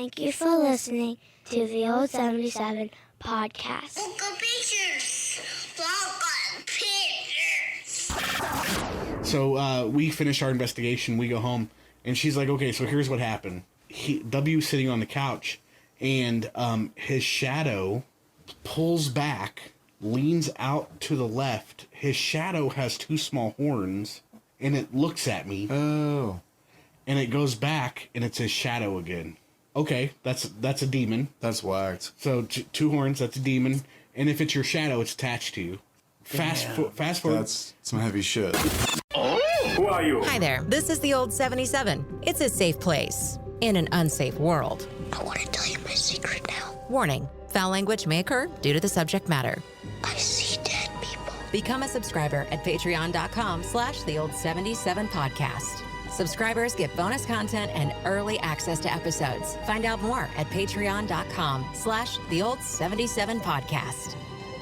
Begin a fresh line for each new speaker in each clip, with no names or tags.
Thank you for listening to the Old 77 podcast.
Local pictures. Local pictures.
So we finish our investigation. We go home, and she's like, "Okay, so here's what happened. W's sitting on the couch, and his shadow pulls back, leans out to the left. His shadow has two small horns, and it looks at me.
Oh.
And it goes back, and it's his shadow again. Okay, that's a demon.
That's whacked.
So two horns, that's a demon. And if it's your shadow, it's attached to you. Fast forward.
That's some heavy shit.
Who are you?
Hi there, this is the Old 77. It's a safe place in an unsafe world.
I want to tell you my secret now.
Warning, foul language may occur due to the subject matter.
I see dead people.
Become a subscriber at patreon.com/theold77podcast. Subscribers get bonus content and early access to episodes. Find out more at patreon.com/theold77podcast.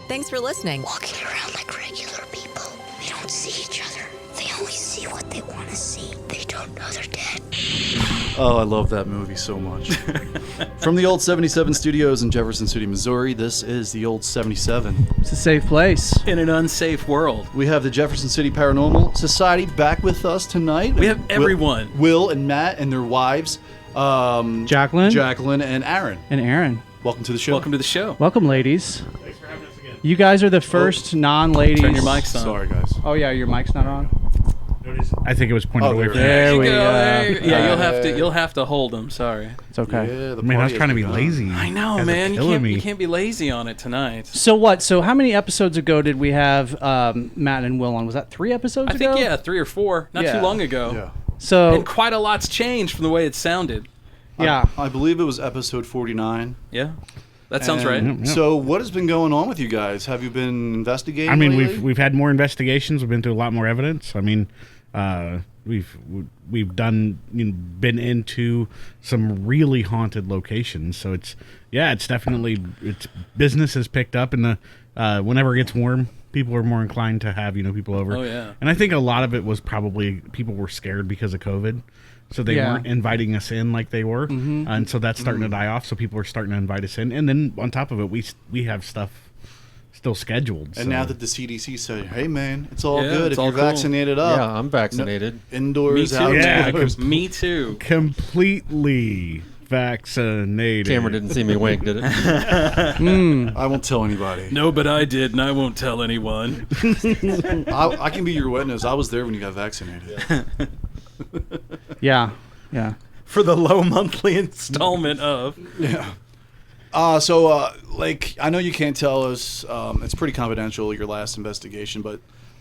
Thanks for listening.
Walking around like regular people. They don't see each other. They only see what they want to see. They don't know they're dead.
Oh, I love that movie so much. From the Old 77 Studios in Jefferson City, Missouri, this is the Old 77.
It's a safe place.
In an unsafe world.
We have the Jefferson City Paranormal Society back with us tonight.
We have everyone.
Will and Matt and their wives.
Jacqueline
and Aaron.
and Aaron.
Welcome to the show.
Welcome to the show.
Welcome, ladies.
Thanks for having us again.
You guys are the first non-ladies.
Turn your mics on.
Sorry, guys.
Oh yeah, your mic's not on.
I think it was pointed away from me.
There we
You
go.
go. Yeah, you'll have to hold them. Sorry.
It's okay.
Yeah, the
Man, I was
party
trying to
has
be
begun.
lazy.
I know,
Guys are
man.
killing me.
You can't be lazy on it tonight.
So what? So how many episodes ago did we have Matt and Will on? Was that 3 episodes
I
ago?
think 3 or 4, not
Yeah.
too long ago.
Yeah.
So
And quite a lot's changed from the way it sounded.
yeah.
I believe it was episode 49.
Yeah, that sounds right.
And So what has been going on with you guys? Have you been investigating?
I mean,
lately?
we've had more investigations. We've been through a lot more evidence. I mean, we've done been into some really haunted locations. So it's definitely business has picked up, and the whenever it gets warm, people are more inclined to have people over.
Oh, yeah.
And I think a lot of it was probably people were scared because of COVID. So they weren't inviting us in like they were, and so that's starting to die off. So people are starting to invite us in, and then on top of it, we have stuff still scheduled.
And
so.
now that the CDC said, "Hey, man, it's all
Yeah,
good
it's
if
all
you're
cool.
vaccinated up."
Yeah, I'm vaccinated.
Indoors,
Me too.
outdoors.
Yeah,
Me too.
completely vaccinated.
Cameron didn't see me wink, did it?
I won't tell anybody.
No, but I did, and I won't tell anyone.
I can be your witness. I was there when you got vaccinated.
Yeah.
For the low monthly installment of.
Yeah. Like, I know you can't tell us. It's pretty confidential, your last investigation, but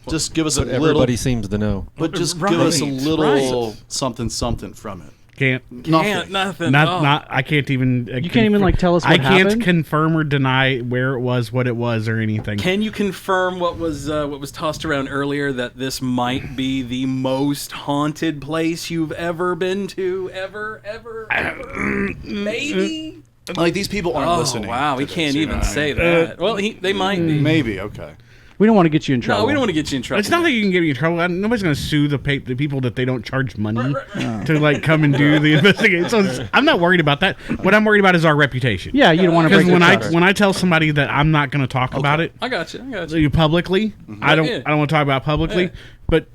just give us a little.
Everybody seems to know.
But just give us a
Right,
little
right.
something from it.
Can't.
Can't nothing.
Not. I can't even.
You can't even tell us what
I can't
happened?
confirm or deny where it was, what it was, or anything.
Can you confirm what was tossed around earlier, that this might be the most haunted place you've ever been to? Ever? Maybe?
Like, these people aren't listening.
Wow,
to
we
this,
can't
you
even
know what I
say
mean?
that. Well, they might be.
Maybe, okay.
We don't want to get you in trouble.
No, we don't want to get you in trouble.
It's not that you can get you in trouble. Nobody's going to sue the people that they don't charge money to come and do the investigation. So I'm not worried about that. What I'm worried about is our reputation.
Yeah, you don't want to break
Because
the trust.
when I tell somebody that I'm not going to talk about it
I got you.
publicly, I don't want to talk about it publicly.
Yeah.
But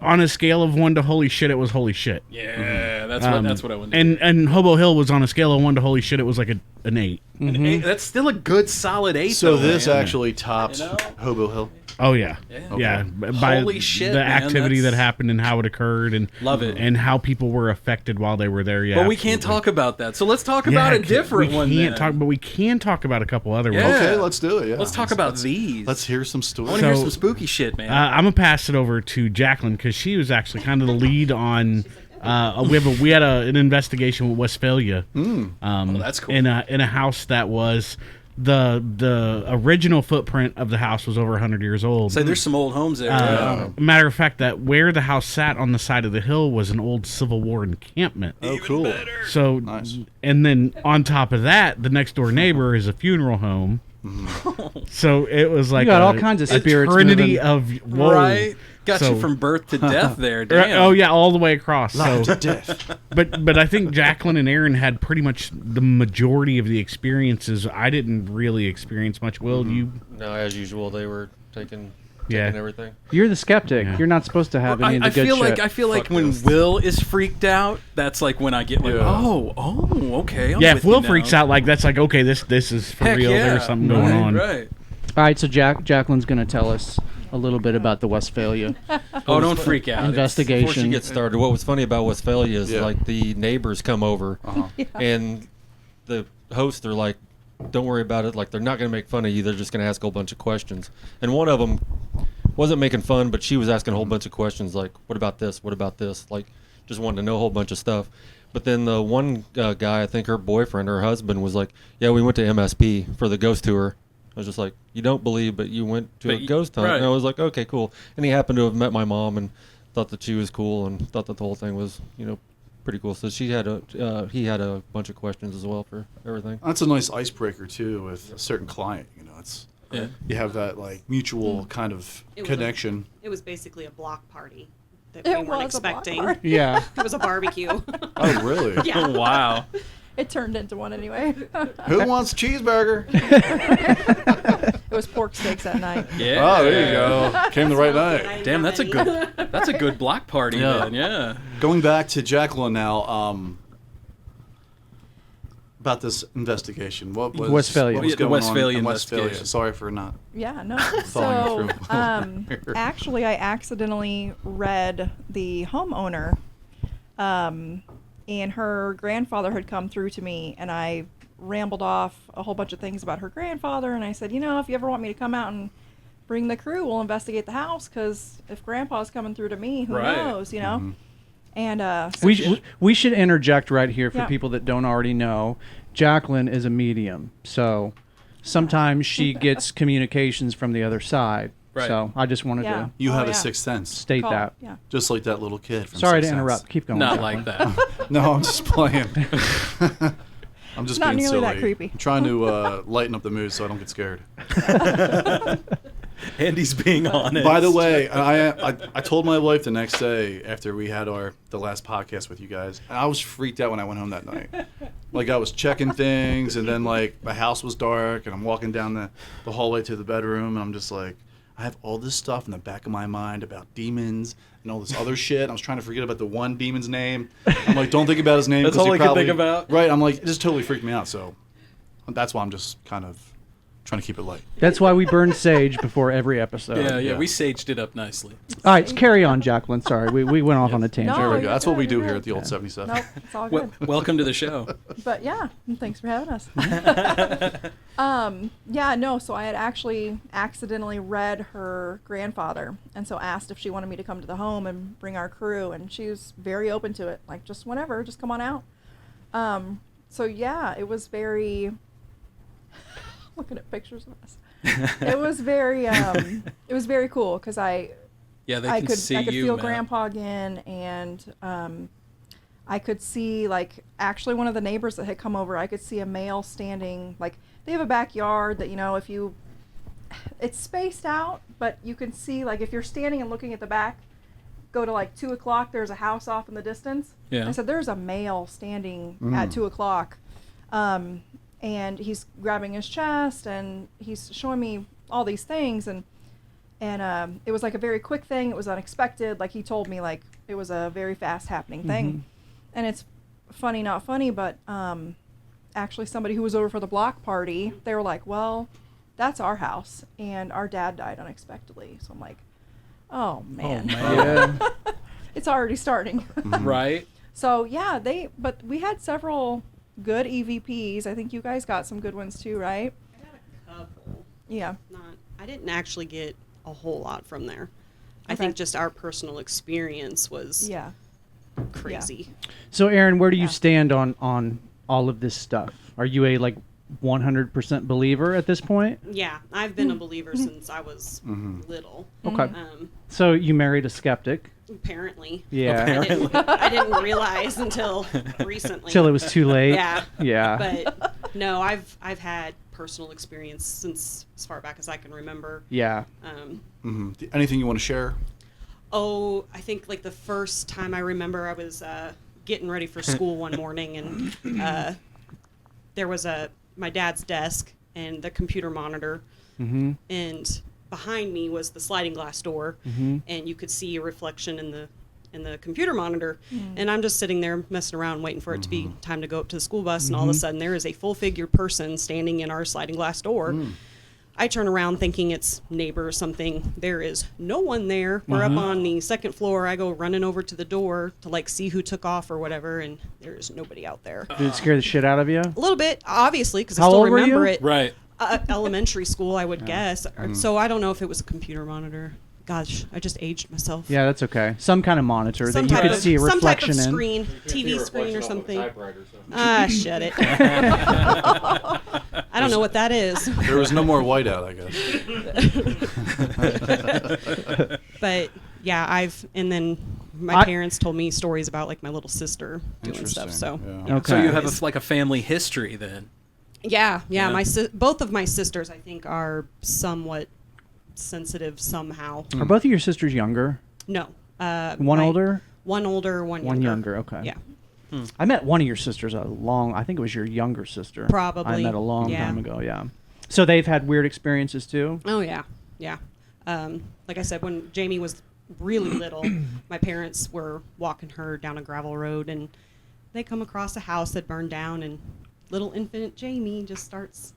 on a scale of 1 to holy shit, it was holy shit.
Yeah, that's what I want to do.
And Hobo Hill was on a scale of 1 to holy shit. It was like an 8.
An 8, that's still a good solid 8.
So
though,
this
man.
actually tops Hobo Hill.
Oh yeah,
Yeah.
By
Holy shit,
the
man,
activity
that's-
that happened and how it occurred, and
Love it.
and how people were affected while they were there. Yeah,
But we can't talk about that. So let's talk about a different one.
We can't
then.
talk, but we can talk about a couple other
Yeah.
ones.
Okay, let's do it, yeah.
Let's talk about these.
Let's hear some
I
stories.
want to hear
So-
some spooky shit, man.
I'm gonna pass it over to Jacqueline because she was actually kind of the lead on. We had an investigation with Westphalia.
that's cool.
In a house that was the original footprint of the house was over 100 years old.
So there's some old homes there.
Matter of fact, that where the house sat on the side of the hill was an old Civil War encampment.
Oh, cool.
So,
Nice.
and then on top of that, the next door neighbor is a funeral home. So it was like
got all kinds of spirits
trinity
moving.
of whoa.
Right. Got
So-
you from birth to death there. Damn.
Oh yeah, all the way across.
Life
So,
to death.
but I think Jacqueline and Aaron had pretty much the majority of the experiences. I didn't really experience much. Will you?
No, as usual, they were taking
Yeah.
everything.
You're the skeptic.
Yeah.
You're not supposed to have any of the
I
good
feel
shit.
like
Fuck
when
this.
Will is freaked out, that's like when I get like,
Yeah.
okay. I'm
Yeah,
with
if Will
you
freaks
now.
out, like that's like okay, this is for
Heck
real.
yeah.
There's something going
Right,
on.
Right.
All right, so Jacqueline's going to tell us a little bit about the Westphalia
Oh, don't freak out.
investigation.
Before she gets started, what was funny about Westphalia is
Yeah.
like the neighbors come over and the hosts are like, don't worry about it. Like, they're not going to make fun of you. They're just going to ask a whole bunch of questions. And one of them wasn't making fun, but she was asking a whole bunch of questions like, what about this? What about this? Like, just wanted to know a whole bunch of stuff. But then the one guy, I think her boyfriend or her husband was like, yeah, we went to MSP for the ghost tour. I was just like, you don't believe, but you went to a ghost hunt.
right.
And I was like, okay, cool. And he happened to have met my mom and thought that she was cool and thought that the whole thing was, pretty cool. So he had a bunch of questions as well for everything.
That's a nice icebreaker too with a certain client. It's
Yeah.
you have that like mutual kind of
It was
connection.
It was basically a block party that
It
we weren't
was a block
expecting.
party.
Yeah.
It was a barbecue.
Oh, really?
Yeah.
Wow.
It turned into one anyway.
Who wants cheeseburger?
It was pork steaks that night.
Yeah.
Oh, there you go. Came the right
Smells good. I
night.
didn't
Damn,
have
that's a
any.
good block party,
Yeah.
man. Yeah.
Going back to Jacqueline now, about this investigation. What was
Westphalia.
What was
Yeah, the
going
Westphalia
on in Westphalia?
investigation.
Sorry for not.
Yeah, no.
Following
So,
through.
actually, I accidentally read the homeowner, and her grandfather had come through to me, and I rambled off a whole bunch of things about her grandfather, and I said, if you ever want me to come out and bring the crew, we'll investigate the house, because if Grandpa's coming through to me, who
Right.
knows, And so
We should interject right here for
Yeah.
people that don't already know. Jacqueline is a medium, so sometimes she gets communications from the other side.
Right.
So I just wanted
Yeah.
to
You
Oh,
have
yeah.
a sixth sense,
state
call,
that.
yeah.
just like that little kid. From
Sorry to
Sixth Sense.
interrupt. Keep going.
Not
Jacqueline.
like that.
No, I'm just playing. I'm just
Not
being
nearly
silly.
that creepy.
I'm trying to lighten up the mood so I don't get scared.
Andy's being honest.
By the way, I told my wife the next day after we had the last podcast with you guys, and I was freaked out when I went home that night. Like, I was checking things, and then like the house was dark, and I'm walking down the hallway to the bedroom, and I'm just like, I have all this stuff in the back of my mind about demons and all this other shit. I was trying to forget about the one demon's name. I'm like, don't think about his name.
That's
'cause
all
he
I could
probably,
think about.
Right. I'm like, it just totally freaked me out. So that's why I'm just kind of trying to keep it light.
That's why we burn sage before every episode.
Yeah, we saged it up nicely.
All right, carry on, Jacqueline. Sorry, we went off on a tangent.
No,
There we
you're
go. That's what we
good,
do
you're
here
good.
at the old 77.
Nope, it's all good.
Welcome to the show.
But yeah, thanks for having us. So I had actually accidentally read her grandfather, and so asked if she wanted me to come to the home and bring our crew, and she was very open to it, like, just whenever, just come on out. So yeah, it was very looking at pictures of us. It was very cool because I could feel
man.
Grandpa again, and I could see, like, actually one of the neighbors that had come over, I could see a male standing, like, they have a backyard that, it's spaced out, but you can see, like, if you're standing and looking at the back, go to like 2 o'clock, there's a house off in the distance.
Yeah.
I said, there's a male standing at 2 o'clock. And he's grabbing his chest and he's showing me all these things, and it was like a very quick thing. It was unexpected. Like, he told me, like, it was a very fast happening thing. And it's funny, not funny, but actually somebody who was over for the block party, they were like, well, that's our house, and our dad died unexpectedly. So I'm like, oh man,
Yeah.
it's already starting.
Right.
So yeah, but we had several good EVPs. I think you guys got some good ones too, right?
I got a couple.
Yeah.
I didn't actually get a whole lot from there. I
Okay.
think just our personal experience was
Yeah.
crazy.
So, Aaron, where do you
Yeah.
stand on all of this stuff? Are you a 100% believer at this point?
Yeah, I've been a believer since I was little.
Okay. So you married a skeptic.
Apparently.
Yeah.
I didn't realize until recently.
Till it was too late.
Yeah.
Yeah.
But no, I've had personal experience since as far back as I can remember.
Yeah.
Anything you want to share?
Oh, I think like the first time I remember, I was getting ready for school one morning, and there was my dad's desk and the computer monitor, and behind me was the sliding glass door, and you could see a reflection in the computer monitor, and I'm just sitting there messing around waiting for it to be time to go up to the school bus, and all of a sudden there is a full-figured person standing in our sliding glass door. I turn around thinking it's neighbor or something. There is no one there. We're up on the second floor. I go running over to the door to like see who took off or whatever, and there is nobody out there.
Did it scare the shit out of you?
A little bit, obviously, because I
How
still
old were
remember
you?
it.
Right.
Elementary school, I would guess. So I don't know if it was a computer monitor. Gosh, I just aged myself.
Yeah, that's okay. Some kind of monitor
Some
that you
type
could
of-
see a
some type
reflection
of
in.
screen, TV screen or something. Shut it. I don't know what that is.
There was no more whiteout, I guess.
But yeah, and then my parents told me stories about like my little sister doing stuff. So
Yeah.
Okay.
So you have a family history then.
yeah. Both of my sisters, I think, are somewhat sensitive somehow.
Are both of your sisters younger?
No.
One older?
One older, one younger.
One younger, okay.
Yeah.
I met one of your sisters I think it was your younger sister.
Probably.
I met a long
Yeah.
time ago, yeah. So they've had weird experiences too?
Oh, yeah. Yeah. Like I said, when Jamie was really little, my parents were walking her down a gravel road, and they come across a house that burned down, and little infant Jamie just starts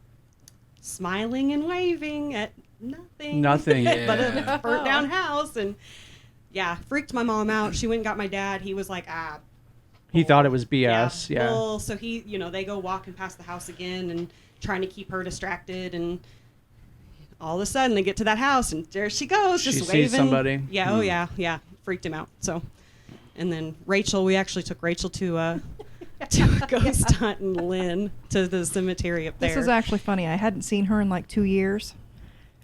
smiling and waving at nothing.
Nothing.
But a burnt down house. And yeah, freaked my mom out. She went and got my dad. He was like,
He thought it was BS, yeah.
bull. So they go walking past the house again and trying to keep her distracted, and all of a sudden they get to that house and there she goes, just
She
waving.
sees somebody.
Yeah, oh yeah, freaked him out. So, and then Rachel, we actually took Rachel to a ghost hunt in Lynn to the cemetery up there.
This is actually funny. I hadn't seen her in like 2 years.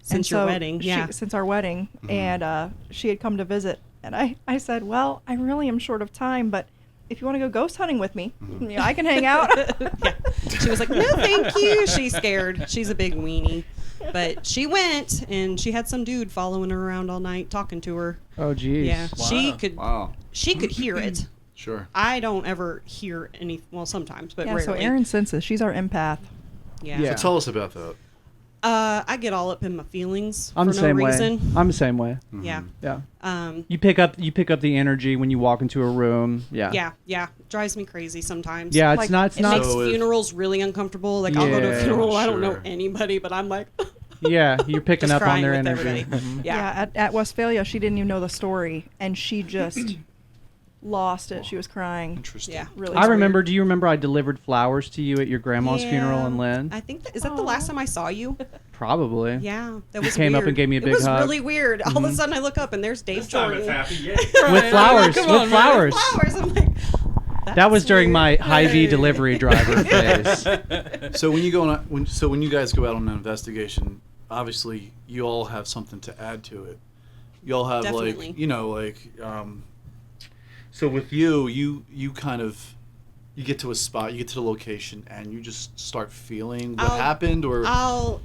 Since your wedding, yeah.
Since our wedding. And she had come to visit. And I said, well, I really am short of time, but if you want to go ghost hunting with me, I can hang out.
Yeah. She was like, no, thank you. She's scared. She's a big weenie. But she went, and she had some dude following her around all night, talking to her.
Oh, geez.
Yeah,
Wow.
she could hear it.
Sure.
I don't ever hear any. Well, sometimes, but
Yeah,
rarely.
so Erin senses. She's our empath.
Yeah.
So tell us about that.
I get all up in my feelings
I'm
for
the
no
same
reason.
way. I'm the same way.
Yeah.
Yeah. You pick up the energy when you walk into a room. Yeah.
Yeah. Drives me crazy sometimes.
Yeah,
Like,
it's not.
It makes funerals really uncomfortable. Like I'll go to a
Yeah,
funeral, I don't know
sure.
anybody, but I'm like.
Yeah, you're picking
Just
up on
crying
their
with
energy.
everybody.
Mhm.
Yeah.
At Westphalia, she didn't even know the story, and she just lost it. She was crying.
Interesting.
Yeah.
Really.
I remember. Do you remember I delivered flowers to you at your grandma's funeral in Lynn?
I think is that the last time I saw you?
Probably.
Yeah, that
You
was
came
weird.
up and gave me a big
It was
hug.
really weird. All of a sudden, I look up and there's Dave Jordan.
With flowers.
Come
With
on, man,
flowers.
flowers. I'm like,
That was during my
weird.
Hy-Vee delivery driver phase.
So when you guys go out on an investigation, obviously you all have something to add to it. You all have
Definitely.
so with you kind of you get to a spot, you get to the location, and you just start feeling what happened, or
I'll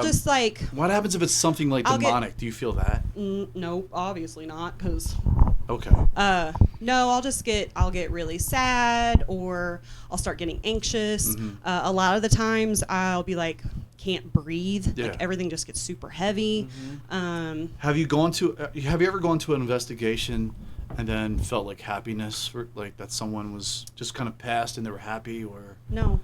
just like.
what happens if it's something like
I'll get-
demonic? Do you feel that?
No, obviously not, because.
Okay.
No, I'll get really sad, or I'll start getting anxious. A lot of the times I'll be like, can't breathe.
Yeah.
Like everything just gets super heavy.
Have you ever gone to an investigation and then felt like happiness, for like that someone was just kind of passed and they were happy, or
No.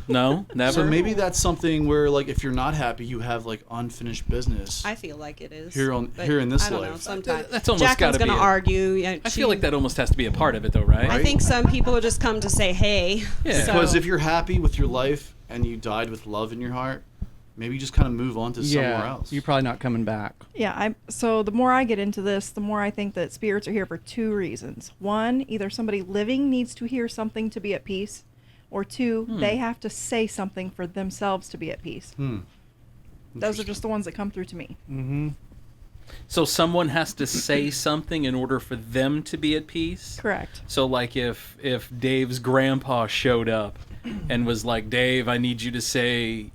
No, never.
So maybe that's something where, like, if you're not happy, you have like unfinished business.
I feel like it is.
Here in this
I don't
life.
know, sometimes.
That's almost
Jacqueline's
gotta be
gonna
it.
argue. Yeah,
I feel like that almost has to be a part of it, though, right?
I think some people just come to say, hey.
Yeah.
So,
Because if you're happy with your life and you died with love in your heart, maybe you just kind of move on to somewhere else.
You're probably not coming back.
Yeah, so the more I get into this, the more I think that spirits are here for two reasons. One, either somebody living needs to hear something to be at peace, or two, they have to say something for themselves to be at peace. Those are just the ones that come through to me.
Mm-hmm.
So someone has to say something in order for them to be at peace?
Correct.
So like if Dave's grandpa showed up and was like, Dave, I need you to say,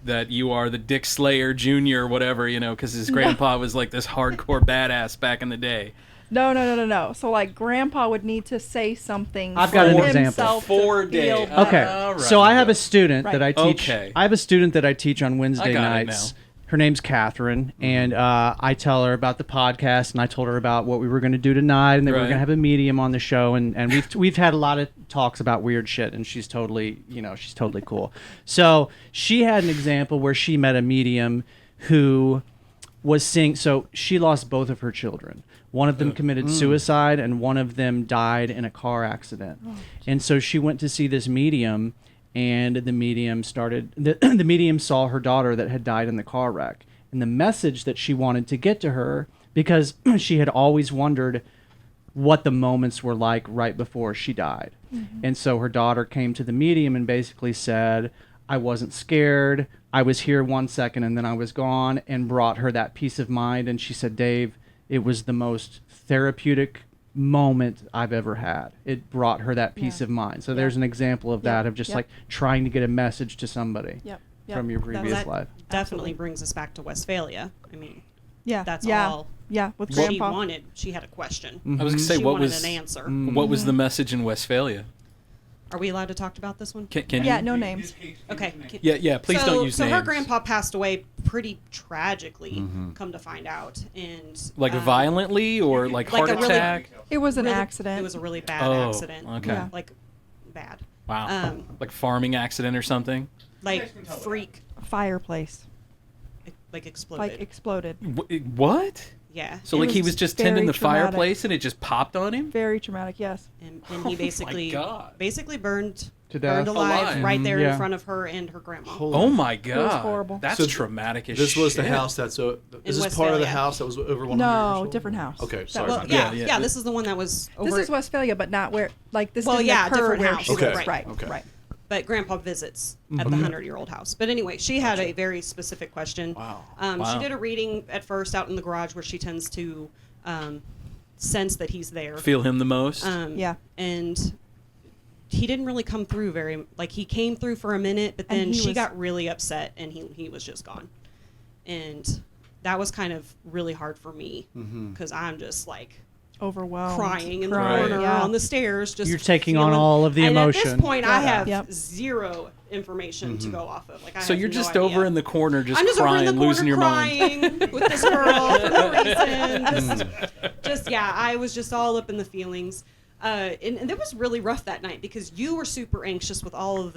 that you are the Dick Slayer Jr. whatever, because his grandpa was like this hardcore badass back in the day.
No. So like Grandpa would need to say something.
I've got an
for
example.
himself to
4 days.
feel better.
Okay,
Alright.
so I have a student
Right.
that I teach.
Okay.
I have a student that I teach on Wednesday
I got it
nights.
now.
Her name's Catherine, and I tell her about the podcast, and I told her about what we were going to do tonight, and that we were
Right.
going to have a medium on the show, and we've had a lot of talks about weird shit, and she's totally cool. So she had an example where she met a medium who was seeing. So she lost both of her children. One of them committed suicide, and one of them died in a car accident. And so she went to see this medium, and the medium the medium saw her daughter that had died in the car wreck. And the message that she wanted to get to her, because she had always wondered what the moments were like right before she died. And so her daughter came to the medium and basically said, I wasn't scared. I was here 1 second and then I was gone, and brought her that peace of mind. And she said, Dave, it was the most therapeutic moment I've ever had. It brought her that peace of mind. So there's an example of that, of just like trying to get a message to somebody from your previous life.
Definitely brings us back to Westphalia. I mean,
Yeah.
that's
yeah.
all
Yeah, with
she
Grandpa.
wanted. She had a question.
I was going to say,
She
what
wanted
was
an answer.
What was the message in Westphalia?
Are we allowed to talk about this one?
Can
Yeah,
you?
no names.
Okay.
Yeah. Please don't use names.
So her grandpa passed away pretty tragically, come to find out, and
Like violently or like heart
a really-
attack?
It was an
really-
accident.
It was a really bad
Oh,
accident.
okay.
Yeah.
Like bad.
Wow. Like farming accident or something?
Like freak.
Fireplace.
Like exploded.
Like exploded.
What?
Yeah.
So
It
like he
was
was just
very
tending the
traumatic.
fireplace and it just popped on him?
Very traumatic, yes.
And he basically burned
To death.
burned alive
Alive.
right there
Yeah.
in front of her and her grandma.
Oh my god.
horrible.
That's
So
traumatic as
This was the
shit.
house that's is this
Westphalia.
part of the house that was over 100 years
No,
old?
different house.
Okay,
That
sorry.
was-
about
Yeah,
that.
yeah, This is the one that was over.
This is Westphalia, but not where, like, this
Well,
didn't
yeah,
occur
different
where
house.
she
Okay.
lives.
Right.
Right,
Okay.
right.
But Grandpa visits at the 100-year-old house. But anyway, she had a very specific question.
Wow.
Wow.
She did a reading at first out in the garage where she tends to sense that he's there.
Feel him the most?
Yeah.
And he didn't really come through he came through for a minute, but
And
then
he
she
was-
got really upset and he was just gone. And that was kind of really hard for me because I'm just like
Overwhelmed.
crying in the
Crying,
corner
yeah.
on the stairs. Just
You're taking on
feeling-
all of the
and
emotion.
At this point, I
Yeah.
have
Yep.
zero information to go off of. Like, I
So
have
you're
no
just
idea.
over in the corner just
I'm just
crying,
over in the corner
losing your mind.
crying with this girl for no reason. I was just all up in the feelings. And it was really rough that night because you were super anxious with all of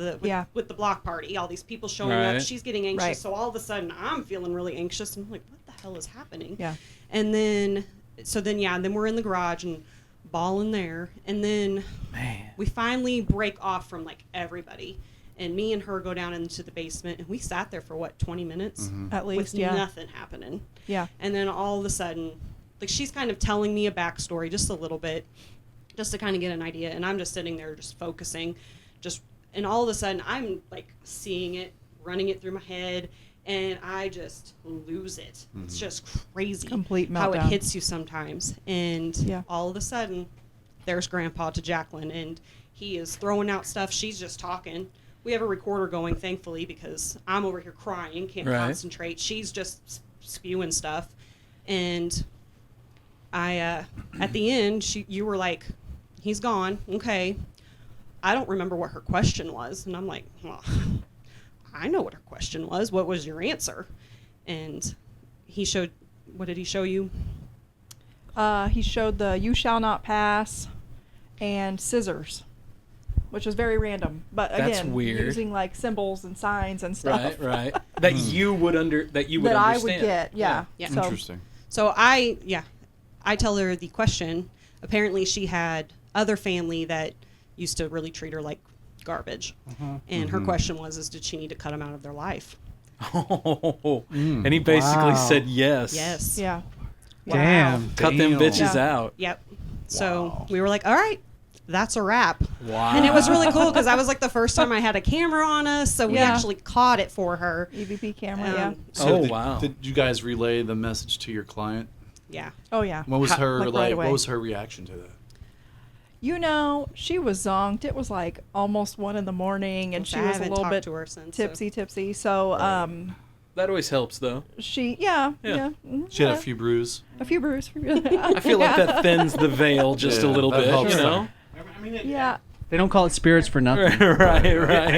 with the block party, all these people showing
Right.
up. She's getting anxious,
Right.
so all of a sudden I'm feeling really anxious. And I'm like, what the hell is happening?
Yeah.
And then we're in the garage and bawling there, and then we finally break off from like everybody, and me and her go down into the basement, and we sat there for 20 minutes
At least,
with
yeah.
nothing happening.
Yeah.
And then all of a sudden, like, she's kind of telling me a backstory just a little bit, just to kind of get an idea, and I'm just sitting there just focusing, and all of a sudden I'm like seeing it, running it through my head, and I just lose it. It's just crazy
Complete
how it
meltdown.
hits you sometimes. And
Yeah.
all of a sudden, there's Grandpa to Jacqueline, and he is throwing out stuff. She's just talking. We have a recorder going, thankfully, because I'm over here crying, can't
Right.
concentrate. She's just spewing stuff. And I, at the end, you were like, he's gone. Okay. I don't remember what her question was. And I'm like, well, I know what her question was. What was your answer? And what did he show you?
He showed the "You shall not pass" and scissors, which was very random. But
That's
again,
weird.
using like symbols and signs and stuff.
Right. That you would understand.
I would get. Yeah.
Yeah.
So,
Interesting.
So I tell her the question. Apparently she had other family that used to really treat her like garbage. And her question was, did she need to cut them out of their life?
Oh. And he basically
Wow.
said yes.
Yes.
yeah.
Damn.
Cut them bitches
Yeah.
out.
Yep. So we were like, all right, that's a wrap.
Wow.
And it was really cool because I was like the first time I had a camera on us, so we
Yeah.
actually caught it for her.
EVP camera.
Um,
Yeah.
Oh,
did,
wow.
Did you guys relay the message to your client?
Yeah.
Oh yeah.
What was her
Like, right away.
what was her reaction to that?
You know, she was zonked. It was like almost 1 a.m, and she
I
was a
haven't
little
talked
bit
to her since, so-
tipsy. So,
That always helps, though.
yeah. Mhm,
She had
yeah.
a few brews.
A few brews.
I feel like that thins the veil just a little
that
bit,
helps.
you know?
Yeah.
They don't call it spirits for nothing.
right.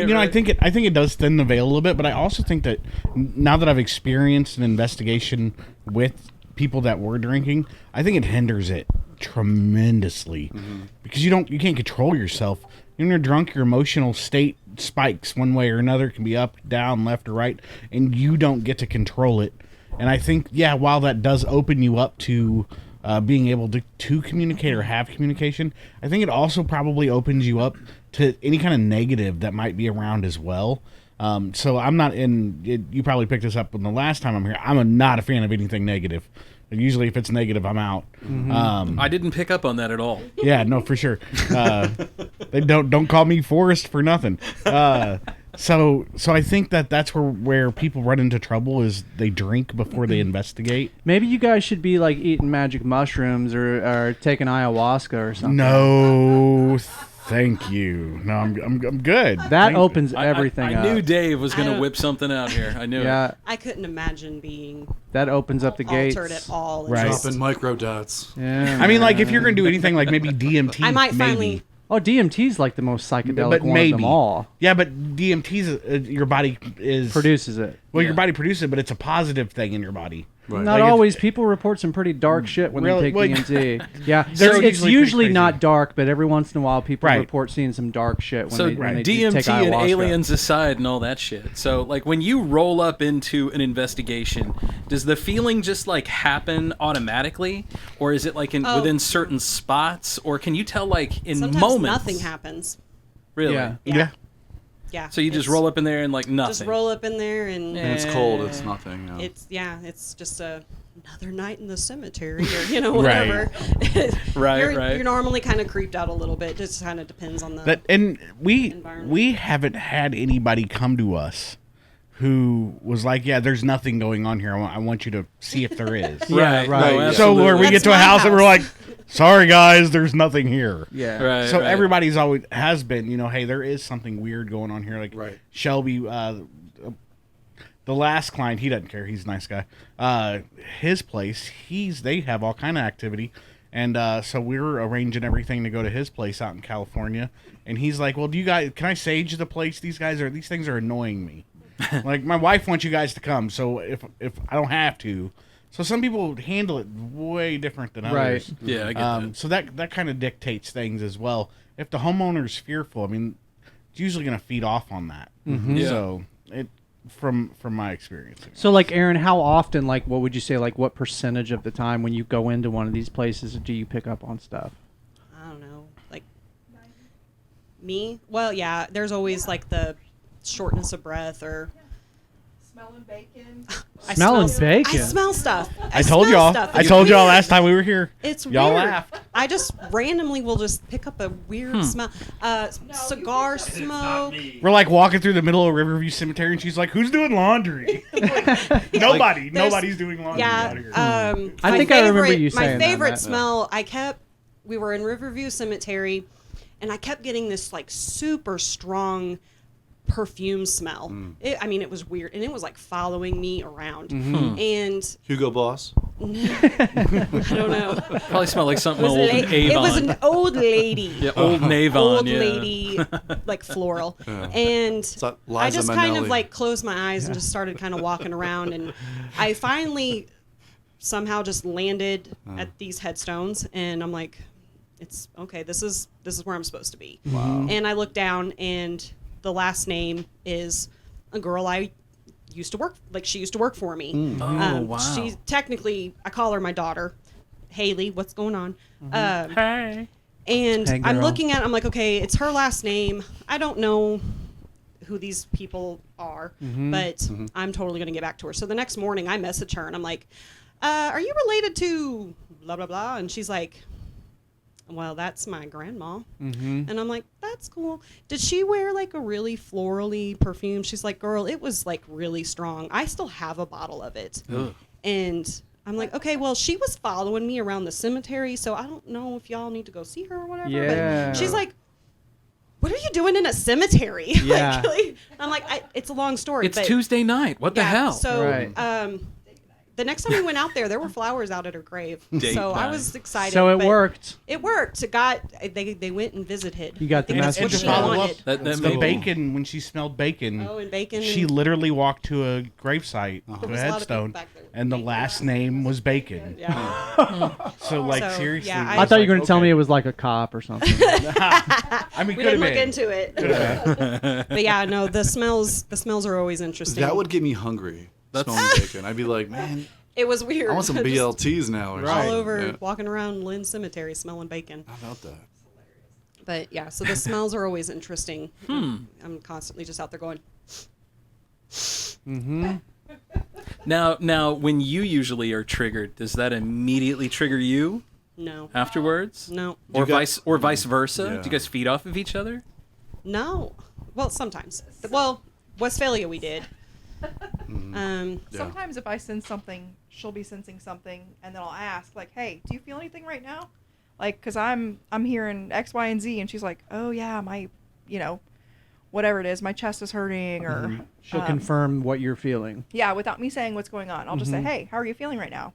You know, I think it does thin the veil a little bit, but I also think that now that I've experienced an investigation with people that were drinking, I think it hinders it tremendously because you can't control yourself. When you're drunk, your emotional state spikes one way or another. It can be up, down, left, or right, and you don't get to control it. And I think, while that does open you up to being able to communicate or have communication, I think it also probably opens you up to any kind of negative that might be around as well. So I'm not you probably picked this up when the last time I'm here. I'm not a fan of anything negative. Usually if it's negative, I'm out.
I didn't pick up on that at all.
Yeah, no, for sure. They don't call me Forrest for nothing. So I think that's where people run into trouble is they drink before they investigate.
Maybe you guys should be like eating magic mushrooms or taking ayahuasca or something.
No, thank you. No, I'm good.
That opens everything
I
up.
knew Dave was going to whip something out here. I knew it.
I couldn't imagine being
that opens up the gates.
altered at all.
Right.
Dropping microdots.
Yeah.
I mean, like if you're gonna do anything, like maybe DMT.
I might
maybe.
finally.
Oh, DMT's like the most psychedelic
But
one
maybe.
of them all.
Yeah, but DMT's your body
Produces it.
Well, your body produces it, but it's a positive thing in your body.
Right.
Not
Like
always. People report some pretty dark shit when
Really?
they take DMT. Yeah,
They're
it's
usually
usually
pretty
not
crazy.
dark, but every once in a while people
Right.
report seeing some dark shit when
So
they take
DMT and
ayahuasca.
aliens aside and all that shit. So like when you roll up into an investigation, does the feeling just like happen automatically, or is it like within certain spots, or can you tell like in
Sometimes
moments?
nothing happens.
Really?
Yeah.
Yeah.
So you just
it's-
roll up in there and like nothing.
Just roll up in there and.
And it's cold. It's nothing. Yeah.
It's just another night in the cemetery or whatever.
Right,
You're normally kind of creeped out a little bit. Just kind of depends on the.
And we
environment.
haven't had anybody come to us who was like, "Yeah, there's nothing going on here. I want you to see if there is."
Right.
right.
No,
So where we
That's
get to a
my
house and we're
house.
like, "Sorry guys, there's nothing here."
Yeah.
Right.
So
right.
everybody's always has been, hey, there is something weird going on here. Like
Right.
Shelby, the last client, he doesn't care. He's a nice guy. His place, they have all kind of activity, and so we're arranging everything to go to his place out in California. And he's like, "Well, can I sage the place? These things are annoying me. Like my wife wants you guys to come, so if I don't have to." So some people handle it way different than others.
Right.
Yeah, I get that.
So that kind of dictates things as well. If the homeowner's fearful, I mean, it's usually going to feed off on that.
Yeah.
So it from my experience.
So, like, Aaron, how often, like, what would you say, like, what percentage of the time when you go into one of these places do you pick up on stuff?
I don't know. Like me? Well, yeah. There's always like the shortness of breath or.
Smelling bacon.
Smelling bacon?
I smell stuff.
I told
smell
y'all.
stuff.
I
It's
told y'all
weird.
last time we were here.
It's
y'all
weird.
laughed.
I just randomly will just pick up a weird smell. Cigar smoke.
We're like walking through the middle of Riverview Cemetery, and she's like, "Who's doing laundry?" Nobody. Nobody's doing laundry out here.
Yeah.
I
my
think I remember
favorite-
you saying
My
that,
favorite
Matt.
smell, we were in Riverview Cemetery, and I kept getting this like super strong perfume smell. It was weird, and it was like following me around. And
Hugo Boss.
I don't know.
Probably smelled like something
It was,
old
a
and
la- it was
Avon.
an old lady.
Yeah, old Navon.
Old
yeah.
lady, like floral. And
like
I
Liza
just kind of
Minnelli.
like closed my eyes and just started kind of walking around. And I finally somehow just landed at these headstones. And I'm like, it's okay. This is where I'm supposed to be. Wow. And I look down, and the last name is a girl I used to work, like she used to work for me.
Oh, wow.
She's technically, I call her my daughter. Haley, what's going on?
Hey.
And
Hey,
I'm
girl.
looking at, I'm like, okay, it's her last name. I don't know who these people are, but I'm totally going to get back to her. So the next morning I message her and I'm like, are you related to blah, blah, blah? And she's like, well, that's my grandma. And I'm like, that's cool. Did she wear like a really florally perfume? She's like, girl, it was like really strong. I still have a bottle of it. And I'm like, okay, well, she was following me around the cemetery, so I don't know if y'all need to go see her or whatever.
Yeah.
But she's like, what are you doing in a cemetery?
Yeah.
I'm like, it's a long story.
It's Tuesday night. What the hell?
So,
Right.
The next time we went out there were flowers out at her grave.
Date
So I
night.
was excited.
So it
but
worked.
It worked. They went and visited.
You got the
I think that's
message.
what
to
she
follow up,
wanted.
That
the
made-
bacon, when she smelled bacon,
Oh, and bacon.
she
and
literally walked to a gravesite,
There
to a
was a lot of
headstone,
people back there.
and the last name was Bacon.
Yeah.
So, like,
So,
seriously.
yeah,
I thought you were going to tell me it
okay.
was like a cop or something.
I mean,
We
could
didn't
have
look
been.
into it. But yeah, no, the smells are always interesting.
That would get me hungry. Smelling bacon. I'd be like, man,
It was weird.
I want some
Just
BLTs now. Or
all
something.
over
Yeah.
walking around Lynn Cemetery smelling bacon.
How about that?
But yeah, so the smells are always interesting. I'm constantly just out there going.
Now, when you usually are triggered, does that immediately trigger you
No.
afterwards?
No.
Or
You got-
vice versa?
Yeah.
Do you guys feed off of each other?
No. Well, sometimes. Well, Westphalia we did.
Yeah.
Sometimes if I sense something, she'll be sensing something, and then I'll ask, like, "Hey, do you feel anything right now?" Like, cause I'm hearing X, Y, and Z, and she's like, "Oh yeah, my, whatever it is, my chest is hurting," or
She'll confirm what you're feeling.
yeah, without me saying what's going on, I'll just say, "Hey, how are you feeling right now?"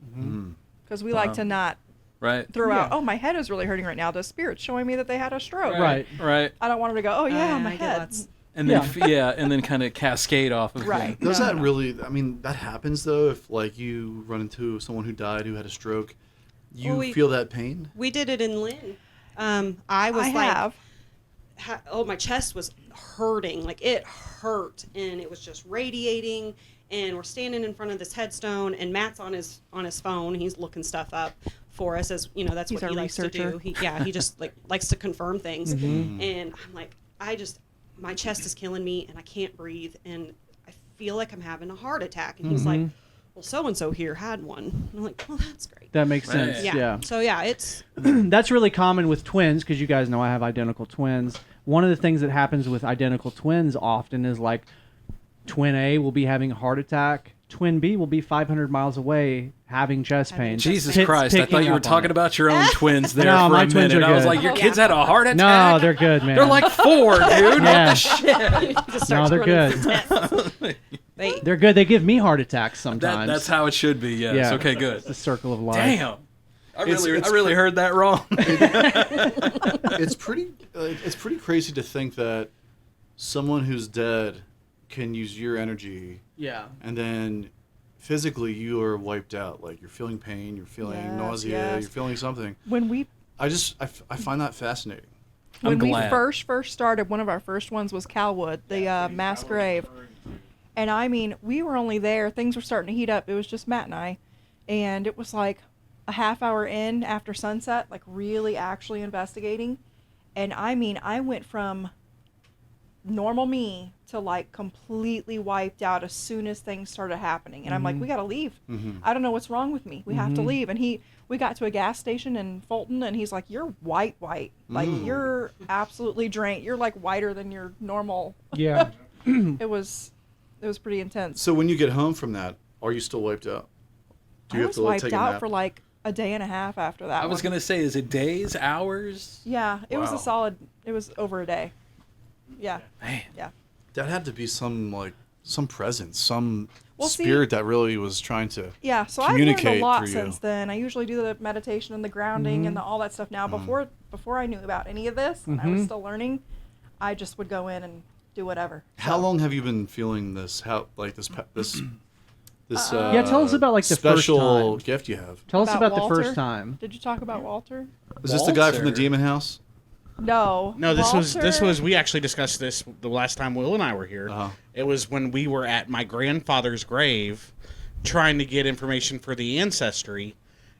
Because we like to not
Right.
throw out,
Yeah.
"Oh, my head is really hurting right now." The spirit's showing me that they had a stroke.
Right.
Right.
I don't want her to go, "Oh yeah, my
I get
head."
lots.
And then and then kind of cascade off of
Right.
it.
Does
No,
that
no.
really? I mean, that happens though. If like you run into someone who died who had a stroke, you
Well, we-
feel that pain.
We did it in Lynn. I was
I
like,
have.
my chest was hurting. Like it hurt, and it was just radiating. And we're standing in front of this headstone, and Matt's on his phone. He's looking stuff up for us, as that's
He's
what he
our
likes to
researcher.
do. He just likes to confirm things. And I'm like, my chest is killing me, and I can't breathe, and I feel like I'm having a heart attack. And he's like, well, so and so here had one. And I'm like, well, that's great.
That makes sense.
Right.
Yeah.
So yeah, it's
That's really common with twins because you guys know I have identical twins. One of the things that happens with identical twins often is like twin A will be having a heart attack. Twin B will be 500 miles away having chest pain.
Jesus
Pits
Christ! I thought
picking
you were
up on
talking
it.
about your own twins there
No,
for
my
a
twins
minute.
are
I was
good.
like, your
Oh,
kids
yeah.
had a heart attack.
No, they're good, man.
They're like 4, dude.
Yeah.
What the shit?
just
No,
starts
they're
running
good.
some tests.
They're good. They give me heart attacks sometimes.
That's how it should be. Yes.
Yeah.
Okay. Good.
It's the circle of life.
Damn. I
It's-
really heard that wrong.
It's pretty crazy to think that someone who's dead can use your energy,
Yeah.
and then physically you are wiped out. Like you're feeling pain, you're feeling
Yes,
nausea,
yes.
you're feeling something.
When we
I find that fascinating.
when we
glad.
first started, one of our first ones was Calwood, the mass grave. And I mean, we were only there, things were starting to heat up. It was just Matt and I. And it was like a half hour in after sunset, like really actually investigating. And I mean, I went from normal me to like completely wiped out as soon as things started happening. And I'm like, we got to leave. I don't know what's wrong with me. We have to leave. And we got to a gas station in Fulton, and he's like, you're white. Like, you're absolutely drained. You're like whiter than your normal.
Yeah.
It was pretty intense.
So when you get home from that, are you still wiped out?
I was wiped out for like a day and a half after that.
I was
one.
gonna say, is it days, hours?
Yeah, it was
Wow.
a solid. It was over a day. Yeah.
Man.
Yeah.
That had to be some presence, some
Well, see-
spirit that really was trying to
Yeah, so I've learned a
communicate
lot
through you.
since then. I usually do the meditation and the grounding and all that stuff now. Before I knew about any of this, and I was still learning, I just would go in and do whatever.
How
So-
long have you been feeling this? This
Yeah, tell us about, like, the first
special
time.
gift you have.
Tell us about the
Walter?
first time.
Did you talk about Walter?
Is this the guy from the
Walter.
demon house?
No.
No, this
Walter-
was we actually discussed this the last time Will and I were here.
Uh-huh.
It was when we were at my grandfather's grave trying to get information for the ancestry,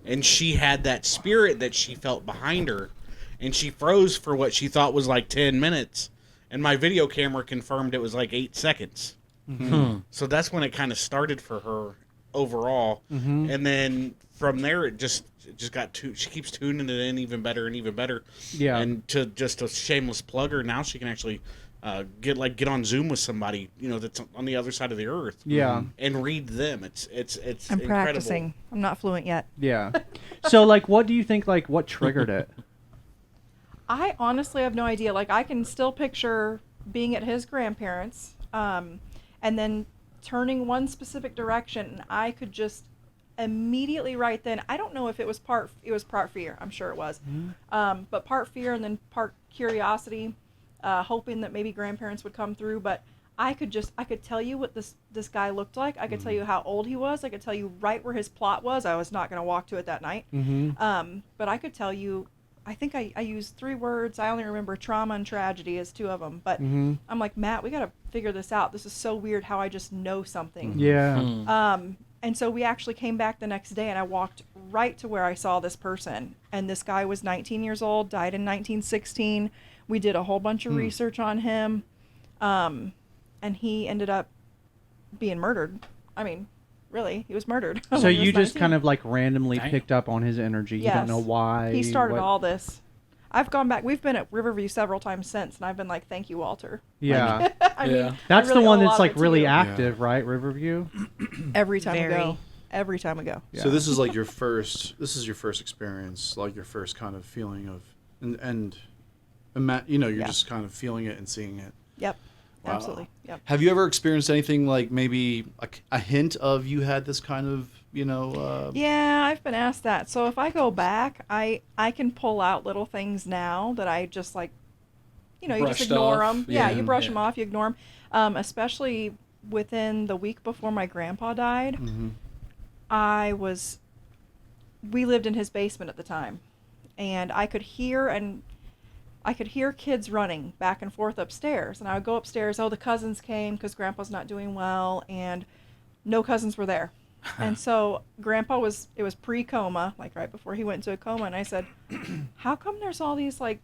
and she had that spirit that she felt behind her, and she froze for what she thought was like 10 minutes, and my video camera confirmed it was like 8 seconds. So that's when it kind of started for her overall, and then from there it just got she keeps tuning it in even better and even better.
Yeah.
And to just a shameless plugger, now she can actually get on Zoom with somebody, that's on the other side of the earth.
Yeah.
And read them. It's
I'm
incredible.
practicing. I'm not fluent yet.
Yeah. So, like, what do you think, like, what triggered it?
I honestly have no idea. Like, I can still picture being at his grandparents, and then turning one specific direction, and I could just immediately right then, I don't know if it was part fear. I'm sure it was. But part fear and then part curiosity, hoping that maybe grandparents would come through. But I could tell you what this guy looked like. I could tell you how old he was. I could tell you right where his plot was. I was not going to walk to it that night. But I could tell you, I think I used 3 words. I only remember trauma and tragedy as 2 of them. But I'm like, Matt, we got to figure this out. This is so weird how I just know something.
Yeah.
And so we actually came back the next day, and I walked right to where I saw this person. And this guy was 19 years old, died in 1916. We did a whole bunch of research on him. And he ended up being murdered. I mean, really, he was murdered.
So you just kind of like randomly picked up on his energy.
Yes.
You don't know why.
He started all this. I've gone back. We've been at Riverview several times since, and I've been like, "Thank you, Walter."
Yeah.
I mean,
that's
I really
the one
owe a
that's
lot
like
of it to
really
you.
active, right? Riverview.
Every time we
Very.
go. Every time we go.
Yeah.
So this is like your first. This is your first experience, like your first kind of feeling of, you're just kind of feeling it and seeing it.
Yep.
Wow.
Absolutely. Yep.
Have you ever experienced anything like maybe a hint of you had this kind of,
Yeah, I've been asked that. So if I go back, I can pull out little things now that I just like, you just
Brushed
ignore
off.
them. Yeah,
Yeah.
you brush them off, you ignore them. Especially within the week before my grandpa died, we lived in his basement at the time, and I could hear kids running back and forth upstairs, and I would go upstairs. Oh, the cousins came because grandpa's not doing well, and no cousins were there. And so grandpa it was pre-coma, like right before he went into a coma, and I said, how come there's all these, like,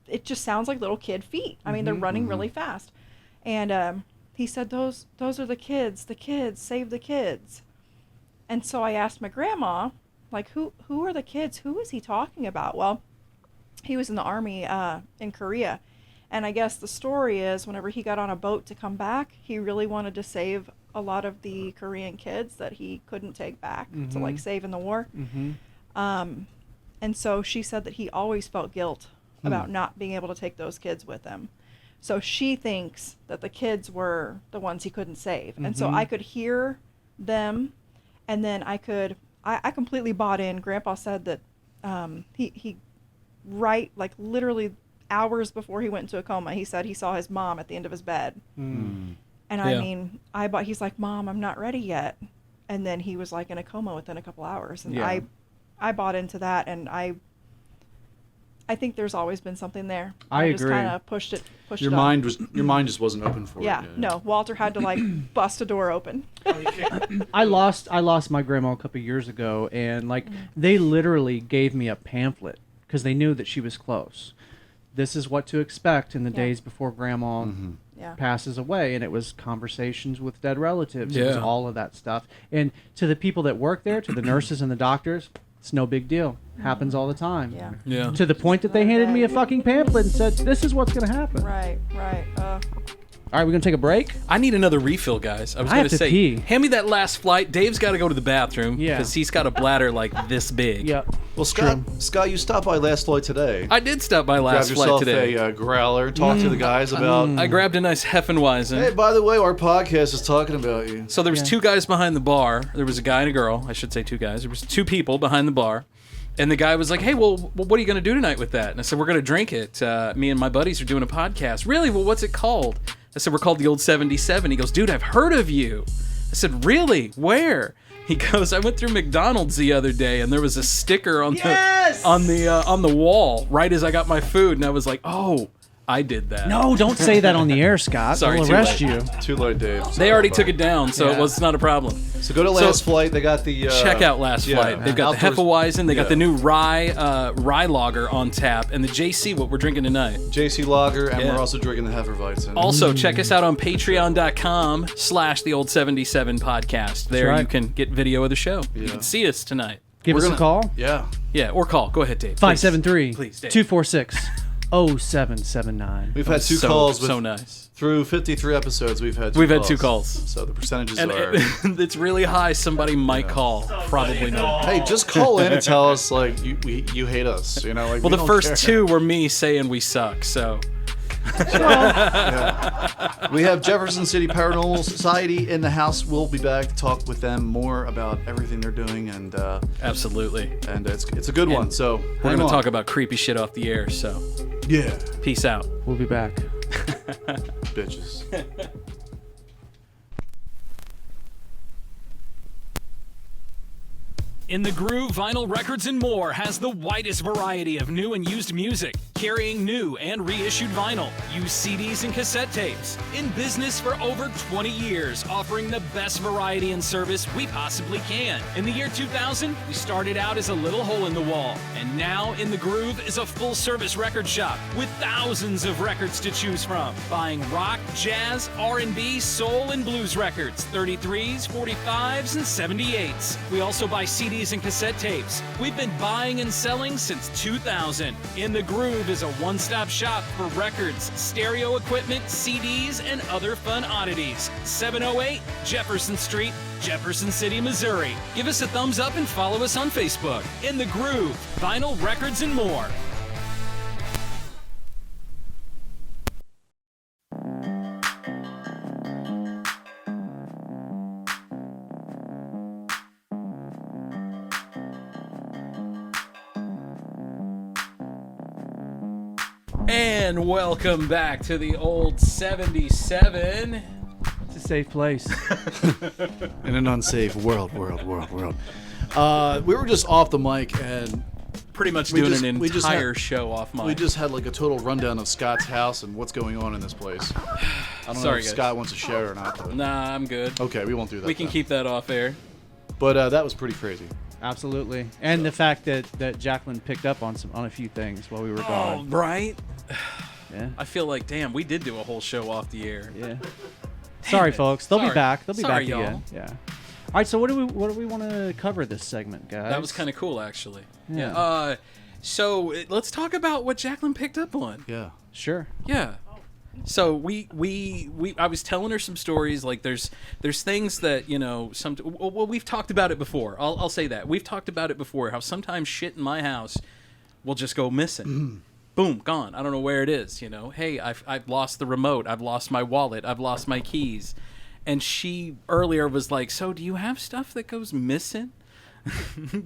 it just sounds like little kid feet. I mean, they're running really fast. And he said, those are the kids, save the kids. And so I asked my grandma, like, who are the kids? Who is he talking about? Well, he was in the army in Korea. And I guess the story is whenever he got on a boat to come back, he really wanted to save a lot of the Korean kids that he couldn't take back to, like, save in the war. And so she said that he always felt guilt about not being able to take those kids with him. So she thinks that the kids were the ones he couldn't save. And so I could hear them, and then I completely bought in. Grandpa said that he right, like, literally hours before he went into a coma, he said he saw his mom at the end of his bed. And I mean, he's like, Mom, I'm not ready yet. And then he was like in a coma within a couple hours. And I bought into that, and I think there's always been something there.
I
just
agree.
kind of pushed it
your mind just wasn't open for it.
Yeah, no, Walter had to, like, bust a door open.
I lost my grandma a couple years ago, and like they literally gave me a pamphlet because they knew that she was close. This is what to expect in the days before grandma passes away, and it was conversations with dead relatives. It was all of that stuff. And to the people that work there, to the nurses and the doctors, it's no big deal. Happens all the time.
Yeah.
To the point that they handed me a fucking pamphlet and said, "This is what's gonna happen."
Right.
All right, we're gonna take a break.
I need another refill, guys. I was
I
going
have
to
to
say,
pee.
hand me that last flight. Dave's got to go to the bathroom
Yeah.
because he's got a bladder like this big.
Yep.
Well, Scott, you stopped by last flight today.
I did stop by last
Grab
flight
yourself
today.
a growler. Talk to the guys about.
I grabbed a nice Heffenweisen.
Hey, by the way, our podcast is talking about you.
So there was 2 guys behind the bar. There was a guy and a girl. I should say 2 guys. There was 2 people behind the bar. And the guy was like, hey, well, what are you going to do tonight with that? And I said, we're going to drink it. Me and my buddies are doing a podcast. Really? Well, what's it called? I said, we're called the Old 77. He goes, dude, I've heard of you. I said, really? Where? He goes, I went through McDonald's the other day, and there was a sticker on the wall right as I got my food. And I was like, oh, I did that.
No, don't say that on the air, Scott.
Sorry,
They'll
too
arrest
late.
you.
Too late, Dave.
They already took it down, so it's not a problem.
So go to Last Flight. They got the
check out Last Flight. They've got the Hefeweizen. They got the new rye lager on tap, and the JC, what we're drinking tonight.
JC Lager, and we're also drinking the Hefeweizen.
Also, check us out on patreon.com/the Old 77 podcast. There you can get video of the show. You can see us tonight.
Give us a call.
Yeah.
Yeah, or call. Go ahead, Dave.
573
Please, Dave.
246 0779.
We've had two calls.
So nice.
Through 53 episodes, we've had two calls. So the percentages are...
it's really high. Somebody might call. Probably not.
Hey, just call in and tell us, like, you hate us. You know, like,
well,
we
the
don't
first
care.
two were me saying we suck, so...
Yeah. We have Jefferson City Paranormal Society in the house. We'll be back to talk with them more about everything they're doing, and
absolutely,
and it's a good one. So
we're gonna talk about creepy shit off the air. So
yeah,
peace out.
We'll be back,
bitches.
In the Groove, Vinyl Records and More has the widest variety of new and used music, carrying new and reissued vinyl, used CDs and cassette tapes. In business for over 20 years, offering the best variety and service we possibly can. In the year 2000, we started out as a little hole in the wall, and now In the Groove is a full-service record shop with thousands of records to choose from. Buying rock, jazz, R&B, soul, and blues records, 33s, 45s, and 78s. We also buy CDs and cassette tapes. We've been buying and selling since 2000. In the Groove is a one-stop shop for records, stereo equipment, CDs, and other fun oddities. 708 Jefferson Street, Jefferson City, Missouri. Give us a thumbs up and follow us on Facebook. In the Groove, Vinyl Records and More.
And welcome back to the old 77.
It's a safe place.
In an unsafe world. We were just off the mic and
pretty much doing an entire show off mic.
We just had like a total rundown of Scott's house and what's going on in this place. I don't know if Scott wants to share or not. But...
Nah, I'm good.
Okay, we won't do that.
We can keep that off air.
But that was pretty crazy.
Absolutely, and the fact that Jacqueline picked up on a few things while we were gone.
Oh, right.
Yeah.
I feel like, damn, we did do a whole show off the air.
Yeah. Sorry, folks. They'll be back. They'll be
Sorry,
back
y'all.
again. Yeah. All right. So what do we want to cover this segment, guys?
That was kind of cool, actually.
Yeah.
So let's talk about what Jacqueline picked up on.
Yeah.
Sure.
Yeah. So I was telling her some stories. Like there's things that well, we've talked about it before. I'll say that we've talked about it before. How sometimes shit in my house will just go missing. Boom, gone. I don't know where it is. Hey, I've lost the remote. I've lost my wallet. I've lost my keys. And she earlier was like, "So do you have stuff that goes missing?"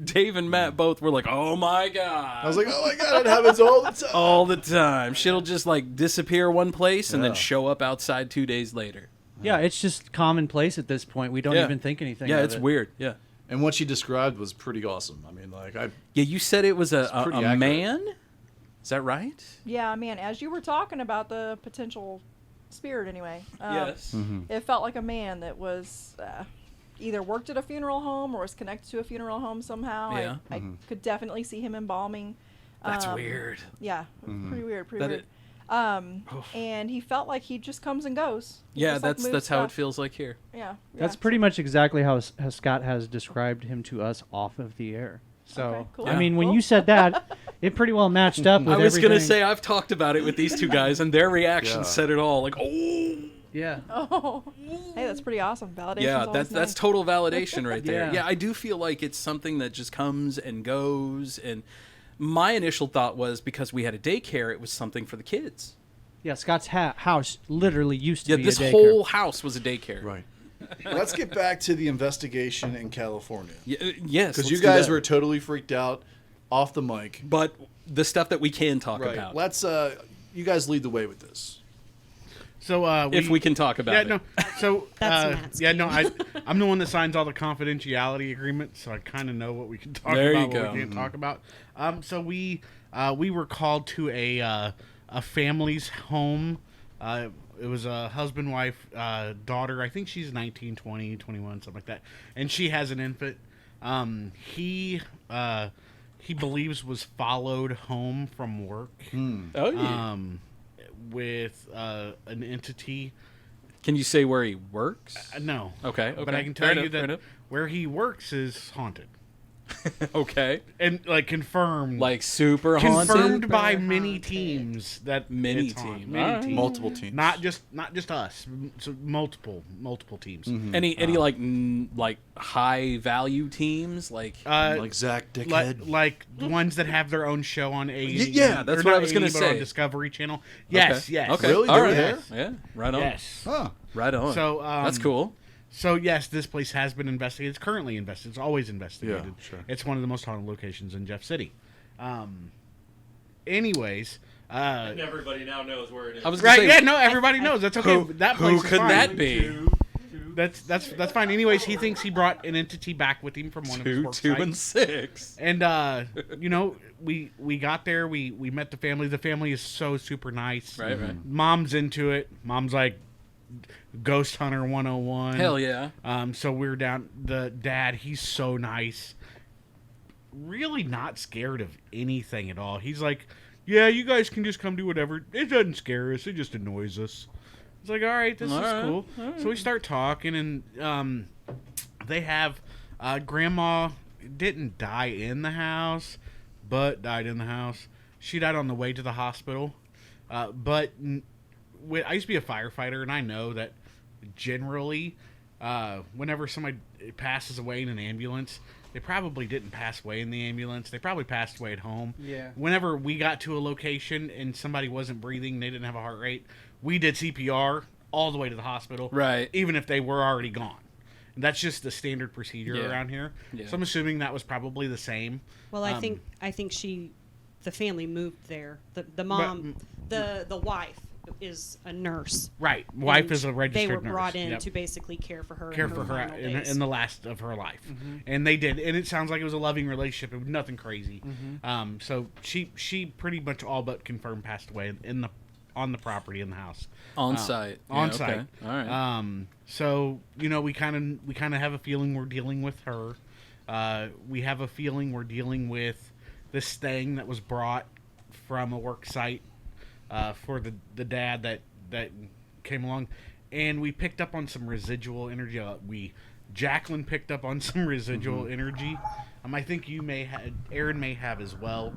Dave and Matt both were like, "Oh my god!"
I was like, "Oh my god, it happens all the time."
All the time. Shit'll just like disappear one place and then show up outside 2 days later.
Yeah, it's just commonplace at this point. We don't even think anything.
Yeah,
of
it's
it.
weird. Yeah.
And what she described was pretty awesome. I mean, like
Yeah, you said it was a
accurate.
man. Is that right?
Yeah, man. As you were talking about the potential spirit, anyway.
Yes.
It felt like a man that was. Either worked at a funeral home or was connected to a funeral home somehow.
Yeah.
I could definitely see him embalming.
That's weird.
Yeah, pretty weird. And he felt like he just comes and goes. He
Yeah,
just, like,
that's
moves
how it
stuff.
feels like here.
Yeah.
That's pretty much exactly how Scott has described him to us off of the air. So,
Okay, cool.
I mean, when
Cool.
you said that, it pretty well matched up with
I was
everything.
gonna say I've talked about it with these two guys, and their reaction said it all. Like, oh.
Yeah.
Oh, hey, that's pretty awesome. Validation.
Yeah, that's total validation right there.
Yeah.
Yeah, I do feel like it's something that just comes and goes. And my initial thought was because we had a daycare, it was something for the kids.
Yeah, Scott's house literally used to be
this
a daycare.
whole house was a daycare.
Right. Let's get back to the investigation in California.
Yes,
because you guys were totally freaked out off the mic.
But the stuff that we can talk about.
Let's. You guys lead the way with this.
So
if we can talk about it.
No. So
That's Matt's
I'm the one that signs all the confidentiality agreements, so I kind of know what we can talk
There
about,
you
what
go.
we can't talk about. So we were called to a family's home. It was a husband, wife, daughter. I think she's 19, 20, 21, something like that. And she has an infant. He believes was followed home from work.
Oh yeah.
With an entity.
Can you say where he works?
No.
Okay.
But I can tell you that where he works is haunted.
Okay.
And like confirmed,
like super haunted,
confirmed by many teams that
many
it's haunted.
teams,
Many teams,
multiple teams,
not just us, so multiple teams.
Any like high value teams like
Zach Dickhead,
like ones that have their own show on A.
Yeah, that's what I was gonna say.
On Discovery Channel. Yes,
okay.
yes.
Okay.
Really?
All right.
Yes.
Yeah. Right on.
Yes.
Huh.
Right on.
So
that's cool.
So yes, this place has been investigated. It's currently investigated. It's always investigated.
Yeah, sure.
It's one of the most haunted locations in Jeff City. Anyways,
And everybody now knows where it is.
I was gonna say,
yeah, no, everybody knows. That's okay. That place
who
is
could
fine.
that be?
That's fine. Anyways, he thinks he brought an entity back with him from one of his work
2
sites.
and 6.
And you know, we got there. We met the family. The family is so super nice.
Right.
Mom's into it. Mom's like Ghost Hunter 101.
Hell yeah.
So we're down. The dad, he's so nice. Really not scared of anything at all. He's like, yeah, you guys can just come do whatever. It doesn't scare us. It just annoys us. It's like, all right, this is cool. So we start talking, and they have Grandma didn't die in the house, but died in the house. She died on the way to the hospital. But I used to be a firefighter, and I know that generally, whenever somebody passes away in an ambulance, they probably didn't pass away in the ambulance. They probably passed away at home.
Yeah.
Whenever we got to a location and somebody wasn't breathing, they didn't have a heart rate, we did CPR all the way to the hospital.
Right.
Even if they were already gone. And that's just the standard procedure
Yeah.
around here.
Yeah.
So I'm assuming that was probably the same.
Well, I think the family moved there. The mom, the wife is a nurse.
Right. Wife
And
is a registered
They were
nurse.
brought in
Yep.
to basically care for her.
Care
in
for her
final days.
in the last of her life. And they did. And it sounds like it was a loving relationship. It was nothing crazy. So she pretty much all but confirmed passed away on the property in the house.
On site.
On
Yeah,
site.
okay. All right.
So, you know, we kind of have a feeling we're dealing with her. We have a feeling we're dealing with this thing that was brought from a work site for the dad that came along, and we picked up on some residual energy. Jacqueline picked up on some residual energy. I think Aaron may have as well.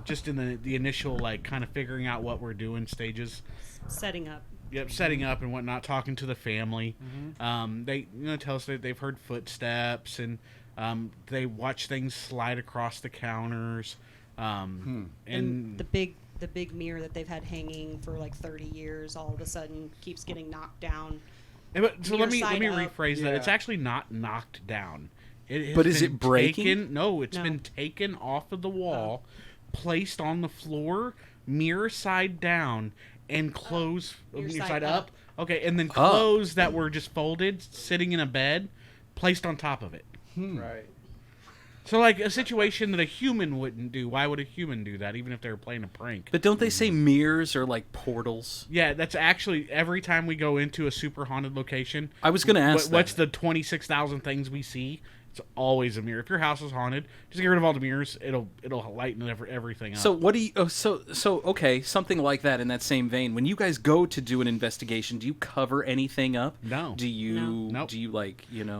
Just in the initial like kind of figuring out what we're doing stages,
Setting up.
Yep, setting up and whatnot, talking to the family. They tell us that they've heard footsteps and they watch things slide across the counters. And
the big mirror that they've had hanging for like 30 years all of a sudden keeps getting knocked down.
So let me
side up.
rephrase that. It's actually not knocked down.
But is it breaking?
No, it's been taken off of the wall, placed on the floor, mirror side down, and closed mirror side up. Okay, and then clothes that were just folded, sitting in a bed, placed on top of it.
Right.
So, like, a situation that a human wouldn't do. Why would a human do that, even if they were playing a prank?
But don't they say mirrors are like portals?
Yeah, that's actually every time we go into a super haunted location.
I was going to ask
what's the 26,000 things we see? It's always a mirror. If your house is haunted, just get rid of all the mirrors. It'll lighten everything up.
So what do you? Oh, so okay, something like that in that same vein. When you guys go to do an investigation, do you cover anything up?
No.
Do you?
No. Nope.
Do you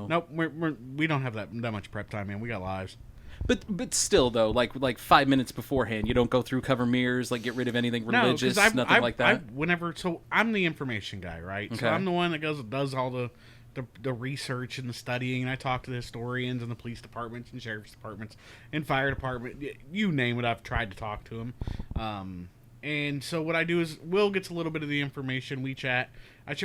Nope. We don't have that much prep time, man. We got lives.
But still though, like 5 minutes beforehand, you don't go through cover mirrors, like get rid of anything religious, nothing like that.
So I'm the information guy, right?
Okay.
So I'm the one that does all the research and the studying, and I talk to the historians and the police departments and sheriff's departments and fire department. You name it, I've tried to talk to them. And so what I do is Will gets a little bit of the information. We chat.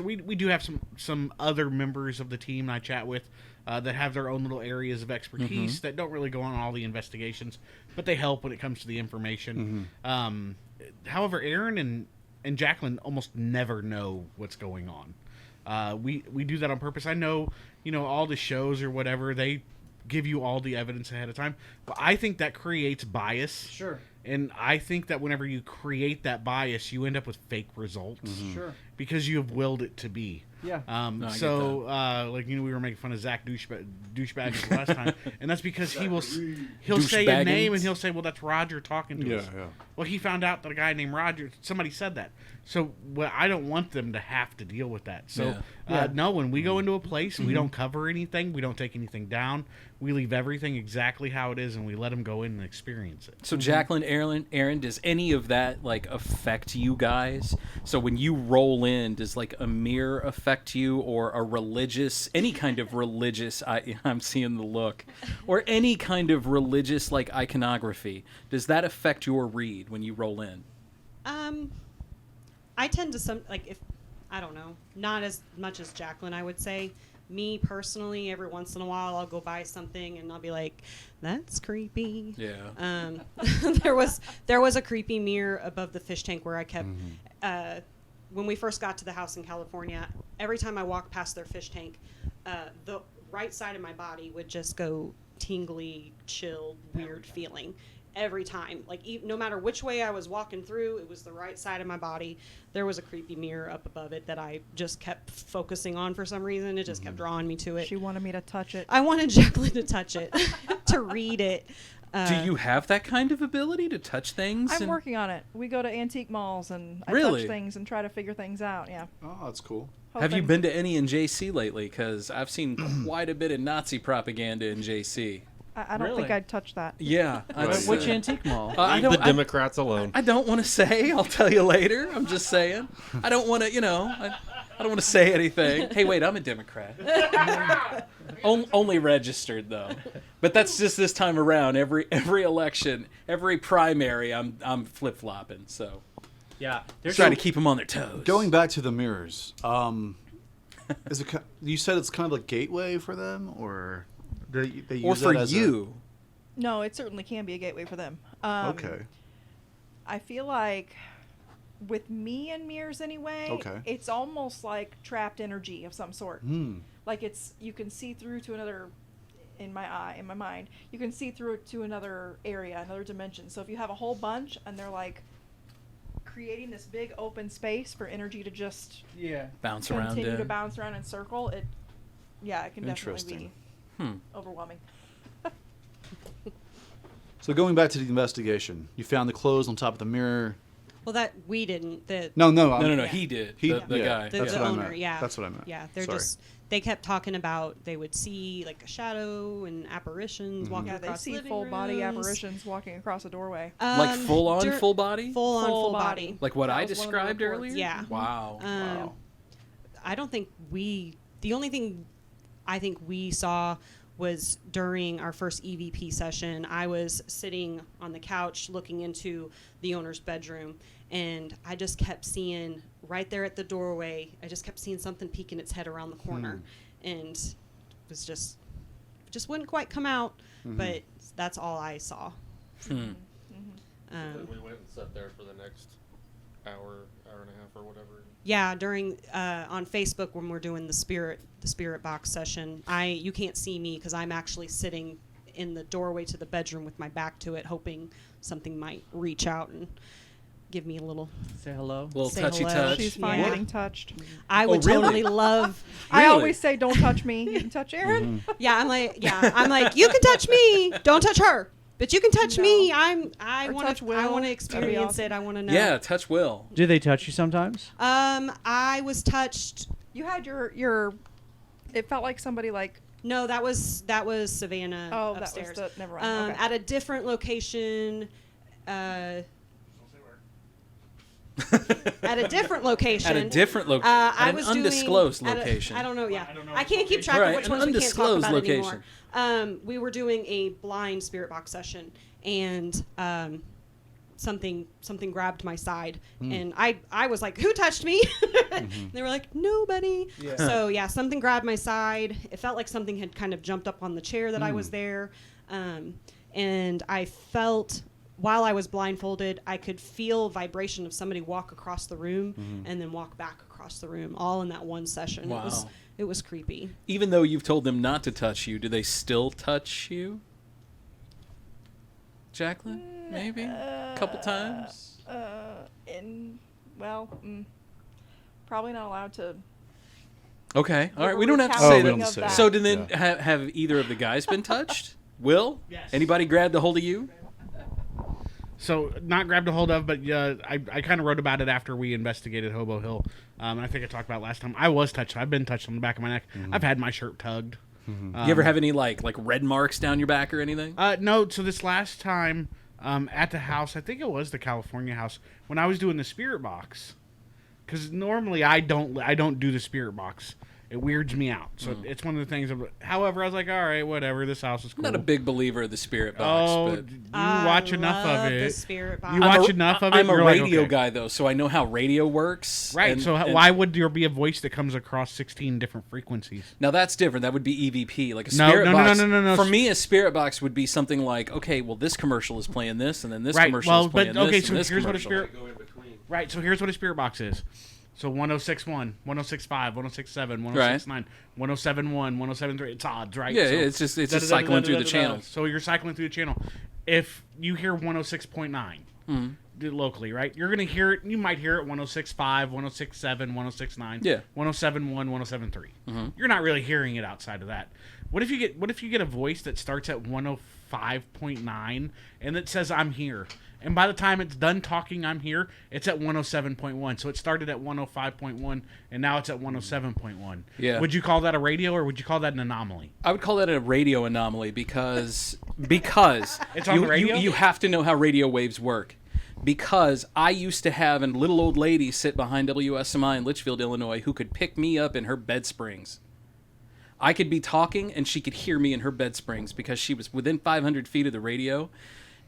We do have some other members of the team I chat with that have their own little areas of expertise that don't really go on all the investigations, but they help when it comes to the information. However, Aaron and Jacqueline almost never know what's going on. We do that on purpose. I know, all the shows or whatever, they give you all the evidence ahead of time, but I think that creates bias.
Sure.
And I think that whenever you create that bias, you end up with fake results.
Sure.
Because you have willed it to be.
Yeah.
No, I get
like, we were making fun of Zach douchebag last time, and that's because he'll say a
Douchebaggins?
name and he'll say, "Well, that's Roger talking to us."
Yeah.
Well, he found out that a guy named Roger, somebody said that. So, I don't want them to have to deal with that. So, no, when we go into a place, we don't cover anything, we don't take anything down, we leave everything exactly how it is, and we let them go in and experience it.
So Jacqueline, Aaron, does any of that like affect you guys? So when you roll in, does like a mirror affect you, or a religious, any kind of religious? I'm seeing the look, or any kind of religious like iconography. Does that affect your read when you roll in?
I tend to if I don't know, not as much as Jacqueline, I would say. Me personally, every once in a while, I'll go buy something and I'll be like, "That's creepy."
Yeah.
There was a creepy mirror above the fish tank where I kept. When we first got to the house in California, every time I walked past their fish tank, the right side of my body would just go tingly, chilled, weird feeling. Every time, like no matter which way I was walking through, it was the right side of my body. There was a creepy mirror up above it that I just kept focusing on for some reason. It just kept drawing me to it.
She wanted me to touch it.
I wanted Jacqueline to touch it, to read it.
Do you have that kind of ability to touch things?
I'm working on it. We go to antique malls and I
Really?
touch things and try to figure things out. Yeah.
Oh, that's cool.
Have you been to any in JC lately? Because I've seen quite a bit of Nazi propaganda in JC.
I don't think I'd touch that.
Yeah.
Which antique mall?
Leave the Democrats alone.
I don't want to say. I'll tell you later. I'm just saying. I don't want to, I don't want to say anything. Hey, wait, I'm a Democrat. Only registered, though. But that's just this time around. Every election, every primary, I'm flip-flopping. So
Yeah.
They're trying to keep them on their toes.
Going back to the mirrors, is it? You said it's kind of a gateway for them, or they use
or for
that as
you?
No, it certainly can be a gateway for them.
Okay.
I feel like with me and mirrors anyway, it's almost like trapped energy of some sort. Like you can see through to another, in my mind, you can see through to another area, another dimension. So if you have a whole bunch and they're like creating this big open space for energy to just
bounce around,
continue to bounce around and circle, it can definitely be overwhelming.
So going back to the investigation, you found the clothes on top of the mirror.
Well, that we didn't.
No.
He did. The guy.
The owner,
That's what I meant.
Yeah, they kept talking about they would see like a shadow and apparitions walking across
they see
living
full body
rooms.
apparitions walking across a doorway.
Like full body?
Full body.
Like what I
That was one of the
described
reports.
earlier?
Yeah.
Wow.
I don't think the only thing I think we saw was during our first EVP session. I was sitting on the couch looking into the owner's bedroom, and I just kept seeing right there at the doorway, I just kept seeing something peeking its head around the corner. And it was just wouldn't quite come out, but that's all I saw.
We went and sat there for the next hour and a half or whatever.
Yeah, during on Facebook when we're doing the spirit box session, you can't see me because I'm actually sitting in the doorway to the bedroom with my back to it, hoping something might reach out and give me a little
say hello,
say
touchy
hello.
touch.
She's fine getting touched.
I would totally love.
I always say, "Don't touch me." You can touch Aaron.
Yeah, I'm like, you can touch me. Don't touch her. But you can touch me. I want to experience it. I want to know.
Yeah, touch Will.
Do they touch you sometimes?
I was touched.
You had your. It felt like somebody like.
No, that was Savannah.
Oh,
upstairs.
that was never mind.
At a different location. At a different location.
I was undisclosed location.
I don't know. Yeah, I can't keep track of which ones we can't talk about anymore. We were doing a blind spirit box session, and something grabbed my side, and I was like, "Who touched me?" And they were like, "Nobody." Yeah. So yeah, something grabbed my side. It felt like something had kind of jumped up on the chair that I was there, and I felt. While I was blindfolded, I could feel vibration of somebody walk across the room and then walk back across the room, all in that one session.
Wow.
It was creepy.
Even though you've told them not to touch you, do they still touch you? Jacqueline? Maybe a couple times.
Probably not allowed to.
Okay, all right.
Give a
We don't have to
recounting
say
of
that.
that.
So, did then have either of the guys been touched? Will?
Yes.
Anybody grabbed a hold of you?
So, not grabbed a hold of, but I kind of wrote about it after we investigated Hobo Hill. And I think I talked about it last time. I was touched. I've been touched on the back of my neck. I've had my shirt tugged.
You ever have any like red marks down your back or anything?
No. So this last time at the house, I think it was the California house, when I was doing the spirit box, because normally I don't do the spirit box. It weirds me out. So it's one of the things. However, I was like, all right, whatever. This house is cool.
I'm not a big believer of the spirit box.
Oh,
but
you watch enough of it.
The spirit box.
You watch enough of it.
I'm a
you're like,
radio
okay.
guy though, so I know how radio works.
Right.
and-
So
and-
why would there be a voice that comes across 16 different frequencies?
Now that's different. That would be EVP. Like a
No,
spirit
no,
box.
no.
For me, a spirit box would be something like, okay, well, this commercial is playing this, and then this
Right.
commercial
Well,
is playing
but okay.
this,
So
and this
here's what a
commercial.
spirit. Right. So here's what a spirit box is. So 1061, 1065, 1067, 1069, 1071, 1073. It's odds, right?
Yeah,
so
it's just cycling through the channels.
So you're cycling through the channel. If you hear 106.9 locally, right? You're going to hear it. You might hear it 106.5, 106.7, 106.9,
Yeah.
107.1, 107.3. You're not really hearing it outside of that. What if you get a voice that starts at 105.9 and that says I'm here? And by the time it's done talking, I'm here, it's at 107.1. So it started at 105.1, and now it's at 107.1.
Yeah.
Would you call that a radio, or would you call that an anomaly?
I would call that a radio anomaly because
It's on the radio?
you have to know how radio waves work. Because I used to have a little old lady sit behind WSMI in Litchfield, Illinois, who could pick me up in her bed springs. I could be talking, and she could hear me in her bed springs because she was within 500 feet of the radio,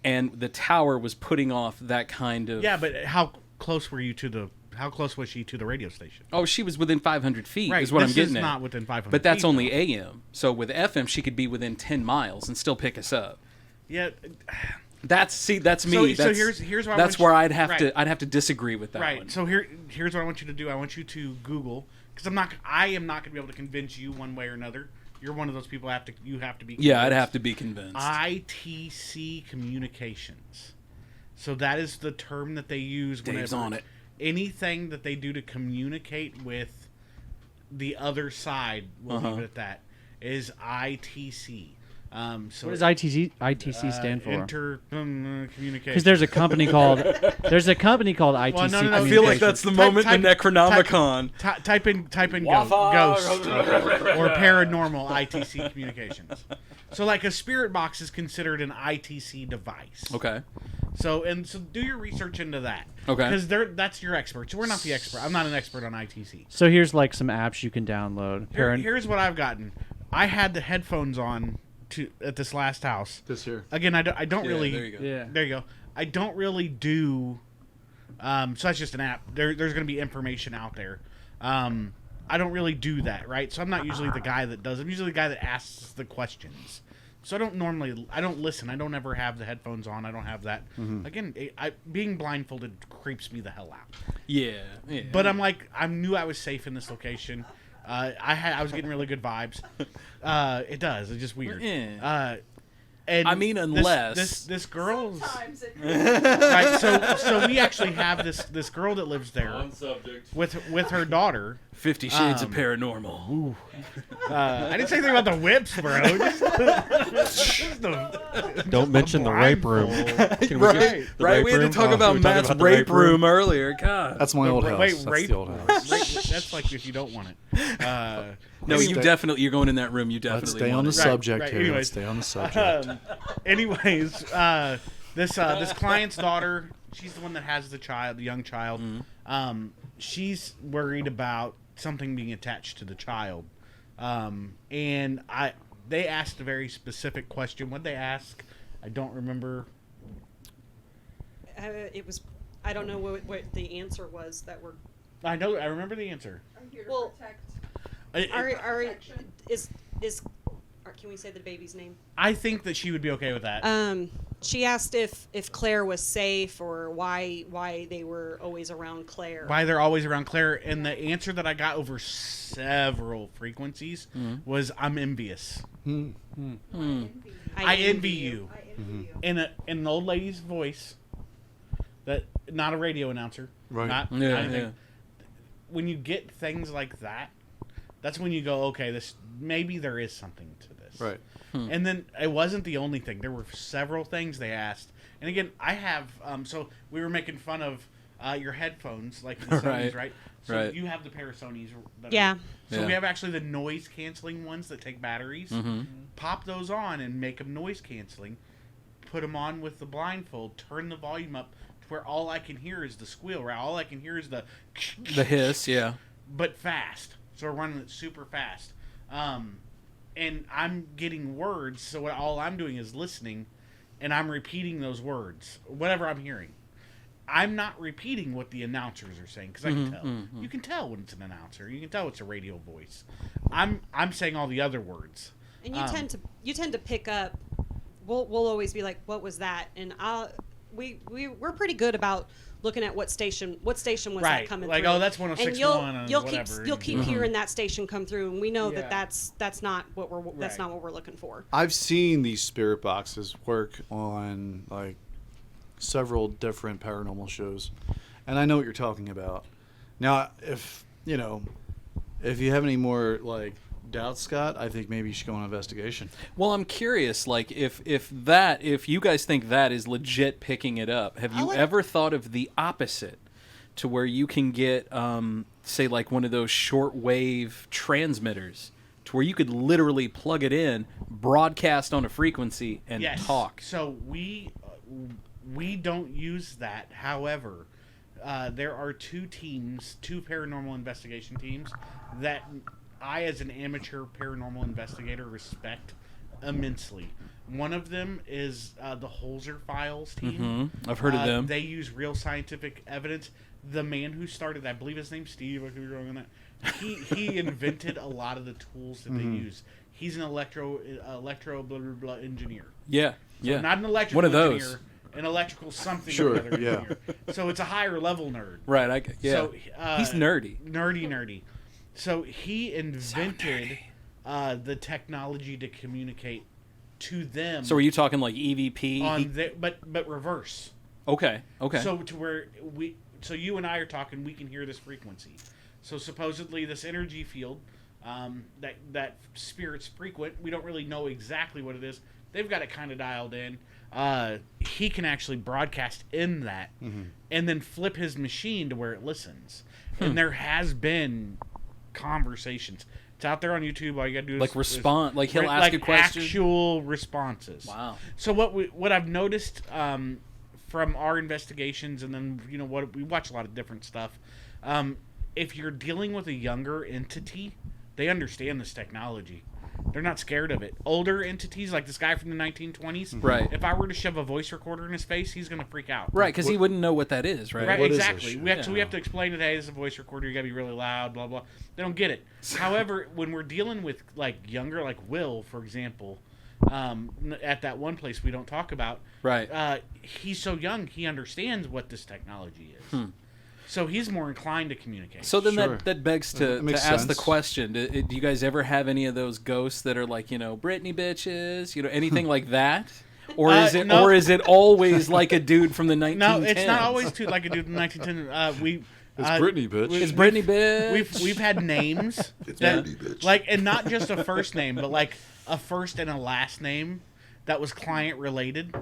and the tower was putting off that kind of...
Yeah, but how close were you to the... How close was she to the radio station?
Oh, she was within 500 feet,
Right,
is what I'm
this
getting
is
at.
not within 500
But that's
feet,
only
though.
AM. So with FM, she could be within 10 miles and still pick us up.
Yeah.
That's me.
So here's what
that's
I
where
want
I'd have to disagree with that
right.
one.
So here's what I want you to do. I want you to Google, because I am not going to be able to convince you one way or another. You're one of those people you have to be convinced.
Yeah, I'd have to be convinced.
ITC Communications. So that is the term that they use
Dave's
whenever
on it.
anything that they do to communicate with the other side, we'll leave it at that, is ITC. So
What does ITC stand for?
Communication.
Because there's a company called ITC.
Well, no,
I feel like that's the moment in the Necronomicon.
Type in ghost or paranormal ITC communications. So like a spirit box is considered an ITC device.
Okay.
So do your research into that.
Okay.
Because that's your experts. We're not the expert. I'm not an expert on ITC.
So here's like some apps you can download.
Here's what I've gotten. I had the headphones on at this last house.
This here.
Again, I don't really.
There you go.
Yeah.
There you go. I don't really do. So that's just an app. There's going to be information out there. I don't really do that, right? So I'm not usually the guy that does. I'm usually the guy that asks the questions. So I don't listen. I don't ever have the headphones on. I don't have that. Again, being blindfolded creeps me the hell out.
Yeah.
But I'm like, I knew I was safe in this location. I was getting really good vibes. It does. It's just weird. And
I mean, unless
this girl's
Sometimes it
right. So we actually have this girl that lives there with her daughter.
50 Shades of Paranormal.
Ooh. I didn't say anything about the whips, bro.
Don't mention the rape room.
Right, we had to talk about Matt's rape room earlier. God.
That's my old house.
Wait,
That's
rape?
the old house.
That's like if you don't want it.
No, you're going in that room. You definitely
Let's stay on
want
the
it.
subject
right,
here.
anyways.
Let's stay on the subject.
Anyways, this client's daughter, she's the one that has the young child. She's worried about something being attached to the child. And they asked a very specific question. What'd they ask? I don't remember.
It was. I don't know what the answer was that were.
I remember the answer.
I'm here to
Well,
protect.
Can we say the baby's name?
I think that she would be okay with that.
She asked if Claire was safe or why they were always around Claire.
Why they're always around Claire, and the answer that I got over several frequencies was, "I'm envious. I envy you." In an old lady's voice, that not a radio announcer,
Right?
Not anything. When you get things like that, that's when you go, okay, this maybe there is something to this,
Right.
And then it wasn't the only thing. There were several things they asked. And again, I have, so we were making fun of your headphones, like the Sonys, right? So
Right.
you have the pair of Sonys.
Yeah.
So we have actually the noise canceling ones that take batteries. Pop those on and make them noise canceling. Put them on with the blindfold. Turn the volume up to where all I can hear is the squeal, right? All I can hear is the
hiss, yeah.
But fast. So we're running it super fast. And I'm getting words, so all I'm doing is listening, and I'm repeating those words, whatever I'm hearing. I'm not repeating what the announcers are saying, because I can tell. You can tell when it's an announcer. You can tell it's a radio voice. I'm saying all the other words.
And you tend to pick up. We'll always be like, "What was that?" And we're pretty good about looking at what station was that coming
like,
through.
oh, that's 106.1 and
you'll keep hearing that station come through, and we know that's not what we're looking for.
I've seen these spirit boxes work on like several different paranormal shows, and I know what you're talking about. Now, if you have any more like doubts, Scott, I think maybe you should go on an investigation.
Well, I'm curious, like if you guys think that is legit picking it up, have you ever thought of the opposite, to where you can get say like one of those shortwave transmitters, to where you could literally plug it in, broadcast on a frequency, and talk?
So we don't use that. However, there are two paranormal investigation teams that I, as an amateur paranormal investigator, respect immensely. One of them is the Holzer Files team.
I've heard of them.
They use real scientific evidence. The man who started, I believe his name's Steve. I could be wrong on that. He invented a lot of the tools that they use. He's an electro blah blah blah engineer.
Yeah,
so not an electrical
one of those.
engineer, an electrical something.
Sure,
or other engineer. So it's a higher level nerd.
Right.
So
he's nerdy.
Nerdy. So he invented the technology to communicate to them.
So are you talking like EVP?
But reverse.
Okay.
So to where you and I are talking, we can hear this frequency. So supposedly this energy field, that spirit's frequent, we don't really know exactly what it is. They've got it kind of dialed in. He can actually broadcast in that, and then flip his machine to where it listens. And there has been conversations. It's out there on YouTube. All you gotta do is
respond. Like he'll ask a question.
Actual responses.
Wow.
So what I've noticed from our investigations, and then what we watch a lot of different stuff. If you're dealing with a younger entity, they understand this technology. They're not scared of it. Older entities, like this guy from the 1920s,
right?
If I were to shove a voice recorder in his face, he's going to freak out.
Right, because he wouldn't know what that is, right?
Right,
what
exactly. We have to explain it. Hey, this is a voice recorder. You got to be really loud. Blah blah. They don't get it. However, when we're dealing with like younger, like Will, for example, at that one place we don't talk about,
right?
He's so young, he understands what this technology is. So he's more inclined to communicate.
So then that begs to ask the question: do you guys ever have any of those ghosts that are like, Britney bitches, anything like that, or is it always like a dude from the 1910s?
No, it's not always like a dude from the 1910s.
It's Britney bitch.
It's Britney bitch.
We've had names.
It's Britney bitch.
Like, and not just a first name, but like a first and a last name that was client related.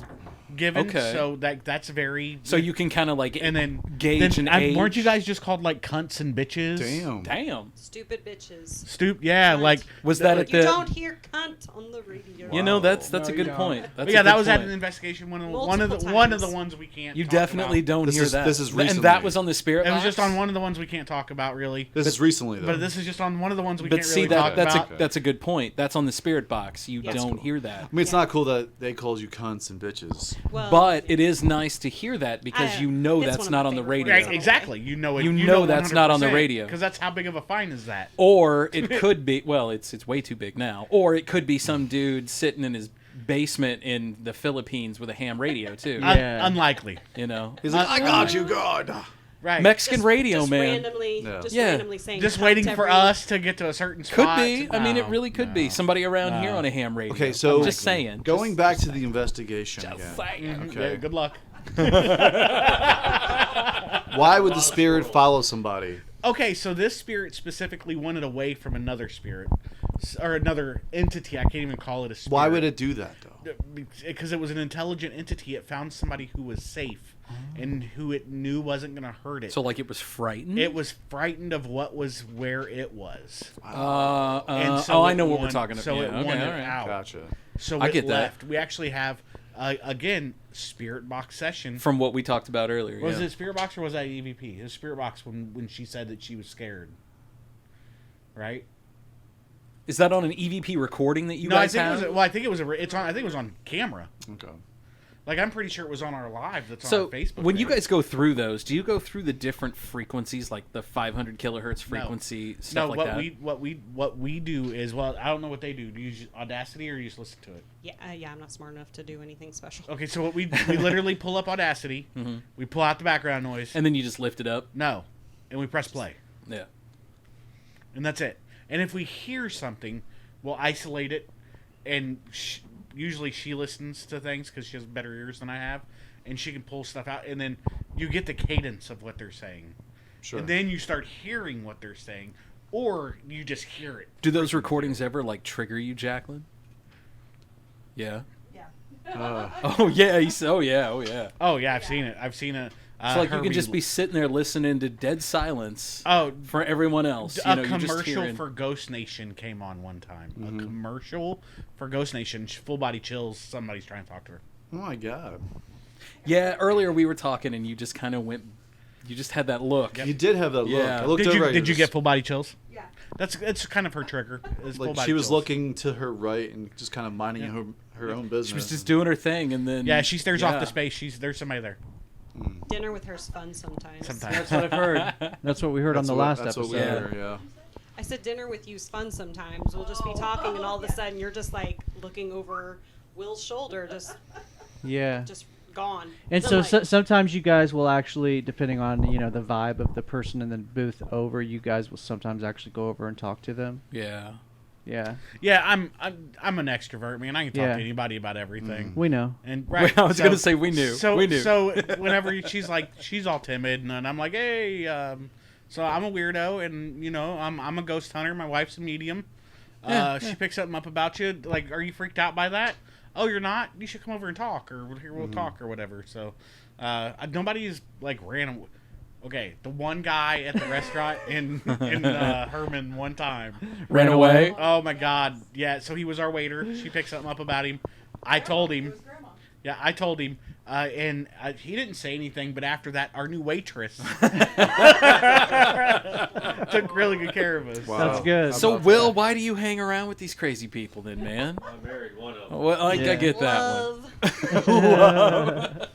Given, so that's very.
So you can kind of like
and then
gauge an age.
Weren't you guys just called like cunts and bitches?
Damn.
Stupid bitches.
Yeah, cunt. Like
was that at the?
You don't hear cunt on the radio.
Wow. That's a good point.
That was at an investigation. One of the ones we can't.
You definitely don't hear that.
This is recently.
And that was on the spirit.
It was just on one of the ones we can't talk about really.
This is recently though.
But this is just on one of the ones we can't really talk about.
That's a good point. That's on the spirit box. You don't hear that.
I mean, it's not cool that they called you cunts and bitches.
But it is nice to hear that because that's not on the radio.
Right, exactly. You know
that's not on the radio.
Because that's how big of a fine is that.
Or it could be, well, it's way too big now. Or it could be some dude sitting in his basement in the Philippines with a ham radio too.
Unlikely.
You know,
he's like, I got you, God.
Right.
Mexican radio,
just
man.
Randomly saying
just
cunt
waiting
to
for
everyone.
us to get to a certain spot.
Could be. I mean, it really could be somebody around here on a ham radio.
Okay, so
I'm just saying.
Going back to the investigation again.
Mm-hmm.
Okay.
Yeah, good luck.
Why would the spirit follow somebody?
Okay, so this spirit specifically wanted away from another spirit or another entity. I can't even call it a spirit.
Why would it do that though?
Because it was an intelligent entity. It found somebody who was safe and who it knew wasn't going to hurt it.
So, like, it was frightened?
It was frightened of what was where it was.
And so I know what we're talking about.
So
Yeah,
it
okay,
wanted
all right.
out.
Gotcha.
So
I
it
get that.
left. We actually have, again, spirit box session.
From what we talked about earlier.
Was
yeah.
it spirit box or was that EVP? It was spirit box when she said that she was scared. Right?
Is that on an EVP recording that you
No,
guys
I think
have?
it was. Well, I think it was. It's on. I think it was on camera.
Okay.
Like I'm pretty sure it was on our live. That's
So
on our Facebook.
when you
page.
guys go through those, do you go through the different frequencies, like the 500 kilohertz frequency, stuff like that?
What we do is, well, I don't know what they do. Do you use Audacity or you just listen to it?
Yeah, I'm not smart enough to do anything special.
Okay, so what we literally pull up Audacity, we pull out the background noise,
And then you just lift it up?
no, and we press play,
Yeah.
and that's it. And if we hear something, we'll isolate it, and usually she listens to things because she has better ears than I have, and she can pull stuff out, and then you get the cadence of what they're saying.
Sure.
And then you start hearing what they're saying, or you just hear it.
Do those recordings ever, like, trigger you, Jacqueline? Yeah. Oh, yeah. Oh, yeah.
Oh, yeah, I've seen it. I've seen it.
So, like, you can just be sitting there listening to dead silence
Oh,
for everyone else.
A
you're just
commercial
hearing...
for Ghost Nation came on one time. A commercial for Ghost Nation. Full body chills. Somebody's trying to talk to her.
Oh my god.
Yeah, earlier we were talking and you just kind of went... You just had that look.
You did have that look.
Yeah.
I looked
Did
over at
you get full body chills?
Yeah.
It's kind of her trigger. Is full
Like
body
she was
chills.
looking to her right and just kind of minding her own business.
She was just doing her thing and then...
Yeah, she stares off the space. There's somebody there.
Dinner with her's fun sometimes.
That's what I've heard. That's what we heard on the last
that's
episode.
What we hear, yeah.
I said dinner with you's fun sometimes. We'll just be talking and all of a sudden you're just like looking over Will's shoulder, just gone.
And
I'm
so
like,
sometimes you guys will actually, depending on the vibe of the person in the booth over, you guys will sometimes actually go over and talk to them.
Yeah.
Yeah.
Yeah, I'm an extrovert, man. I can talk
Yeah.
to anybody about everything.
We know.
And
I was gonna say we knew.
So
We knew.
So whenever she's all timid, and I'm like, hey, so I'm a weirdo, and I'm a ghost hunter. My wife's a medium. She picks something up about you. Like, are you freaked out by that? Oh, you're not? You should come over and talk, or here we'll talk, or whatever. So, nobody's like random. Okay, the one guy at the restaurant in Herman one time
Ran away?
Oh my God! Yeah, so he was our waiter. She picked something up about him. I told him. Yeah, I told him, and he didn't say anything. But after that, our new waitress took really good care of us.
Wow.
That's good.
So, Will, why do you hang around with these crazy people then, man?
I married one of them.
Well, I get that one.
love.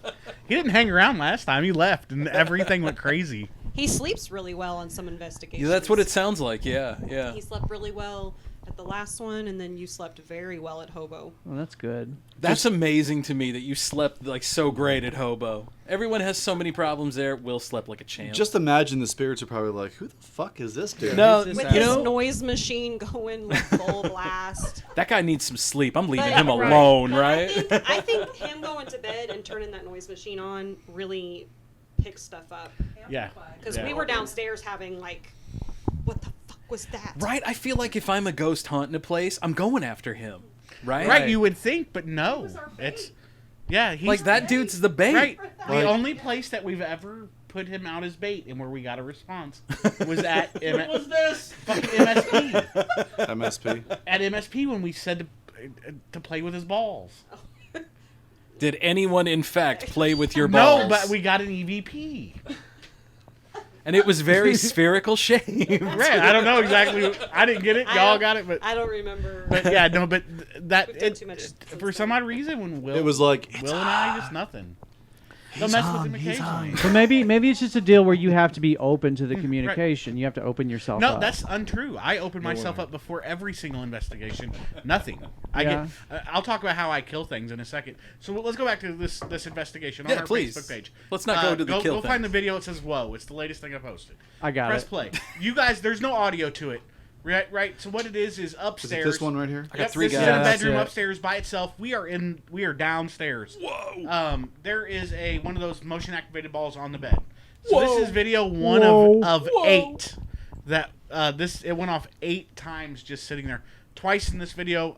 He didn't hang around last time. He left, and everything went crazy.
He sleeps really well on some investigations.
Yeah, that's what it sounds like. Yeah.
He slept really well at the last one, and then you slept very well at Hobo.
Well, that's good.
That's amazing to me that you slept like so great at Hobo. Everyone has so many problems there. Will slept like a champ.
Just imagine the spirits are probably like, who the fuck is this dude?
No,
With
you
his
know,
noise machine going like full blast.
that guy needs some sleep. I'm leaving
But-
him alone,
But
right?
I think him going to bed and turning that noise machine on really picks stuff up.
Yeah.
Because
Yeah.
we were downstairs having like, what the fuck was that?
Right? I feel like if I'm a ghost hunting a place, I'm going after him. Right?
Right, you would think, but no. It's he's
Like that dude's the bait.
right. The only place that we've ever put him out as bait and where we got a response was at
What was this?
fucking MSP.
MSP.
At MSP when we said to play with his balls.
Did anyone in fact play with your balls?
No, but we got an EVP.
And it was very spherical shape.
Right, I don't know exactly. I didn't get it. Y'all got it, but
I don't remember.
But yeah, no, but that
We've done too much since
for some odd reason when Will
It was like,
Will and I just nothing. They'll mess with him occasionally.
But maybe it's just a deal where you have to be open to the communication. You have to open yourself up.
No, that's untrue. I open myself up before every single investigation. Nothing. I'll talk about how I kill things in a second. So let's go back to this investigation on our Facebook page.
Let's not go to the kill
Go find the video. It says "Whoa." It's the latest thing I posted.
I got
Press
it.
play. You guys, there's no audio to it. Right. So what it is upstairs.
Is it this one right here?
I got 3 guys.
This is in a bedroom upstairs by itself. We are downstairs.
Whoa.
There is one of those motion activated balls on the bed. So this is video 1 of 8. That it went off 8 times just sitting there. Twice in this video.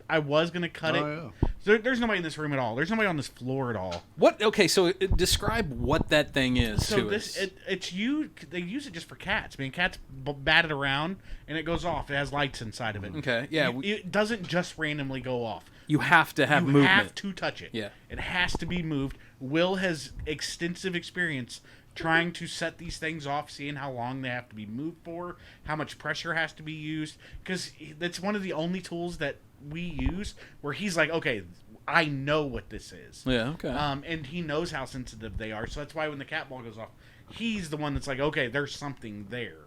I was gonna cut it.
Yeah.
So there's nobody in this room at all. There's nobody on this floor at all.
What? Okay, so describe what that thing is.
So it's you. They use it just for cats. I mean, cats bat it around and it goes off. It has lights inside of it.
Okay, yeah.
It doesn't just randomly go off.
You have to have movement.
You have to touch it.
Yeah.
It has to be moved. Will has extensive experience trying to set these things off, seeing how long they have to be moved for, how much pressure has to be used, because that's one of the only tools that we use where he's like, okay, I know what this is.
Yeah, okay.
And he knows how sensitive they are, so that's why when the cat ball goes off, he's the one that's like, okay, there's something there.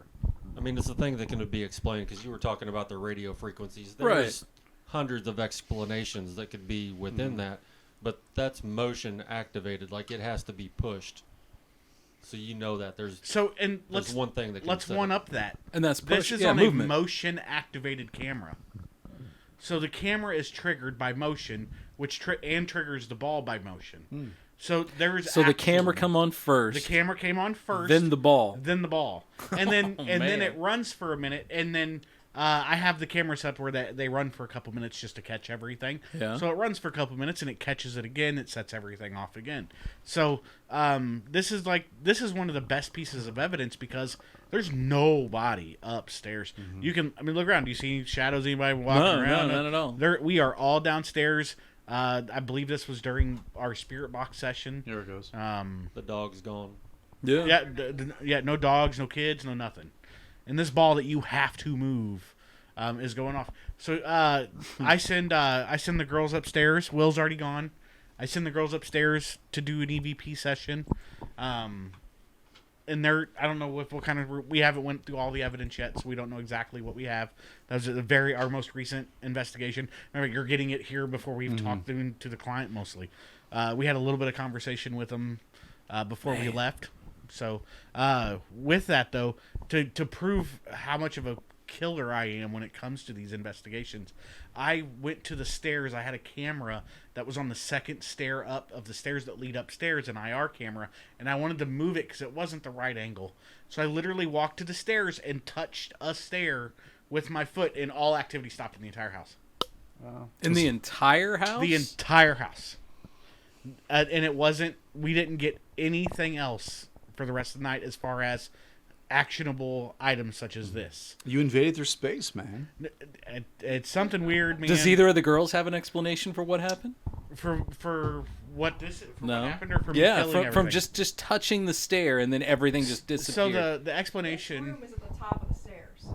I mean, it's a thing that can be explained because you were talking about the radio frequencies. There's
Right.
hundreds of explanations that could be within that, but that's motion activated. Like, it has to be pushed. So you know that there's
one thing that can let's one up that,
and that's
this is on movement. A motion activated camera. So the camera is triggered by motion, which triggers the ball by motion. So
the camera come on first.
The camera came on first.
Then the ball.
And then then it runs for a minute, and then I have the camera set where they run for a couple minutes just to catch everything.
Yeah.
So it runs for a couple minutes and it catches it again. It sets everything off again. So this is one of the best pieces of evidence because there's nobody upstairs. You can look around. Do you see any shadows? Anybody walking around?
No, not at all.
We are all downstairs. I believe this was during our spirit box session.
Here it goes.
The dog's gone.
Yeah.
Yeah. No dogs, no kids, no nothing. And this ball that you have to move is going off. So I send the girls upstairs. Will's already gone. I send the girls upstairs to do an EVP session. And I don't know what kind of, we haven't went through all the evidence yet, so we don't know exactly what we have. That was our most recent investigation. Remember, you're getting it here before we've talked to the client mostly. We had a little bit of conversation with them before we left. So with that, though, to prove how much of a killer I am when it comes to these investigations, I went to the stairs. I had a camera that was on the second stair up of the stairs that lead upstairs, an IR camera, and I wanted to move it because it wasn't the right angle. So I literally walked to the stairs and touched a stair with my foot, and all activity stopped in the entire house.
Wow.
In the entire house?
The entire house. And it wasn't, we didn't get anything else for the rest of the night as far as actionable items such as this.
You invaded their space, man.
It's something weird, man.
Does either of the girls have an explanation for what happened?
For what what happened, or from
from just touching the stair and then everything just disappeared.
So the explanation.
This room is at the top of the stairs.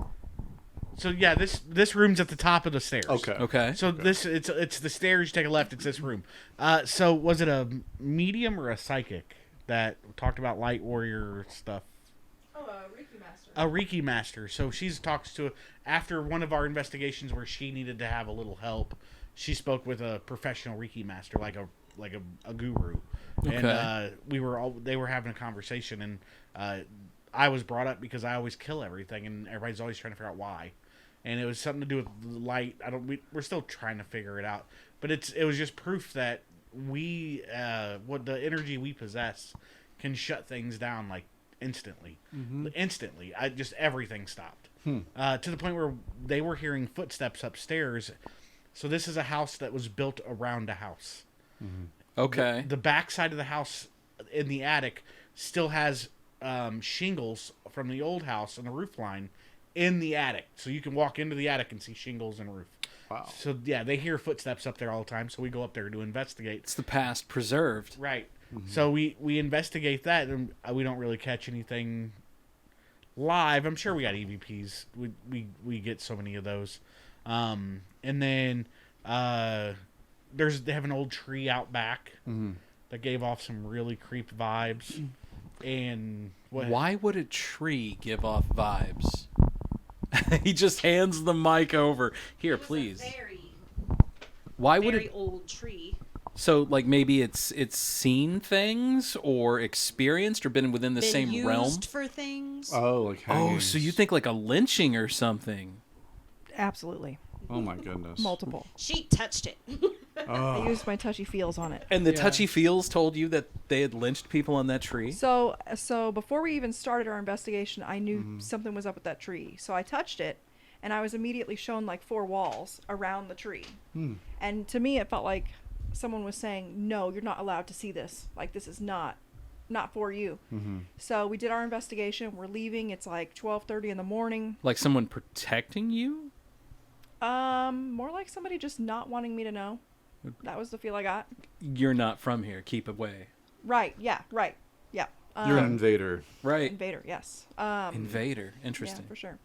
So yeah, this room's at the top of the stairs.
Okay.
So it's the stairs. You take a left. It's this room. So was it a medium or a psychic that talked about light warrior stuff? A Reiki master. So she talks to, after one of our investigations where she needed to have a little help, she spoke with a professional Reiki master, like a guru.
Okay.
And they were having a conversation, and I was brought up because I always kill everything, and everybody's always trying to figure out why. And it was something to do with light. We're still trying to figure it out, but it was just proof that what the energy we possess can shut things down like instantly. Instantly, everything stopped. To the point where they were hearing footsteps upstairs. So this is a house that was built around a house.
Okay.
The back side of the house in the attic still has shingles from the old house on the roof line in the attic. So you can walk into the attic and see shingles and roof.
Wow.
So yeah, they hear footsteps up there all the time. So we go up there to investigate.
It's the past preserved.
Right. So we investigate that, and we don't really catch anything live. I'm sure we got EVPs. We get so many of those. And then they have an old tree out back. that gave off some really creep vibes. And
why would a tree give off vibes? He just hands the mic over. Here, please. Why would it?
Old tree.
So, like, maybe it's seen things or experienced or been within the same realm.
Used for things.
Oh, like hangings.
So you think like a lynching or something?
Absolutely.
Oh my goodness.
Multiple.
She touched it.
I used my touchy feels on it.
And the touchy feels told you that they had lynched people on that tree?
So before we even started our investigation, I knew something was up with that tree. So I touched it, and I was immediately shown like 4 walls around the tree. And to me, it felt like someone was saying, "No, you're not allowed to see this. Like, this is not for you." So we did our investigation. We're leaving. It's like 12:30 in the morning.
Like someone protecting you?
More like somebody just not wanting me to know. That was the feel I got.
You're not from here. Keep away.
Right. Yeah. Right. Yeah.
You're an invader.
Right.
Invader. Yes.
Invader. Interesting.
Yeah, for sure.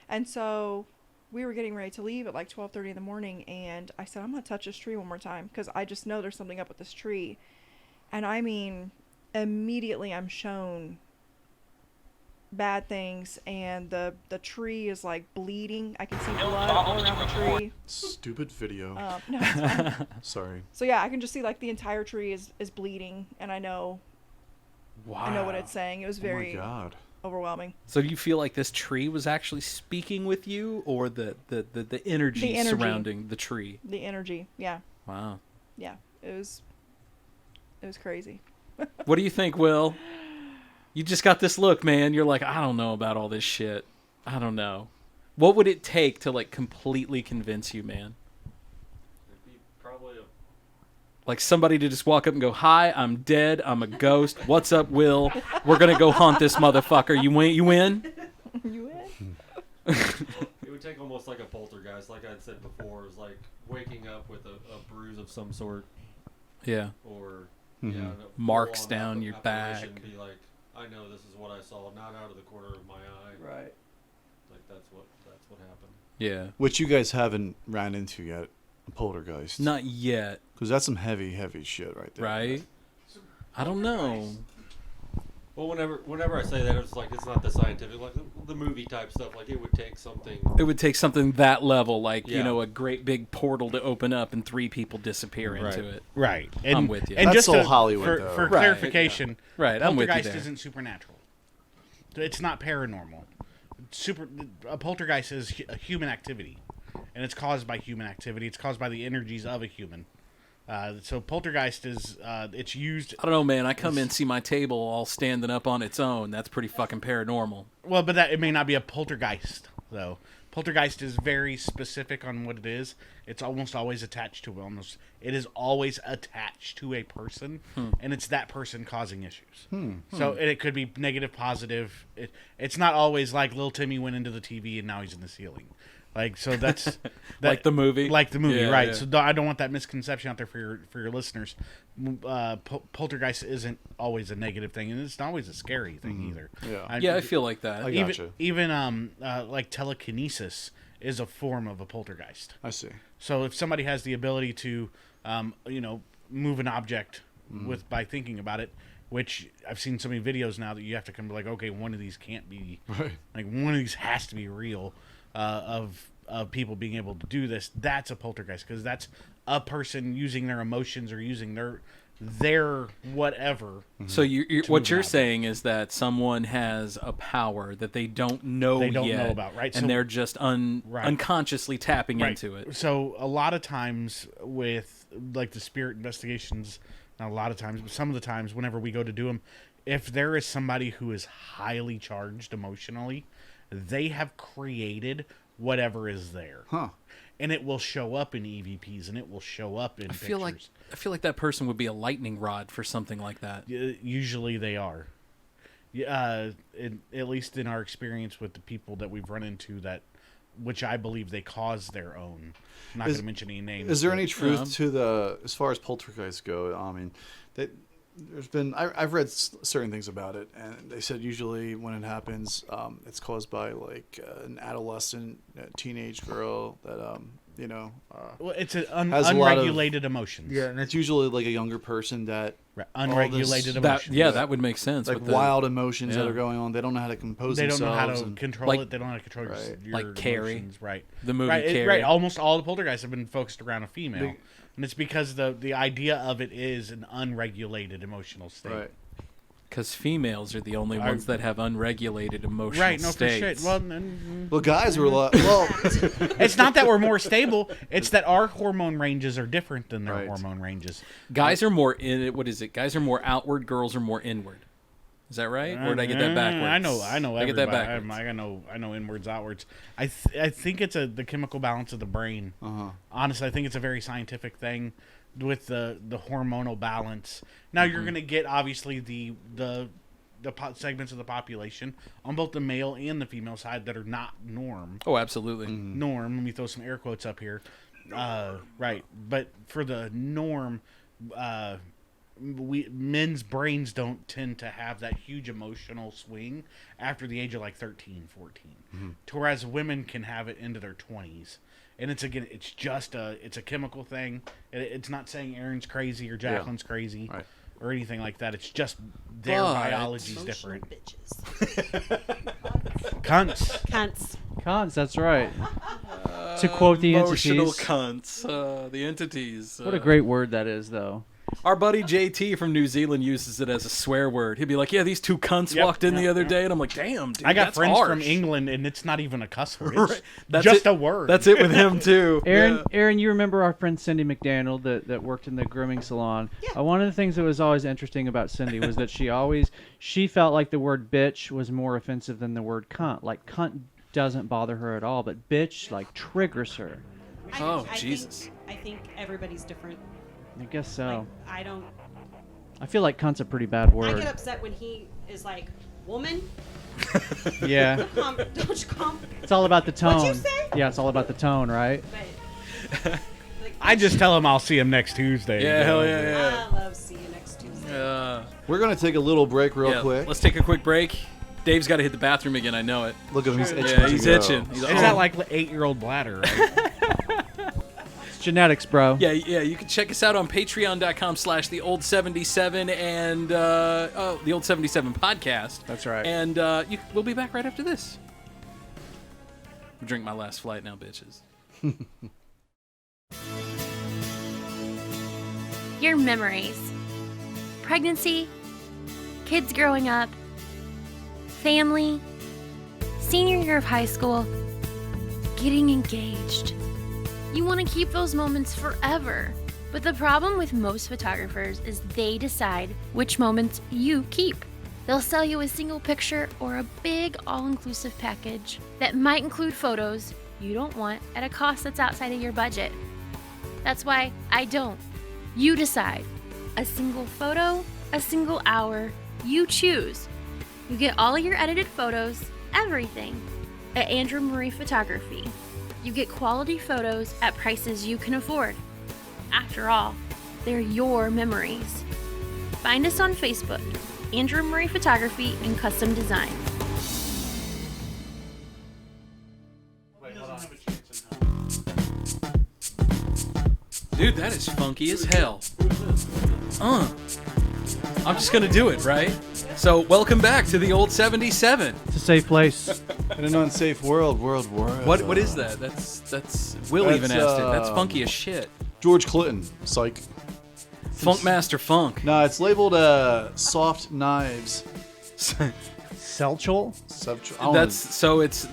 And so we were getting ready to leave at like 12:30 in the morning, and I said, "I'm gonna touch this tree one more time because I just know there's something up with this tree." And I mean, immediately I'm shown bad things, and the tree is like bleeding. I can see blood all around the tree.
Stupid video.
No, it's fine.
Sorry.
So yeah, I can just see like the entire tree is bleeding, and I know.
Wow.
I know what it's saying. It was very
Oh my God.
overwhelming.
So do you feel like this tree was actually speaking with you, or the energy surrounding the tree?
The energy, yeah.
Wow.
Yeah, it was crazy.
What do you think, Will? You just got this look, man. You're like, I don't know about all this shit. I don't know. What would it take to like completely convince you, man? Like somebody to just walk up and go, "Hi, I'm dead. I'm a ghost. What's up, Will? We're gonna go haunt this motherfucker. You win. You win."
You win.
It would take almost like a poltergeist, like I'd said before. It was like waking up with a bruise of some sort.
Yeah.
Or
marks down your back.
And be like, I know this is what I saw, not out of the corner of my eye.
Right.
Like that's what happened.
Yeah.
Which you guys haven't ran into yet, a poltergeist.
Not yet.
Because that's some heavy shit right there.
Right. I don't know.
Well, whenever I say that, it's like it's not the scientific, like the movie type stuff. Like it would take something.
It would take something that level, like
Yeah.
a great big portal to open up and 3 people disappear into it.
Right.
I'm with you.
And
That's
just
so Hollywood, though.
for
Right.
clarification,
Right, I'm with you
poltergeist
there.
isn't supernatural. It's not paranormal. A poltergeist is a human activity, and it's caused by human activity. It's caused by the energies of a human. So poltergeist is it's used.
I don't know, man. I come in, see my table all standing up on its own. That's pretty fucking paranormal.
Well, but it may not be a poltergeist though. Poltergeist is very specific on what it is. It's almost always attached to it is always attached to a person, and it's that person causing issues. So it could be negative, positive. It's not always like little Timmy went into the TV and now he's in the ceiling. Like, so that's
Like the movie?
right?
Yeah.
So I don't want that misconception out there for your listeners. Poltergeist isn't always a negative thing, and it's not always a scary thing either.
Yeah.
I feel like that.
I gotcha.
Even like telekinesis is a form of a poltergeist.
I see.
So if somebody has the ability to, move an object by thinking about it, which I've seen so many videos now that you have to come to like, okay, one of these can't be
Right.
like one of these has to be real. Of people being able to do this, that's a poltergeist, because that's a person using their emotions or using their whatever.
So what you're
object.
saying is that someone has a power that they don't know
They don't
yet,
know about, right?
And
So-
they're just unconsciously tapping into it.
So a lot of times with like the spirit investigations, not a lot of times, but some of the times whenever we go to do them, if there is somebody who is highly charged emotionally, they have created whatever is there. And it will show up in EVPs, and it will show up in
I feel like that person would be a lightning rod for something like that.
Usually they are. At least in our experience with the people that we've run into, which I believe they cause their own. I'm not going to mention any names.
Is there any truth to as far as poltergeists go? I mean, there's been I've read certain things about it, and they said usually when it happens, it's caused by like an adolescent, teenage girl that
well, it's an
has a lot of-
unregulated emotions.
Yeah, and it's usually like a younger person that
unregulated emotions.
That would make sense.
Like
with the-
wild emotions that
yeah.
are going on. They don't know how to compose
They don't
themselves.
know how to control
Like-
it. They don't know how to control your
Like Carrie.
emotions. Right.
The movie
right,
Carrie.
right. Almost all the poltergeists have been focused around a female. And it's because the idea of it is an unregulated emotional state.
Right.
Because females are the only ones that have unregulated emotional
Right, no,
states.
for shit.
Well, guys were well.
It's not that we're more stable. It's that our hormone ranges are different than their hormone ranges.
Guys are more in. What is it? Guys are more outward. Girls are more inward. Is that right? Or did I get that backwards?
I know.
I get that
everybody.
backwards.
I know inwards, outwards. I think it's the chemical balance of the brain. Honestly, I think it's a very scientific thing with the hormonal balance. Now you're going to get obviously the segments of the population on both the male and the female side that are not norm.
Oh, absolutely.
Norm. Let me throw some air quotes up here. Right, but for the norm, men's brains don't tend to have that huge emotional swing after the age of like 13, 14. Whereas women can have it into their 20s. And it's just it's a chemical thing. It's not saying Aaron's crazy or Jacqueline's crazy or anything like that. It's just their biology's different.
Cunts.
That's right. To quote the
Emotional
entities.
cunts. The entities.
What a great word that is, though.
Our buddy JT from New Zealand uses it as a swear word. He'd be like, "Yeah, these two cunts walked in the other day," and I'm like, "Damn, dude,
I got
that's
friends
harsh.
from England, and it's not even a cuss word. It's
That's
just
it.
a word.
That's it with him too.
Aaron, you remember our friend Cindy McDaniel that worked in the grooming salon? Yeah. One of the things that was always interesting about Cindy was that she felt like the word bitch was more offensive than the word cunt. Like cunt doesn't bother her at all, but bitch like triggers her.
Jesus.
I think everybody's different.
I guess so.
I don't.
I feel like cunt's a pretty bad
I
word.
get upset when he is like, woman.
Yeah.
Don't you
It's all about the tone.
What'd you say?
Yeah, it's all about the tone, right?
I just tell him I'll see him next Tuesday.
Yeah, hell yeah.
I love seeing you next Tuesday.
We're gonna take a little break real quick.
Let's take a quick break. Dave's got to hit the bathroom again. I know it.
Look at him. He's itching.
Yeah, he's itching.
Is that like 8-year-old bladder? Right?
It's genetics, bro.
Yeah. You can check us out on patreon.com/theold77 and the Old 77 podcast.
That's right.
And we'll be back right after this. Drink my last flight now, bitches.
Your memories. Pregnancy, kids growing up, family, senior year of high school, getting engaged. You want to keep those moments forever. But the problem with most photographers is they decide which moments you keep. They'll sell you a single picture or a big all-inclusive package that might include photos you don't want at a cost that's outside of your budget. That's why I don't. You decide. A single photo, a single hour, you choose. You get all your edited photos, everything, at Andrew Marie Photography. You get quality photos at prices you can afford. After all, they're your memories. Find us on Facebook, Andrew Marie Photography and Custom Design.
Dude, that is funky as hell. I'm just gonna do it, right? So, welcome back to the Old 77.
It's a safe place.
In an unsafe world.
What is that? That's Will
That's,
even asked it. That's funky as shit.
George Clinton, psych.
Funkmaster Funk.
No, it's labeled soft knives.
Selchel?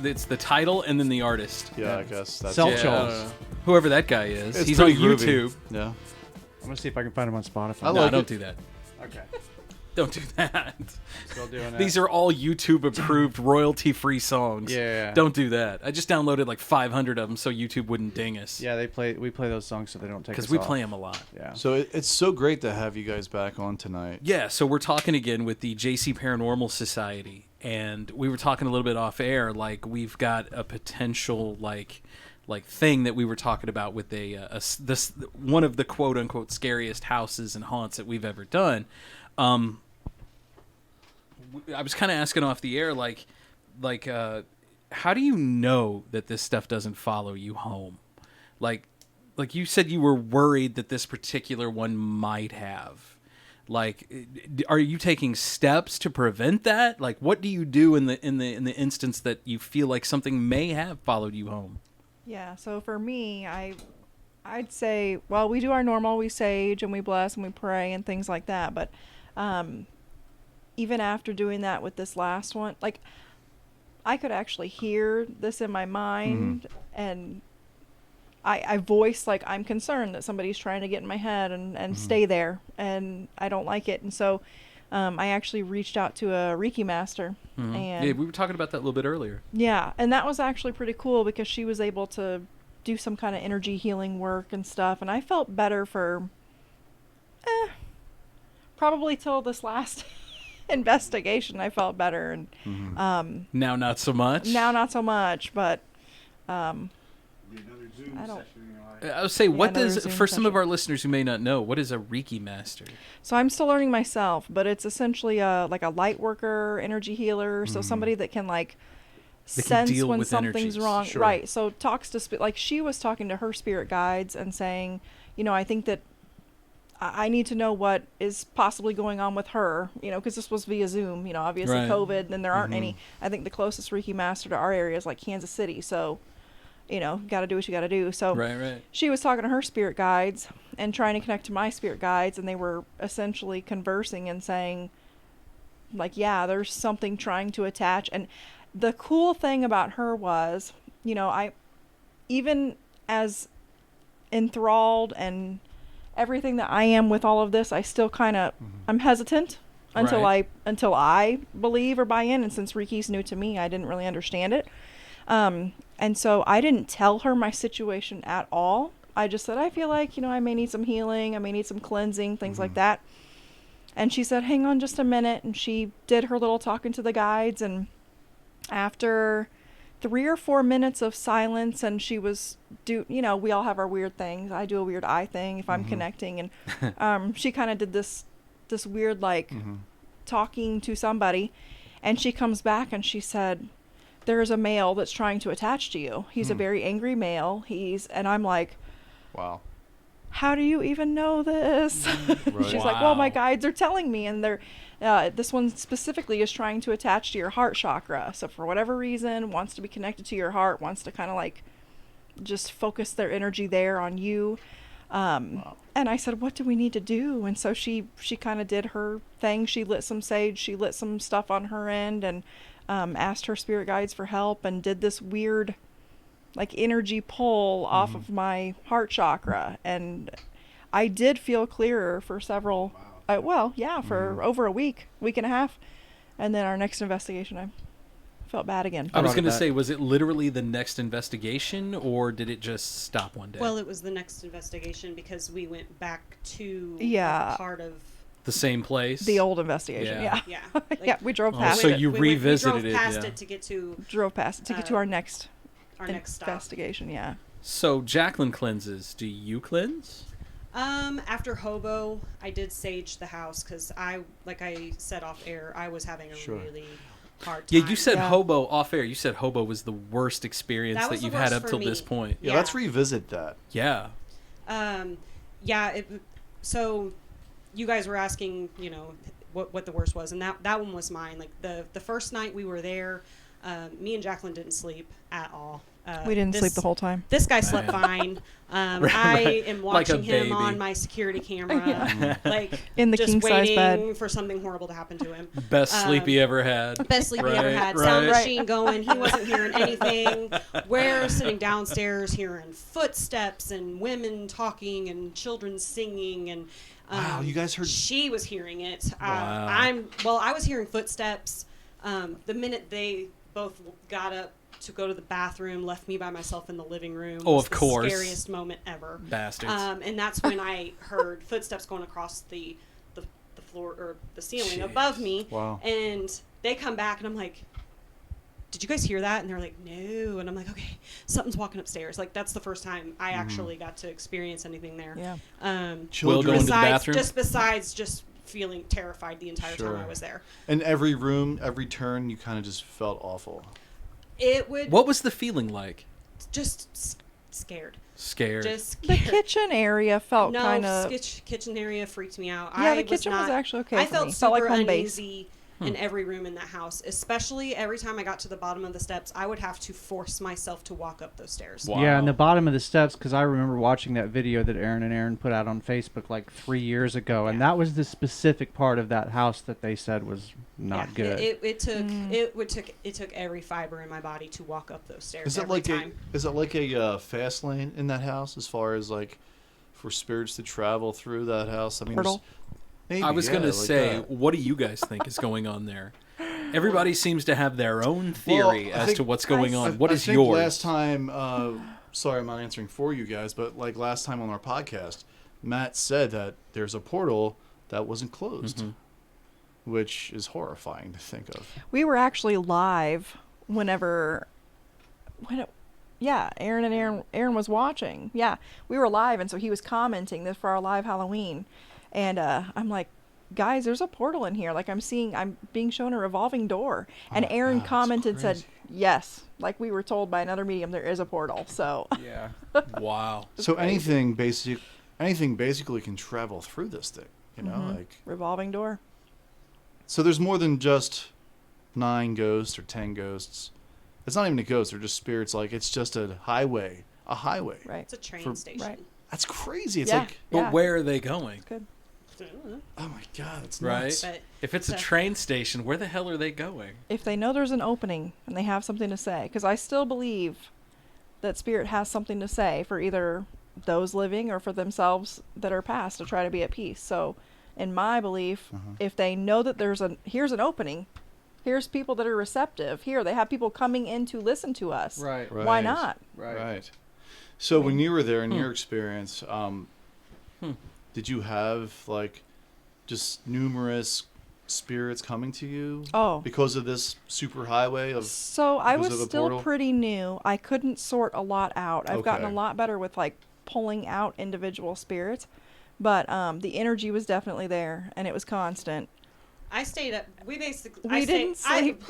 It's the title and then the artist.
Yeah, I guess that's
Selchel.
Whoever that guy is.
It's
He's on
pretty groovy.
YouTube.
Yeah.
I'm gonna see if I can find him on Spotify.
Don't do that.
Okay.
Don't do that.
Still doing that.
These are all YouTube approved royalty-free songs.
Yeah.
Don't do that. I just downloaded like 500 of them so YouTube wouldn't ding us.
Yeah, we play those songs so they don't take us
Because we
off.
play them a lot.
Yeah.
So it's so great to have you guys back on tonight.
Yeah, so we're talking again with the JC Paranormal Society, and we were talking a little bit off air. Like we've got a potential like thing that we were talking about with this one of the quote unquote scariest houses and haunts that we've ever done. I was kind of asking off the air, how do you know that this stuff doesn't follow you home? Like you said, you were worried that this particular one might have. Like, are you taking steps to prevent that? Like, what do you do in the instance that you feel like something may have followed you home?
Yeah, so for me, I'd say, well, we do our normal, we sage and we bless and we pray and things like that, but even after doing that with this last one, like, I could actually hear this in my mind, and I voice, like, I'm concerned that somebody's trying to get in my head and stay there, and I don't like it. And so I actually reached out to a Reiki master. And
yeah, we were talking about that a little bit earlier.
Yeah, and that was actually pretty cool because she was able to do some kind of energy healing work and stuff, and I felt better for probably till this last investigation. I felt better, and
now not so much.
Now not so much, but I don't.
I would say, what does, for some
session.
of our listeners who may not know, what is a Reiki master?
So I'm still learning myself, but it's essentially like a light worker, energy healer. So somebody that can like sense when something's
energies.
wrong.
Sure.
Right. So talks to like she was talking to her spirit guides and saying, I think that I need to know what is possibly going on with her, because this was via Zoom, obviously
Right.
COVID, and there aren't any. I think the closest Reiki master to our area is like Kansas City. So, got to do what you got to do. So
Right.
she was talking to her spirit guides and trying to connect to my spirit guides, and they were essentially conversing and saying, like, yeah, there's something trying to attach. And the cool thing about her was, I, even as enthralled and everything that I am with all of this, I still kind of, I'm hesitant until I believe or buy in. And since Reiki's new to me, I didn't really understand it. And so I didn't tell her my situation at all. I just said, I feel like, I may need some healing. I may need some cleansing, things like that. And she said, hang on just a minute. And she did her little talking to the guides. And after 3 or 4 minutes of silence, and she was we all have our weird things. I do a weird eye thing if I'm connecting. And she kind of did this weird, like, talking to somebody. And she comes back and she said, there's a male that's trying to attach to you. He's a very angry male. And I'm like,
wow.
How do you even know this?
Right.
She's like, well, my guides are telling me, and they're, this one specifically is trying to attach to your heart chakra. So for whatever reason, wants to be connected to your heart, wants to kind of like just focus their energy there on you. And I said, what do we need to do? And so she kind of did her thing. She lit some sage, she lit some stuff on her end, and asked her spirit guides for help, and did this weird like energy pull off of my heart chakra. And I did feel clearer for several, for over a week and a half. And then our next investigation, I felt bad again.
I was going to say, was it literally the next investigation, or did it just stop one day?
Well, it was the next investigation because we went back to part of
the same place,
the old investigation. Yeah.
Like,
we drove past
so
it.
you revisited
we drove past
it.
it to get to
get to our next
investigation.
Yeah.
So Jacqueline cleanses. Do you cleanse?
After hobo, I did sage the house because like I said off air, I was having a really hard time.
Yeah, you said hobo off air. You said hobo was the worst experience that you've had up till this point.
Yeah, let's revisit that.
Yeah.
So you guys were asking, what the worst was, and that one was mine. Like the first night we were there, me and Jacqueline didn't sleep at all.
We didn't sleep the whole time.
This guy slept fine. I am watching
like
him on my security camera, like
in the
just
king size
waiting
bed
for something horrible to happen to him.
Best sleep he ever had.
Best sleep he ever had. Sound machine going. He wasn't hearing anything. We're sitting downstairs hearing footsteps and women talking and children singing and.
Wow, you guys heard?
She was hearing it.
Wow.
I was hearing footsteps. The minute they both got up to go to the bathroom, left me by myself in the living room.
Oh,
was
of course.
The scariest moment ever.
Bastards.
And that's when I heard footsteps going across the floor or the ceiling above me.
Wow.
And they come back, and I'm like, did you guys hear that? And they're like, no. And I'm like, okay, something's walking upstairs. Like, that's the first time I actually got to experience anything there.
Yeah.
Children going to the bathroom?
Besides just feeling terrified the entire time I was there.
And every room, every turn, you kind of just felt awful.
It would.
What was the feeling like?
Just scared.
Scared.
Just
The
scared.
kitchen area felt
No,
kind of.
kitchen area freaked me out.
Yeah,
I
the kitchen was
not,
actually okay.
I
for
felt
me.
super
Felt like home base.
uneasy in every room in that house, especially every time I got to the bottom of the steps. I would have to force myself to walk up those stairs.
Wow.
Yeah, and the bottom of the steps, because I remember watching that video that Aaron and Aaron put out on Facebook like 3 years ago, and that was the specific part of that house that they said was not good.
It took every fiber in my body to walk up those stairs.
Is it
every
like
time.
is it like a fast lane in that house as far as like for spirits to travel through that house? I mean,
Portal?
maybe,
I was gonna
like
say,
that.
what do you guys think is going on there? Everybody seems to have their own theory
Well, I
as
think-
to what's going on. What
I
is
think
yours?
Last time, sorry, I'm not answering for you guys, but like last time on our podcast, Matt said that there's a portal that wasn't closed, which is horrifying to think of.
We were actually live Aaron was watching. Yeah, we were live, and so he was commenting this for our live Halloween, and I'm like, guys, there's a portal in here. Like I'm being shown a revolving door, and Aaron commented, said, yes, like we were told by another medium, there is a portal. So
yeah,
wow.
So anything basically can travel through this thing, you know, like
revolving door.
So there's more than just 9 ghosts or 10 ghosts. It's not even a ghost; they're just spirits. Like it's just a highway.
Right.
It's a train station.
Right.
That's crazy. It's
Yeah.
like,
But where are they going?
It's good.
oh my god, it's
Right?
nuts.
But
If it's a train station, where the hell are they going?
If they know there's an opening and they have something to say, because I still believe that spirit has something to say for either those living or for themselves that are past to try to be at peace. So in my belief, if they know that here's an opening, here's people that are receptive, here they have people coming in to listen to us,
Right.
why not?
Right. So when you were there in your experience, did you have like just numerous spirits coming to you?
Oh.
Because of this super highway of
So I
because
was
of the
still
portal?
pretty new. I couldn't sort a lot out. I've gotten a
Okay.
lot better with like pulling out individual spirits, but the energy was definitely there and it was constant.
I stayed up. We basically.
We didn't sleep.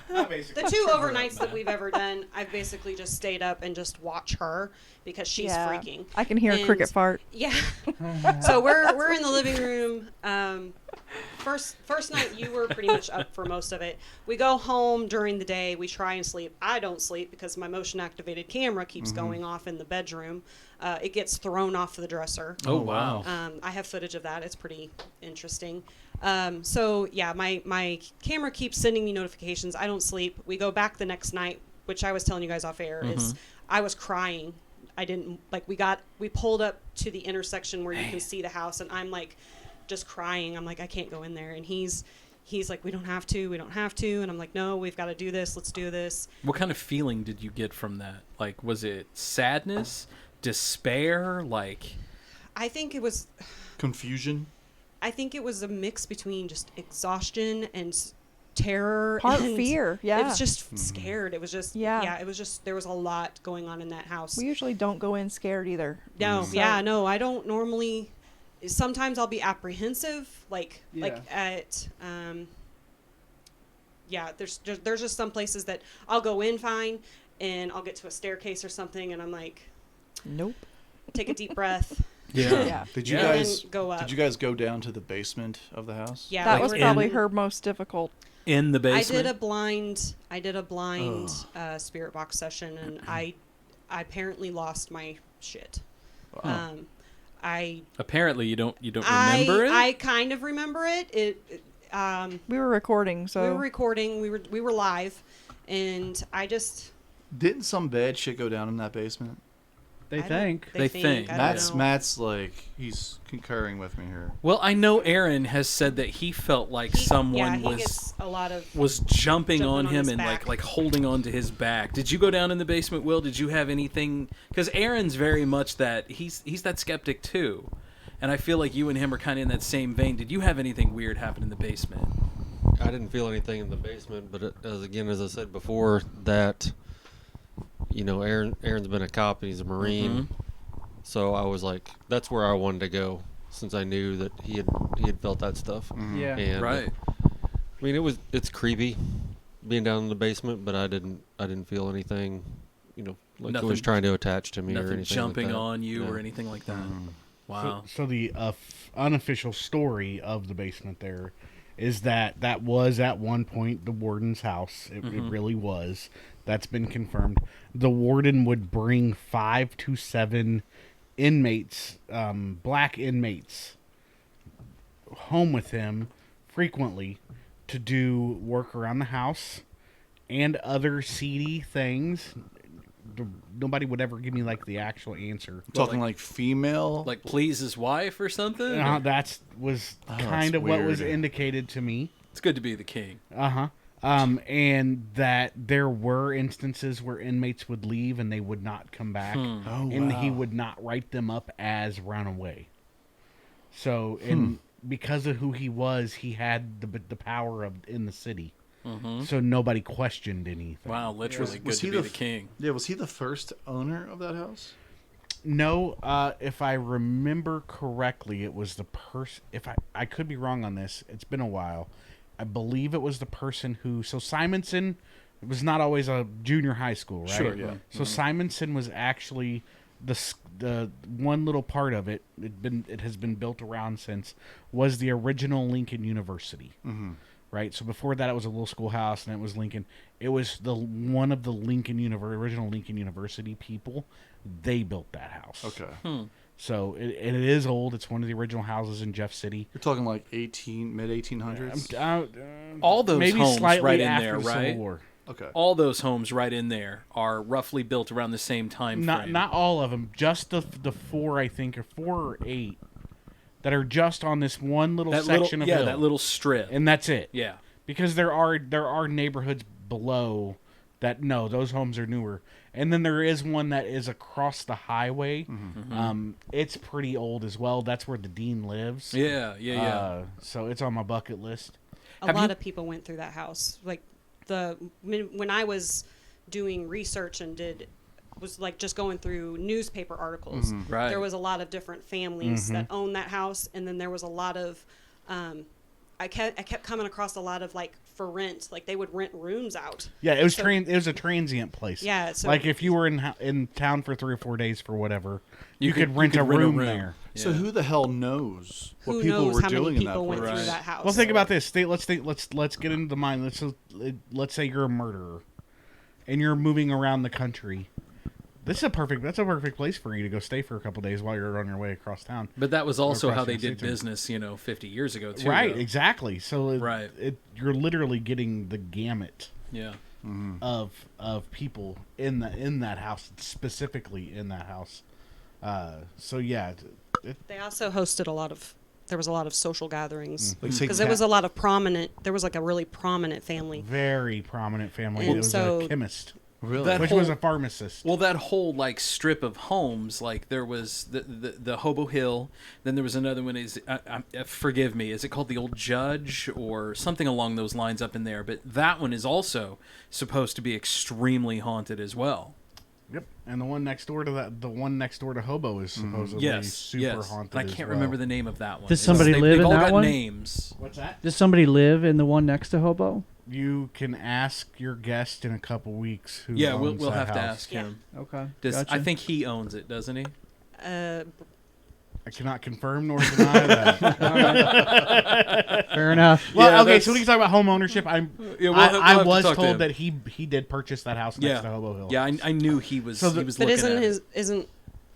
The 2 overnights that we've ever done, I've basically just stayed up and just watch her because she's
Yeah.
freaking.
I can hear a cricket fart.
Yeah. So we're in the living room. First night you were pretty much up for most of it. We go home during the day. We try and sleep. I don't sleep because my motion activated camera keeps going off in the bedroom. It gets thrown off the dresser.
Oh, wow.
I have footage of that. It's pretty interesting. So yeah, my camera keeps sending me notifications. I don't sleep. We go back the next night, which I was telling you guys off air, is I was crying. I didn't like we pulled up to the intersection where you can see the house, and I'm like just crying. I'm like, I can't go in there. And he's like, we don't have to. And I'm like, no, we've got to do this. Let's do this.
What kind of feeling did you get from that? Like, was it sadness, despair? Like,
I think it was
confusion.
I think it was a mix between just exhaustion and terror.
Part
and
fear,
It
yeah.
was just scared. It was just,
Yeah.
it was just, there was a lot going on in that house.
We usually don't go in scared either.
No,
So-
no, I don't normally. Sometimes I'll be apprehensive, like at, there's just some places that I'll go in fine, and I'll get to a staircase or something, and I'm like,
nope.
Take a deep breath.
Yeah.
Did you
And
guys
go up.
Did you guys go down to the basement of the house?
Yeah,
That
we
was
were
probably
in-
her most difficult.
in the basement?
I did a blind spirit box session, and I apparently lost my shit.
Apparently, you don't remember it.
I kind of remember it.
We were recording, so
we were recording. We were live, and I just
Didn't some bad shit go down in that basement?
They think.
They think.
I don't
Matt's
know.
Matt's like he's concurring with me here.
Well, I know Aaron has said that he felt like someone
he gets a lot of
was jumping on him
his
and
back.
like holding on to his back. Did you go down in the basement, Will? Did you have anything? Because Aaron's very much that he's that skeptic too, and I feel like you and him are kind of in that same vein. Did you have anything weird happen in the basement?
I didn't feel anything in the basement, but as I said before, that Aaron's been a cop and he's a Marine, so I was like, that's where I wanted to go since I knew that he had felt that stuff.
Yeah.
And
Right.
I mean, it's creepy being down in the basement, but I didn't feel anything, Like it was trying to attach to me or
nothing
anything
jumping
like that.
on you
Yeah.
or anything like that. Wow.
So the unofficial story of the basement there is that that was at one point the warden's house. It really was. That's been confirmed. The warden would bring 5 to 7 inmates, black inmates, home with him frequently to do work around the house and other seedy things. Nobody would ever give me like the actual answer.
Talking like female,
like please his wife or something.
That was kind of what was indicated to me.
It's good to be the king.
And that there were instances where inmates would leave and they would not come back, and he would not write them up as runaway. So, and because of who he was, he had the power in the city. So nobody questioned anything.
Wow, literally good to be the king.
Yeah, was he the first owner of that house?
No, if I remember correctly, it was the person. If I could be wrong on this, it's been a while. I believe it was the person who. So Simonson was not always a junior high school, right?
Sure, yeah.
So Simonson was actually the one little part of it. It has been built around since was the original Lincoln University. Right, so before that, it was a little schoolhouse, and it was Lincoln. It was one of the original Lincoln University people. They built that house.
Okay.
So it is old. It's one of the original houses in Jeff City.
You're talking like mid 1800s.
All those
maybe
homes
slightly
right in
after
there,
the Civil
right?
War.
Okay.
All those homes right in there are roughly built around the same time frame.
Not all of them. Just the 4, I think, or 4 or 8 that are just on this one little section of hill.
that little strip,
and that's it.
Yeah,
because there are neighborhoods below that those homes are newer, and then there is one that is across the highway. It's pretty old as well. That's where the dean lives.
Yeah.
So it's on my bucket list.
A lot of people went through that house. Like when I was doing research and was like just going through newspaper articles.
Right.
There was a lot of different families that owned that house, and then there was a lot of I kept coming across a lot of like for rent, like they would rent rooms out.
Yeah, it was it was a transient place.
Yeah, so
like if you were in town for 3 or 4 days for whatever, you could rent a room there.
Yeah. So who the hell knows what
who
people
knows
were
how
doing
many
in that
people went
place?
through that house?
Well, think about this. Let's get into the mind. Let's say you're a murderer, and you're moving around the country. That's a perfect place for you to go stay for a couple days while you're on your way across town.
But that was also how they
Across the
did
state.
business, 50 years ago too.
Right,
though.
exactly. So
Right.
You're literally getting the gamut.
Yeah.
Of people in that house, specifically in that house. So yeah,
they also hosted there was a lot of social gatherings
Like
because there was a lot of there was like a really prominent family.
Very prominent family.
And
It was
so-
a chemist.
Really?
Which was a pharmacist.
Well, that whole like strip of homes, like there was the Hobo Hill, then there was another one. Forgive me, is it called the Old Judge or something along those lines up in there? But that one is also supposed to be extremely haunted as well.
Yep, and the one next door to Hobo is supposedly super haunted.
I can't remember the name of that one.
Does somebody live
they've
in
all
that
got
one?
names.
What's that?
Does somebody live in the one next to Hobo?
You can ask your guest in a couple weeks who
Yeah,
owns
we'll
that
have to
house.
ask him.
Okay.
I
Gotcha.
think he owns it, doesn't he?
I cannot confirm nor deny that.
Fair enough.
Well,
Yeah,
okay, so we can talk about home ownership. I
we'll have to
was
talk to
told
him.
that he did purchase that house next to Hobo Hill.
Yeah, I knew he was.
So
he was
But
looking at it.
isn't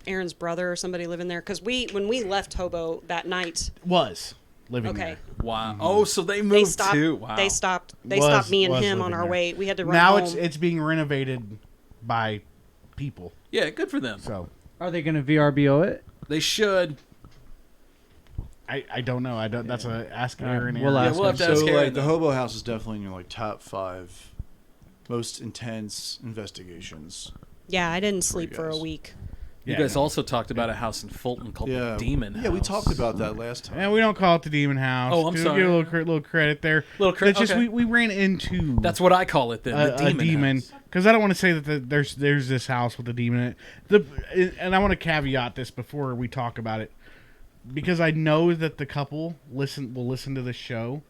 Aaron's brother or somebody living there? Because when we left Hobo that night,
was living
okay.
there.
Wow. Oh, so they moved
They stopped.
too. Wow.
They stopped
Was
me and him on
living
our
there.
way. We had to run
Now
home.
it's being renovated by people.
Yeah, good for them.
So
Are they going to VRBO it?
They should.
I don't know. I don't. That's a ask
All right,
Aaron.
we'll
Aaron.
ask
we'll have to ask
So
Aaron,
like the
though.
Hobo House is definitely in your like top 5 most intense investigations.
Yeah, I didn't sleep for a
guys.
week.
You
Yeah,
guys
no.
also talked about a house in Fulton called the Demon House.
Yeah, we talked about that last time.
And we don't call it the Demon House.
Oh, I'm
Give
sorry.
a little credit there. It's just
okay.
we ran into.
That's what I call it then. The
a
Demon
demon,
House.
because I don't want to say that there's this house with a demon in it. And I want to caveat this before we talk about it, because I know that the couple will listen to this show.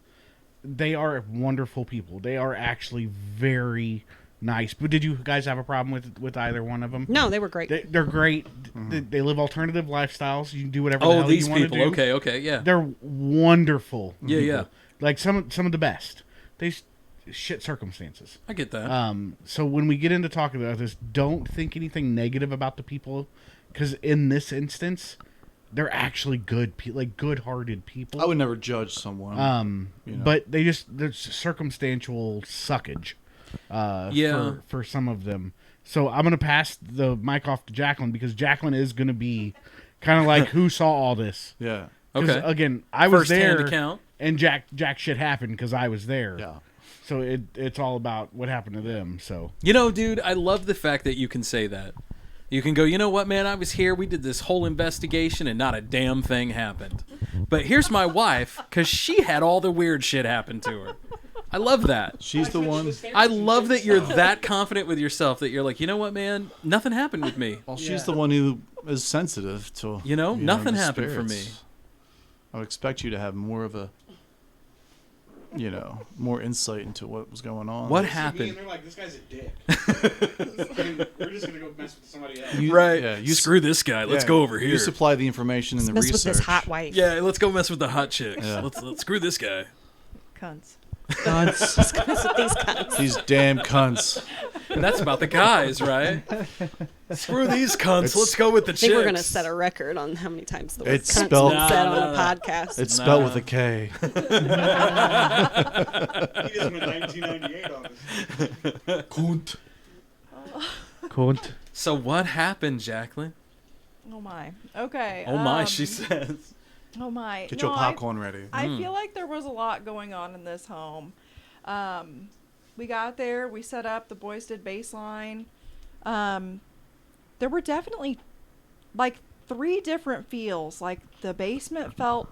They are wonderful people. They are actually very nice. But did you guys have a problem with either one of them?
No, they were great.
They're great. They live alternative lifestyles. You can do whatever the hell
these
you want to
people.
do.
Okay, yeah.
They're wonderful.
Yeah,
people.
yeah.
Like some of the best. They shit circumstances.
I get that.
So when we get into talking about this, don't think anything negative about the people, because in this instance, they're actually good, like good-hearted people.
I would never judge someone.
But there's circumstantial suckage. For some of them. So I'm gonna pass the mic off to Jacqueline, because Jacqueline is gonna be kind of like who saw all this.
Yeah.
Okay. Again, I was
First-hand
there,
account.
and Jack shit happened because I was there.
Yeah.
So it's all about what happened to them. So
Dude, I love the fact that you can say that. You can go, you know what, man? I was here. We did this whole investigation, and not a damn thing happened. But here's my wife, because she had all the weird shit happen to her. I love that.
She's the one.
I love that you're that confident with yourself that you're like, you know what, man? Nothing happened with me.
Well, she's the one who is sensitive to.
Nothing
the
happened for me.
spirits. I would expect you to have more of a. More insight into what was going on.
What happened?
And they're like, this guy's a dick. We're just gonna go mess with somebody else.
Right.
Yeah.
Screw this guy. Let's go over here.
You supply the information and the
Mess
research.
with this hot wife.
Yeah, let's go mess with the hot chicks.
Yeah.
Let's screw this guy.
Cunts.
Just mess with these cunts.
These damn cunts.
And that's about the guys, right? Screw these cunts. Let's go with the
I
chicks.
think we're gonna set a record on how many times the word
It's
cunt's
spelled-
been said on
No.
the podcast.
It's spelled with a K.
He just went 1998 on this.
Kunt.
Kunt.
So what happened, Jacqueline?
Oh my. Okay.
Oh my, she says.
Oh my.
Get your popcorn ready.
I feel like there was a lot going on in this home. We got there, we set up, the boys did baseline. There were definitely like 3 different feels. Like the basement felt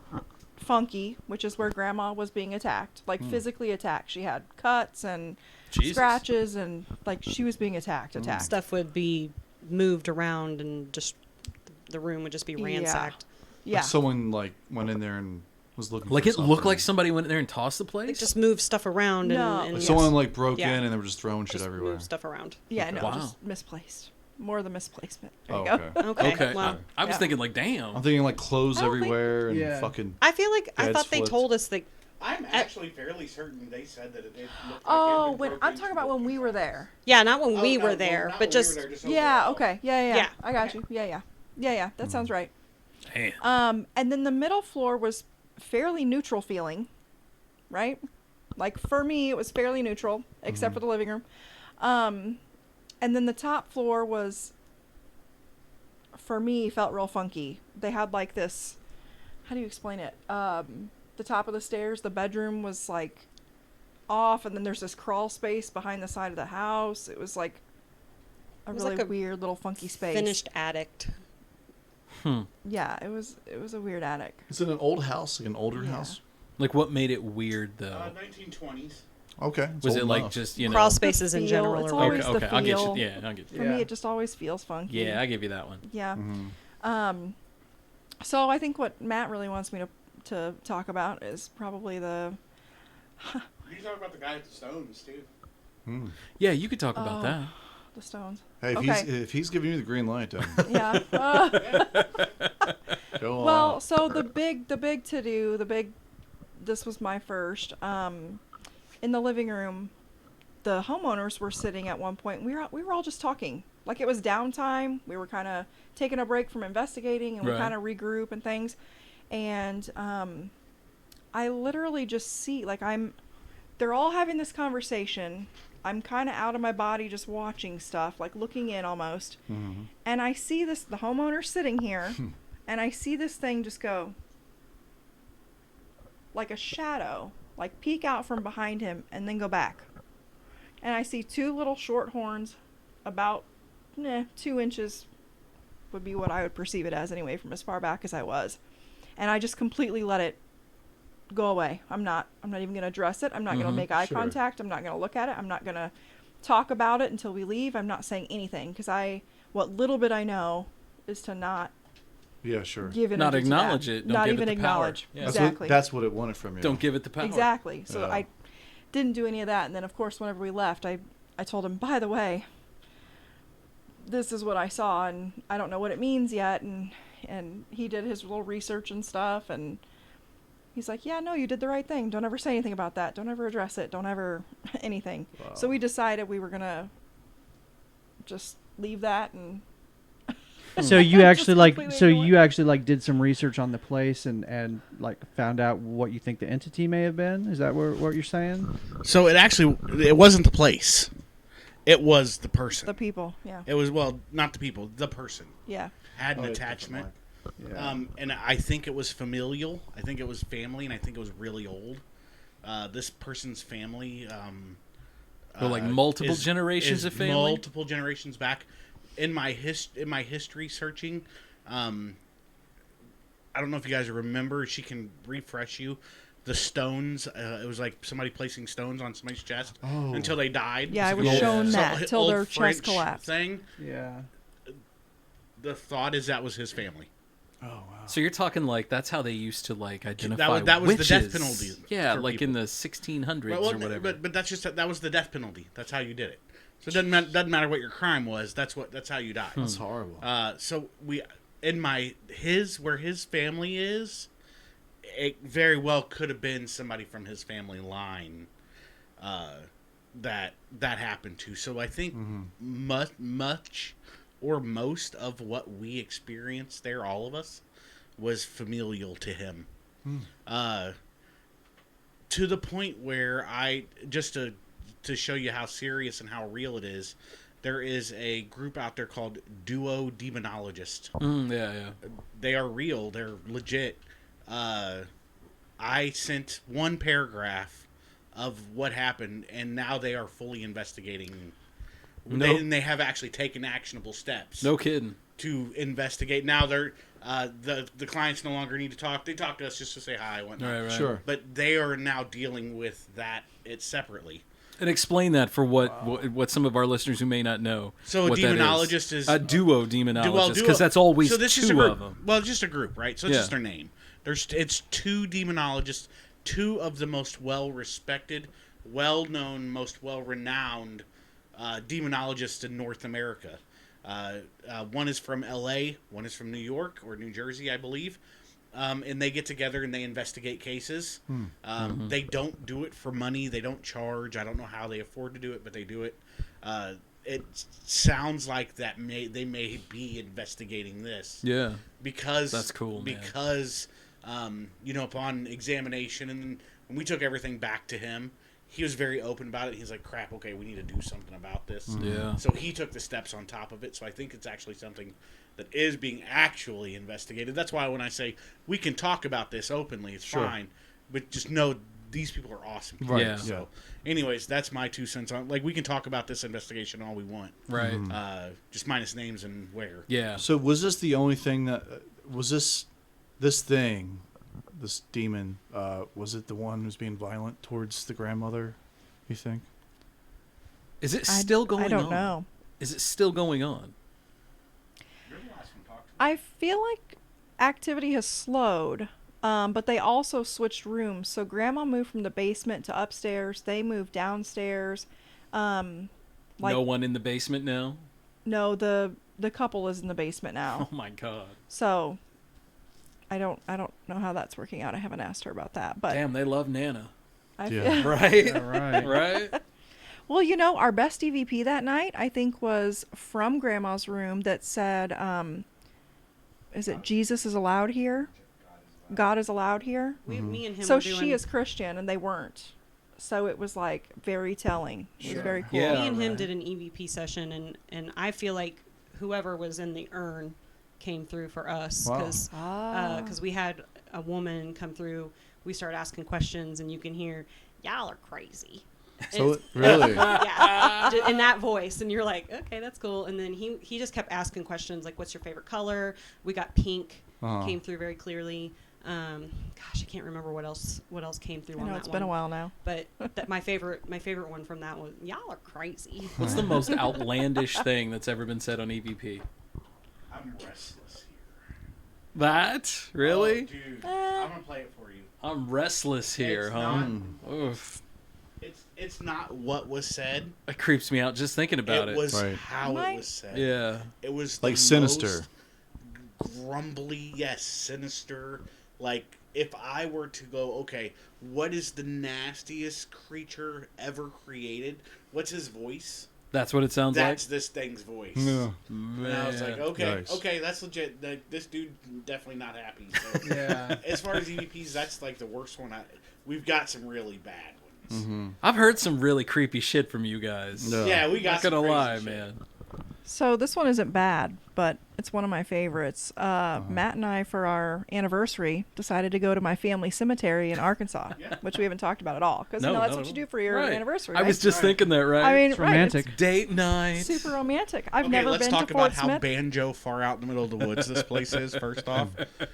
funky, which is where Grandma was being attacked, like physically attacked. She had cuts and scratches, and like she was being attacked.
Stuff would be moved around, and just the room would just be ransacked.
Yeah.
Like someone went in there and was looking.
Like
for
it looked
something.
like somebody went in there and tossed the place?
They just moved stuff around.
No.
And
Like someone broke
Yeah.
in and they were just throwing shit
just
everywhere.
moved stuff around.
Yeah, no,
Wow.
just misplaced. More the misplacement. There
Oh,
you go.
okay.
Okay.
Well,
I was
yeah.
thinking like, damn.
I'm thinking like clothes
I don't think-
everywhere and
Yeah.
fucking.
I feel like I
Beds
thought they
flipped.
told us that.
I'm actually fairly certain they said that it looked like it
Oh,
had been
when
broken
I'm talking about when we were there.
Yeah, not when
Oh,
we
no,
were
well,
there,
not
but
when we
just
were there, just
Yeah.
overall.
Okay. Yeah.
Yeah.
I got you. Yeah. That sounds right.
Damn.
And then the middle floor was fairly neutral feeling, right? Like for me, it was fairly neutral, except for the living room. And then the top floor was, for me, felt real funky. They had like this, how do you explain it? The top of the stairs, the bedroom was like off, and then there's this crawl space behind the side of the house. It was like a
was
really
like a
weird little funky space.
finished attic.
Yeah, it was a weird attic.
Is it an old house, like an older house?
Like what made it weird though?
1920s.
Okay. it's
Was it
old
like
enough.
just, you know?
Crawl spaces in
feel,
general
it's
are
always
weird.
the
Okay, I'll get
feel.
you. Yeah, I'll get you.
For me, it just always feels funky.
Yeah, I give you that one.
Yeah.
Mm-hmm.
So I think what Matt really wants me to talk about is probably the.
You can talk about the guy at the Stones too.
Yeah, you could talk about that.
The Stones.
Hey, if he's giving you the green light, then
Yeah.
go on.
Well, so the big to do, this was my first. In the living room, the homeowners were sitting at one point. We were all just talking. Like it was downtime. We were kind of taking a break from investigating, and we
Right.
kind of regroup and things. And I literally just see, like they're all having this conversation. I'm kind of out of my body just watching stuff, like looking in almost.
Mm-hmm.
And I see the homeowner sitting here, and I see this thing just go, like a shadow, like peek out from behind him and then go back. And I see 2 little short horns, about 2 inches would be what I would perceive it as anyway, from as far back as I was. And I just completely let it go away. I'm not even going to address it. I'm not going to make eye contact. I'm not going to look at it. I'm not going to talk about it until we leave. I'm not saying anything, because what little bit I know is to not
yeah, sure.
give it
Not acknowledge it. Don't
not
give
even
it the power.
acknowledge.
Yeah.
Exactly.
That's what it wanted from you.
Don't give it the power.
Exactly. So
Yeah.
I didn't do any of that. And then, of course, whenever we left, I I told him, by the way, this is what I saw, and I don't know what it means yet. And he did his little research and stuff, and he's like, yeah, no, you did the right thing. Don't ever say anything about that. Don't ever address it. Don't ever anything.
Wow.
So we decided we were going to just leave that. And
so you actually
completely
did some research on the place and like found out what you think the entity may have been? Is that what you're saying?
So it wasn't the place. It was the person.
The people, yeah.
It was, well, not the people, the person.
Yeah.
Had an attachment.
Yeah.
And I think it was familial. I think it was family, and I think it was really old. This person's family...
like multiple generations of family?
Multiple generations back. In my history searching, I don't know if you guys remember, she can refresh you. The stones, it was like somebody placing stones on somebody's chest until they died.
Yeah, I was shown that till their chest collapsed.
Thing.
Yeah.
The thought is that was his family.
Oh wow!
So you're talking like that's how they used to like identify
that was
witches.
the death penalty.
Yeah,
for
like
people.
in the 1600s or whatever.
But that's just that was the death penalty. That's how you did it. So it doesn't matter what your crime was. That's how you died.
That's horrible.
So where his family is, it very well could have been somebody from his family line that happened to. So I think much or most of what we experienced there, all of us, was familial to him. To the point where just to show you how serious and how real it is, there is a group out there called Duo Demonologist.
Yeah.
They are real. They're legit. I sent one paragraph of what happened, and now they are fully investigating. They have actually taken actionable steps.
No kidding.
To investigate. Now they're the clients no longer need to talk. They talk to us just to say hi and whatnot.
Right.
Sure.
But they are now dealing with that separately.
And explain that for what some of our listeners who may not know.
So a demonologist is
a duo demonologist, because that's always
so this
two
is a group.
of them.
Well, it's just a group, right? So it's just their name. It's two demonologists, two of the most well-respected, well-known, most well-renowned demonologists in North America. One is from L.A., one is from New York or New Jersey, I believe. And they get together and they investigate cases. They don't do it for money. They don't charge. I don't know how they afford to do it, but they do it. It sounds like they may be investigating this.
Yeah.
Because
that's cool.
Because upon examination, and when we took everything back to him, he was very open about it. He's like, crap, okay, we need to do something about this.
Yeah.
So he took the steps on top of it. So I think it's actually something that is being actually investigated. That's why when I say we can talk about this openly, it's fine. But just know these people are awesome people.
Right. Yeah.
So anyways, that's my 2 cents on, like, we can talk about this investigation all we want.
Right.
Just minus names and where.
Yeah.
So was this the only thing that was this demon, was it the one who's being violent towards the grandmother, you think?
Is it still going on?
I don't know.
Is it still going on?
I feel like activity has slowed, but they also switched rooms. So Grandma moved from the basement to upstairs. They moved downstairs.
No one in the basement now?
No, the couple is in the basement now.
Oh my God.
So I don't know how that's working out. I haven't asked her about that. But
damn, they love Nana.
Right?
Yeah, right.
Well, our best EVP that night, I think, was from Grandma's room that said, is it Jesus is allowed here? God is allowed here?
Me and him
so
were doing...
she is Christian, and they weren't. So it was, like, very telling. It was very cool.
Yeah, me and him did an EVP session, and I feel like whoever was in the urn came through for us. Because we had a woman come through. We started asking questions, and you can hear, y'all are crazy.
So really?
Yeah, in that voice, and you're like, okay, that's cool. And then he just kept asking questions like, what's your favorite color? We got pink, came through very clearly. Gosh, I can't remember what else came through on that one.
It's been a while now.
But my favorite one from that was, y'all are crazy.
What's the most outlandish thing that's ever been said on EVP?
I'm restless here.
That? Really?
Oh, dude, I'm gonna play it for you.
I'm restless here, huh?
Oof. It's not what was said.
It creeps me out just thinking about it.
It was how it was said.
Yeah.
It was
like sinister,
grumbly. Yes, sinister. Like if I were to go, okay, what is the nastiest creature ever created? What's his voice?
That's what it sounds like?
That's this thing's voice.
Yeah.
And I was like, okay, that's legit. This dude definitely not happy. So,
Yeah.
As far as EVPs, that's like the worst one. We've got some really bad ones.
Mm-hmm.
I've heard some really creepy shit from you guys.
No. Yeah, we got
Not
some
gonna
crazy
lie,
shit.
man.
So this one isn't bad, but it's one of my favorites. Matt and I, for our anniversary, decided to go to my family cemetery in Arkansas, which we haven't talked about at all. Because that's what you do for your anniversary.
I
Right?
was just thinking that, right?
I mean,
It's
right,
romantic.
it's
Date night.
super romantic. I've
Okay,
never
let's
been
talk
to
about
Fort
how
Smith.
banjo far out in the middle of the woods this place is. First off,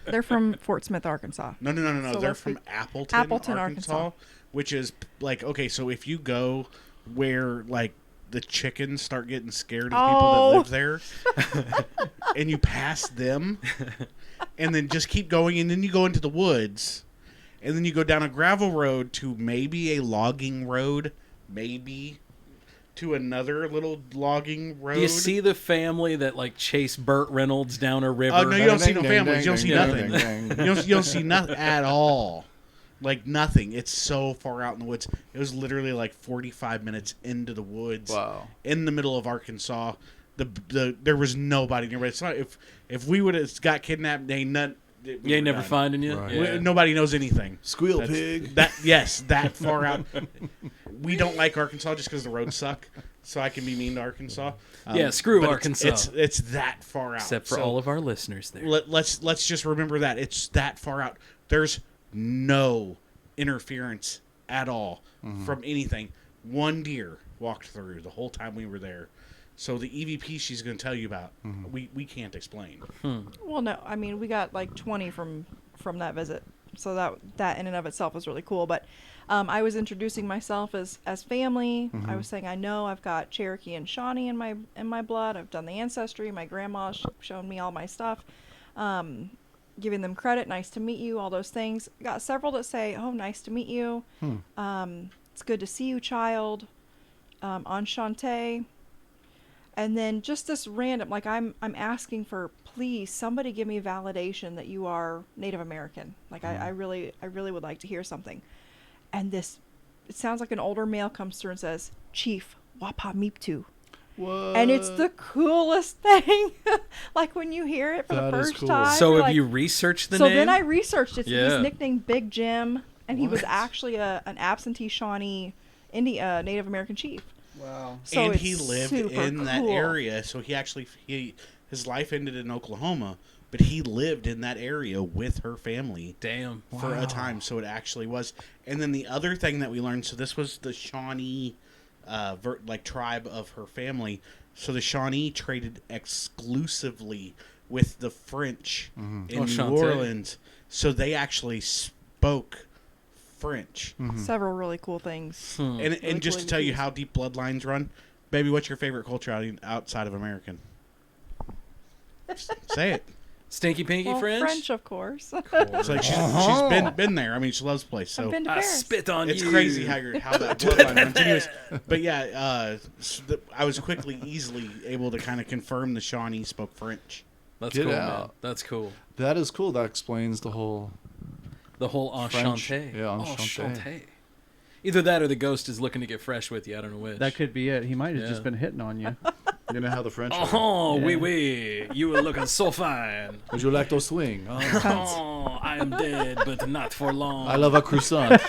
They're from Fort Smith, Arkansas.
no.
So
They're
let's
from
be-
Appleton, Arkansas, which is like okay. So if you go where like the chickens start getting scared of people that live there, and you pass them, and then just keep going, and then you go into the woods, and then you go down a gravel road to maybe a logging road, maybe to another little logging road.
Do you see the family that like chase Burt Reynolds down a river?
Oh no, you don't see no families. You don't see nothing. You don't see nothing at all. Like nothing. It's so far out in the woods. It was literally like 45 minutes into the woods.
Wow.
In the middle of Arkansas. There was nobody nearby. It's not, if we would have got kidnapped, they ain't
never finding you.
Right.
Yeah.
Nobody knows anything.
Squeal pig.
That far out. We don't like Arkansas just because the roads suck. So I can be mean to Arkansas.
Yeah, screw
but
Arkansas.
It's that far out.
Except for all of our listeners there.
Let's just remember that it's that far out. There's no interference at all from anything. One deer walked through the whole time we were there. So the EVP she's going to tell you about, we can't explain.
Well, no, I mean we got like 20 from that visit, so that in and of itself was really cool. But I was introducing myself as family. I was saying I know I've got Cherokee and Shawnee in my blood. I've done the ancestry. My grandma's shown me all my stuff. Giving them credit, nice to meet you, all those things. Got several that say, "Oh, nice to meet you. It's good to see you, child." Enchanté. And then just this random, like I'm asking for, please, somebody give me validation that you are Native American. Like I really would like to hear something. And this, it sounds like an older male comes through and says, "Chief Wapa Miptu."
What?
And it's the coolest thing. Like when you hear it for the first time.
So
you're
have
like,
you researched the
so
name?
then I researched it.
Yeah.
He's nicknamed Big Jim, and he was
What?
actually an absentee Shawnee Native American chief.
Wow.
So
and
it's
he lived
super
in that
cool.
area, so his life ended in Oklahoma, but he lived in that area with her family.
Damn.
For a time, so it actually was. And then the other thing that we learned, so this was the Shawnee tribe of her family. So the Shawnee traded exclusively with the French in New
Enchanté.
Orleans, so they actually spoke French.
Several really cool things.
And
Really
just
cool
to tell you
EVPs.
how deep bloodlines run, baby, what's your favorite culture outside of American? Say it.
Stinky Pinky
Well,
French?
French, of course.
It's like she's been there. I mean, she loves the place. So
I've been to
I
Paris.
spit on
it's
you.
crazy how that bloodline runs. Anyways, but yeah, I was easily able to kind of confirm the Shawnee spoke French.
That's
Get
cool, man.
out.
That's cool.
That is cool. That explains the whole.
The whole
French.
enchanté.
Yeah, enchanté.
Enchanté. Either that or the ghost is looking to get fresh with you. I don't know which.
That could be it. He might have
Yeah.
just been hitting on you.
You know how the French are.
Oh,
Yeah.
oui, oui. You are looking so fine.
Would you like to swing? Oh,
Oh, I am dead, but not for long.
I love a croissant.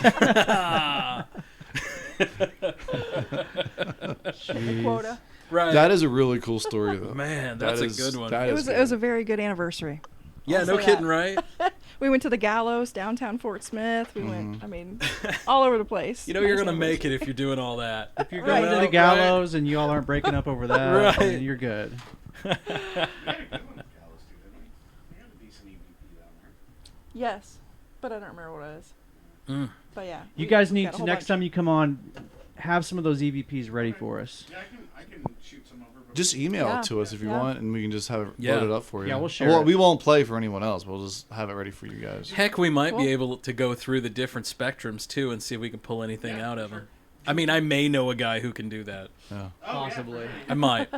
The quota.
Right.
That is a really cool story, though.
Man, that's
That
a
is-
good one.
that
It
is
was a
good.
very good anniversary.
Yeah,
I'll
no
say
kidding,
that.
right?
We went to the Gallows, downtown Fort Smith. We went, I mean, all over the place.
You know you're
Nice
going to make
anniversary.
it if you're doing all that. If you're
Right.
Going to the gallows and you all aren't breaking up over that,
Right.
then you're good.
Yes, but I don't remember what it is.
Mm.
But yeah.
You
we
guys
got
need
a
to,
whole
next
bunch.
time you come on, have some of those EVPs ready for us.
Yeah, I can shoot some over.
Just email
Yeah.
it to us if you
Yeah.
want, and we can just have it
Yeah.
loaded up for you.
Yeah, we'll share
Well,
it.
we won't play for anyone else. We'll just have it ready for you guys.
Heck, we might
Cool.
be able to go through the different spectrums, too, and see if we can pull anything out of them. I mean, I may know a guy who can do that.
Yeah.
Possibly.
I might.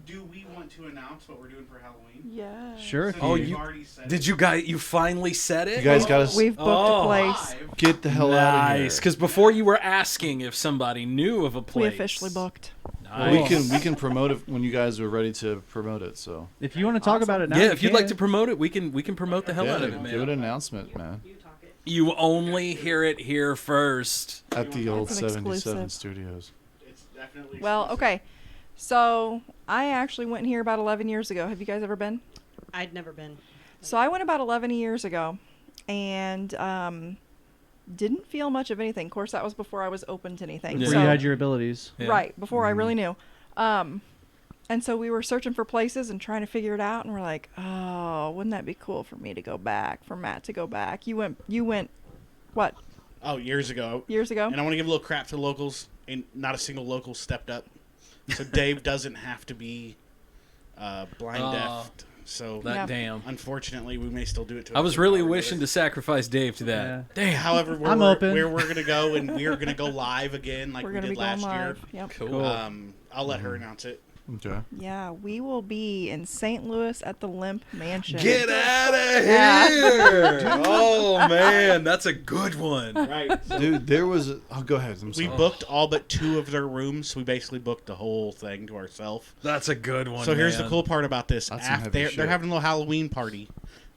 Do we want to announce what we're doing for Halloween?
Yeah.
Sure.
Oh,
you've
you
already said
did you guys? You finally said it.
You guys got us.
We've booked a place.
Get the hell out of here.
Nice, because before you were asking if somebody knew of a place.
We officially booked.
Well, we can promote it when you guys are ready to promote it. So
if you want to talk about it now,
yeah, if you'd like to promote it, we can promote the hell out of it, man.
Give it an announcement, man.
You only hear it here first
At the old
It's an
77
exclusive.
studios.
It's definitely
Well, okay. So I actually went here about 11 years ago. Have you guys ever been?
I'd never been.
So I went about 11 years ago, and didn't feel much of anything. Of course, that was before I was open to anything.
Before
So,
you had your abilities.
Yeah.
right, before I really knew. And so we were searching for places and trying to figure it out, and we're like, oh, wouldn't that be cool for me to go back, for Matt to go back? You went, what,
Oh, years ago.
years ago?
And I want to give a little crap to the locals, and not a single local stepped up. So Dave doesn't have to be blind deaf. So
that damn.
Unfortunately, we may still do it to
I was really wishing to sacrifice Dave to that.
Yeah.
Damn.
However,
I'm open.
where we're gonna go, and we are gonna go live again, like
We're
we
going to
did
be going
last year.
live. Yep.
Cool.
I'll let her announce it.
Okay.
Yeah, we will be in St. Louis at the Limp Mansion.
Get out of
Yeah.
here! Oh man, that's a good one.
Right,
Dude, there was. Oh, go ahead. I'm
we
sorry.
booked all but 2 of their rooms. We basically booked the whole thing to ourselves.
That's a good one.
So here's the
man.
cool part about this:
That's some
after
heavy
they're
shit.
having a little Halloween party,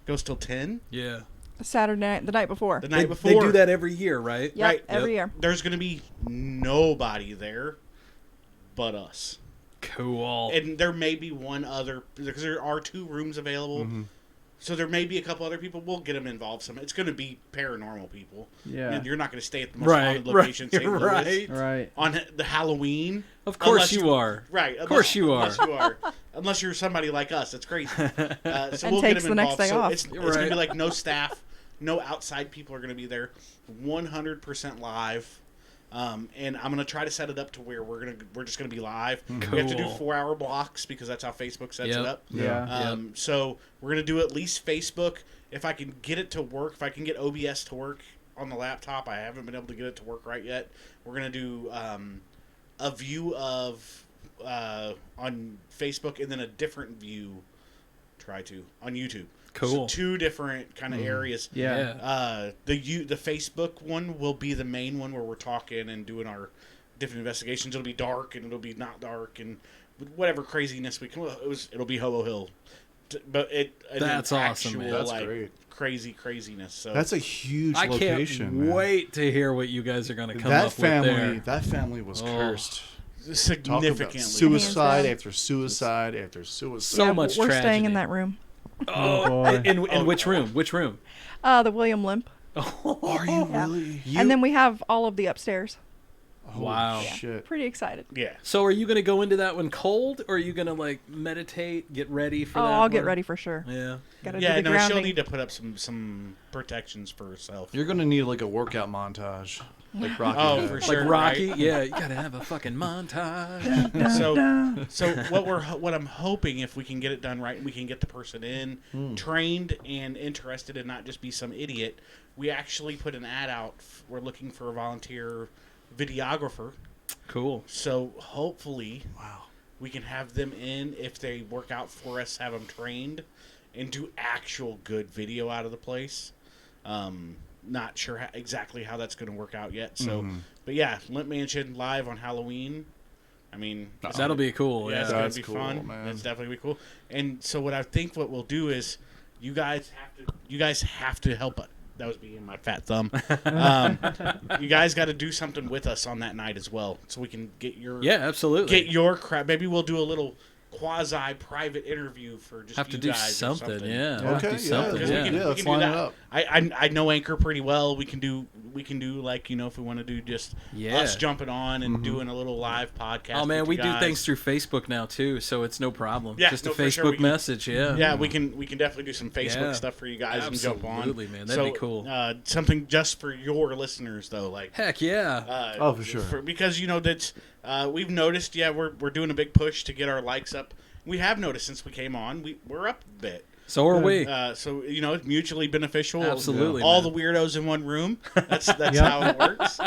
goes till 10
Yeah.
Saturday night, the night before.
the
They,
night before.
they do that every year, right?
Yep,
right.
every year.
There's gonna be nobody there, but us.
Cool.
And there may be one other, because there are 2 rooms available.
Mm-hmm.
So there may be a couple other people. We'll get them involved. It's going to be paranormal people.
Yeah.
I mean, you're not going to stay at the most
Right,
haunted location,
right,
St. Louis,
right.
Right.
on the Halloween.
Of course
Unless
you are.
Right.
Of course you are.
Unless you are. Unless you're somebody like us. It's crazy. So
And
we'll get
takes
them
the next
involved.
day
So
off.
it's going to be like no staff, no outside people are going to be there. 100% live. And I'm gonna try to set it up to where we're just gonna be live. We have to do
Cool.
4-hour blocks because that's how Facebook sets
Yep.
it up.
Yeah.
So we're gonna do at least Facebook. If I can get it to work, if I can get OBS to work on the laptop, I haven't been able to get it to work right yet. We're gonna do a view of on Facebook and then a different view. On YouTube.
Cool.
So 2 different kind of areas.
Yeah.
The Facebook one will be the main one where we're talking and doing our different investigations. It'll be dark and it'll be not dark and whatever craziness we can. It'll be Hobo Hill, but
That's awesome, man.
That's
like,
great.
Craziness. So
That's a huge
I
location.
can't
man.
wait to hear what you guys are going to come
That
up
family.
with there.
That family was cursed. Talk
significantly.
about suicide
Hands
after suicide after suicide.
So
Yeah,
much
we're
tragedy.
staying in that room.
Oh,
boy.
in which room? Which room?
The William Limp.
Are you really?
And then we have all of the upstairs.
Holy
Wow.
shit.
Pretty excited.
Yeah.
So are you going to go into that one cold, or are you going to like meditate, get ready for
Oh,
that?
I'll get
one?
ready for sure.
Yeah.
Gotta do
Yeah,
the
no,
grounding.
she'll need to put up some protections for herself.
You're gonna need like a workout montage, like Rocky.
Oh,
had.
for sure.
Like Rocky,
right?
yeah, you gotta have a fucking montage.
So what I'm hoping, if we can get it done right, we can get the person in, trained and interested, and not just be some idiot. We actually put an ad out. We're looking for a volunteer videographer.
Cool.
So hopefully, we can have them in if they work out for us. Have them trained and do actual good video out of the place. Not sure exactly how that's going to work out yet. So, but yeah, Limp Mansion live on Halloween. I mean,
That'll be cool.
yeah,
Yeah.
it's going
That's
to be
cool,
fun.
man.
That's definitely be cool. And so what I think what we'll do is you guys have to help us. That was being my fat thumb. You guys got to do something with us on that night as well, so we can get your
absolutely.
get your crap. Maybe we'll do a little quasi-private interview for just
have
you
to do
guys or
something.
something.
Yeah.
Okay,
Have to do
yeah,
something.
Because
Yeah.
we can
let's
do
line it
that.
up.
I know Anchor pretty well. We can do like if we want to do just us jumping on and doing a little live podcast.
Oh man,
with
we
you
do
guys.
things through Facebook now too, so it's no problem.
Yeah,
Just a
no, for
Facebook
sure. We can-
message. Yeah.
Yeah, we can definitely do some Facebook
Yeah.
stuff for you guys and jump on.
Absolutely, man. That'd be cool.
Something just for your listeners though, like
Heck yeah.
Oh, for sure.
because that's we've noticed. Yeah, we're doing a big push to get our likes up. We have noticed since we came on, we're up a bit.
So are we.
So it's mutually beneficial.
Absolutely,
all
man.
the weirdos in one room. That's
Yep.
how it works.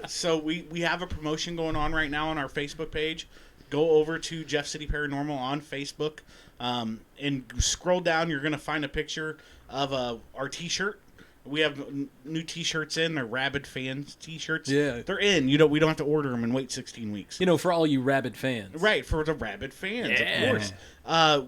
So we have a promotion going on right now on our Facebook page. Go over to Jeff City Paranormal on Facebook, and scroll down. You're going to find a picture of our T-shirt. We have new T-shirts in. They're Rabid Fans T-shirts.
Yeah.
They're in. We don't have to order them and wait 16 weeks.
For all you Rabid fans.
Right, for the Rabid fans,
Yeah.
of course.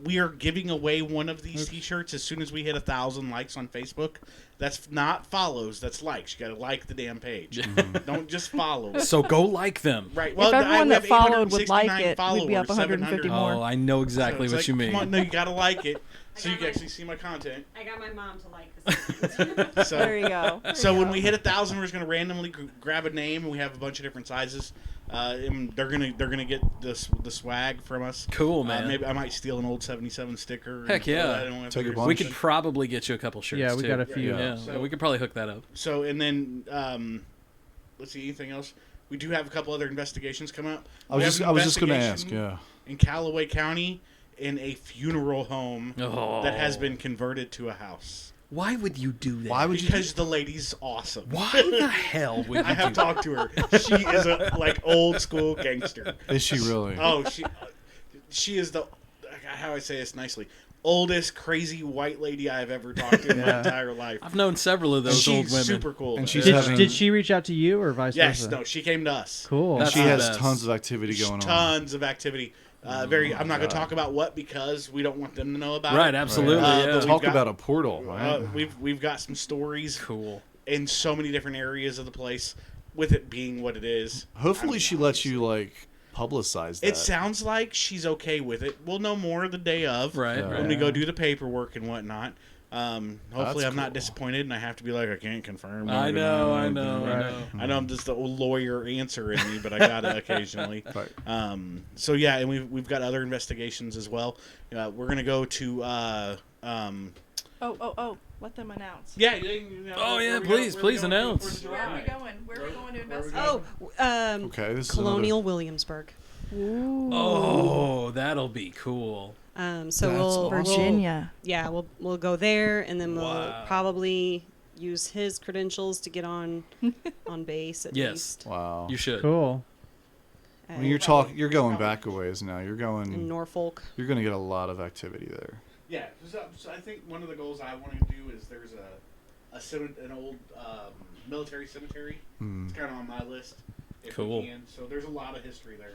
We are giving away one of these T-shirts as soon as we hit 1,000 likes on Facebook. That's not follows, that's likes. You got to like the damn page. Don't just follow.
So go like them.
Right.
If everyone that followed would like it, we'd be up 150
700.
more.
Oh, I know exactly
So
what
it's
you
like,
mean.
Come on, no, you got to like it so you can actually see my content.
I got my mom to like this.
So,
There you go.
So when we hit 1,000, we're just gonna randomly grab a name, and we have a bunch of different sizes. And they're gonna get the swag from us.
Cool, man.
Maybe I might steal an old 77 sticker.
Heck yeah.
Take a bunch.
We could probably get you a couple shirts.
Yeah, we
too.
got a few.
Yeah,
So-
we could probably hook that up.
So and then let's see, anything else? We do have a couple other investigations come up.
I was just gonna ask. Yeah.
In Callaway County, in a funeral home
Oh.
that has been converted to a house.
Why would you do that?
Why would you?
Because the lady's awesome.
Why the hell would you
I have
do
talked to her. She is a old school gangster.
Is she really?
Oh, she is the, how I say this nicely, oldest crazy white lady I've ever talked to in my entire life.
I've known several of those
She's
old women.
super cool.
And she's
Did,
having.
did she reach out to you or vice
Yes,
versa?
no, she came to us.
Cool.
That's
she
the
has
best.
tons of activity going on.
Tons of activity. I'm not going to talk about what because we don't want them to know about
Right,
it.
absolutely.
but we've
Talk
got-
about a portal, right?
We've got some stories
Cool.
in so many different areas of the place, with it being what it is.
Hopefully, she lets you publicize that.
It sounds like she's okay with it. We'll know more the day of,
Right,
when we go do the paperwork and whatnot. Hopefully,
That's
I'm not
cool.
disappointed, and I have to be like, I can't confirm.
I know.
I know I'm just the old lawyer answer in me, but I got it occasionally.
Right.
So yeah, and we've got other investigations as well. We're gonna go to.
Let them announce.
Yeah.
Oh, yeah, please announce.
Where are we going? Where are we going to investigate?
Okay, this is
Colonial Williamsburg.
Oh, that'll be cool.
So we'll
Virginia.
we'll go there, and then we'll
Wow.
probably use his credentials to get on base at
Yes.
least.
Wow.
You should.
Cool.
When you're going back a ways now. You're
in
going.
Norfolk.
You're going to get a lot of activity there.
Yeah, so I think one of the goals I want to do is there's an old military cemetery. It's kind of on my list. If
Cool.
We can. So there's a lot of history there.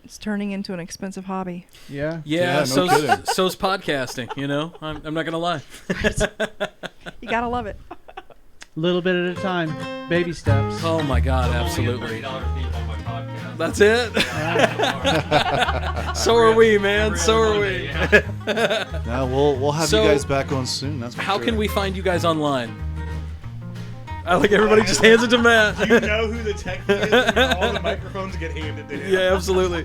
It's turning into an expensive hobby.
Yeah.
Yeah,
no kidding.
so's podcasting, I'm not going to lie.
You gotta love it.
Little bit at a time. Baby steps.
Oh, my God, absolutely. That's it? So are we, man. So are we.
Now we'll have
So,
you guys back on soon. That's for
How
sure.
can we find you guys online? I like everybody just hands it to Matt.
You know who the techie is when all the microphones get handed to him.
Yeah, absolutely.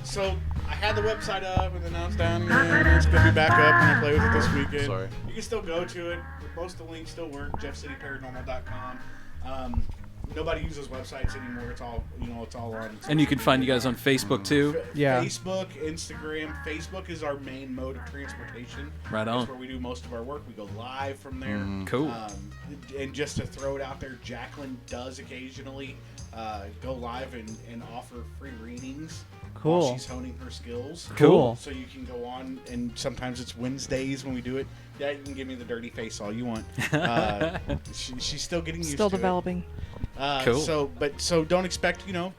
So I had the website up, and then now it's down again. It's gonna be back up when I play with it this weekend.
Sorry.
You can still go to it. Most of the links still work. JeffCityParanormal.com. Nobody uses websites anymore. It's all it's all on.
And you can find you guys on Facebook, too.
Yeah.
Facebook, Instagram. Facebook is our main mode of transportation.
Right on.
That's where we do most of our work. We go live from there.
Cool.
And just to throw it out there, Jacqueline does occasionally go live and offer free readings.
Cool.
While she's honing her skills.
Cool.
So you can go on, and sometimes it's Wednesdays when we do it. Yeah, you can give me the dirty face all you want. She's still getting used
Still
to
developing.
it.
Cool.
So don't expect, you don't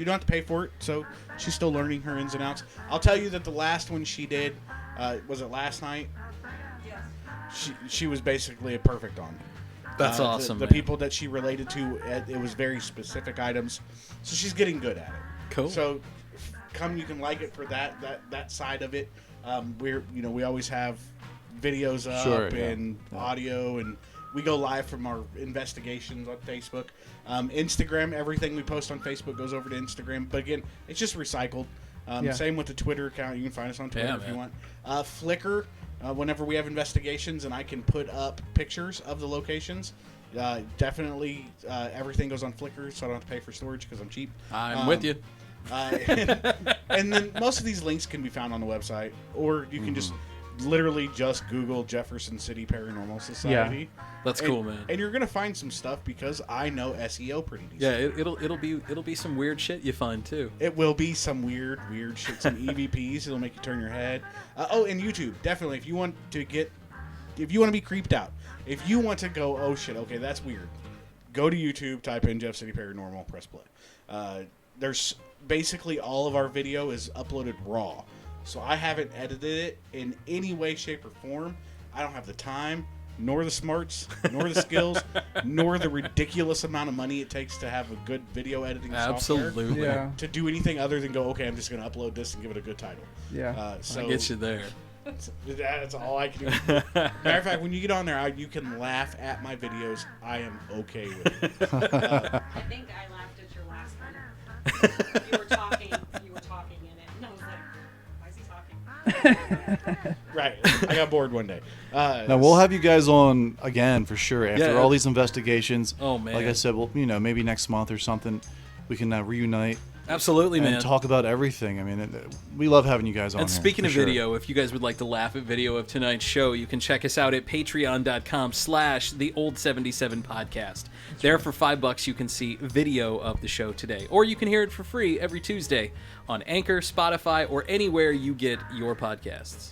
have to pay for it. So she's still learning her ins and outs. I'll tell you that the last one she did, was it last night? Yes. She was basically a perfect on.
That's awesome,
The
man.
people that she related to, it was very specific items. So she's getting good at it.
Cool.
So you can like it for that side of it. We always have videos up
Sure, yeah.
and audio, and we go live from our investigations on Facebook. Instagram, everything we post on Facebook goes over to Instagram. But again, it's just recycled.
Yeah.
Same with the Twitter account. You can find us on Twitter
Yeah,
if you
man.
want. Flickr, whenever we have investigations and I can put up pictures of the locations, definitely everything goes on Flickr, so I don't have to pay for storage because I'm cheap.
I'm with you.
And then most of these links can be found on the website, or you can just literally just Google Jefferson City Paranormal Society.
That's cool, man.
And you're gonna find some stuff because I know SEO pretty decent.
Yeah, it'll be some weird shit you find too.
It will be some weird shit, some EVPs. It'll make you turn your head. And YouTube, definitely. If you want to be creeped out, if you want to go, oh shit, okay, that's weird. Go to YouTube, type in Jeff City Paranormal, press play. There's basically all of our video is uploaded raw, so I haven't edited it in any way, shape, or form. I don't have the time, nor the smarts, nor the skills, nor the ridiculous amount of money it takes to have a good video editing software to do anything other than go, okay, I'm just going to upload this and give it a good title.
So I get you there.
That's all I can do. Matter of fact, when you get on there, you can laugh at my videos. I am okay with it.
I think I laughed at your last one. You were talking in it, and I was like, why is he talking?
Right. I got bored one day.
Now we'll have you guys on again for sure after all these investigations.
Oh man!
Like I said, well, maybe next month or something, we can reunite.
Absolutely, man.
And talk about everything. I mean, we love having you guys on.
And
here,
speaking of video, if you guys would like to laugh at video of tonight's show, you can check us out at patreon.com/theold77podcast. There for $5 you can see video of the show today. Or you can hear it for free every Tuesday on Anchor, Spotify, or anywhere you get your podcasts.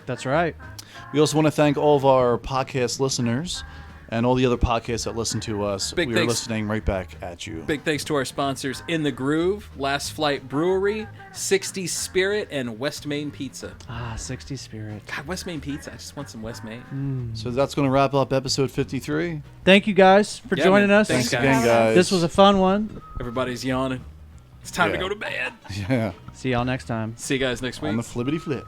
That's right.
We also want to thank all of our podcast listeners and all the other podcasts that listen to us. We are listening right back at you.
Big thanks to our sponsors, In the Groove, Last Flight Brewery, 60 Spirit, and West Main Pizza.
60 Spirit.
God, West Main Pizza. I just want some West Main.
So that's going to wrap up episode 53.
Thank you guys for joining us.
Thanks again, guys.
This was a fun one.
Everybody's yawning. It's time to go to bed.
Yeah.
See y'all next time.
See you guys next week.
On the flippity flip.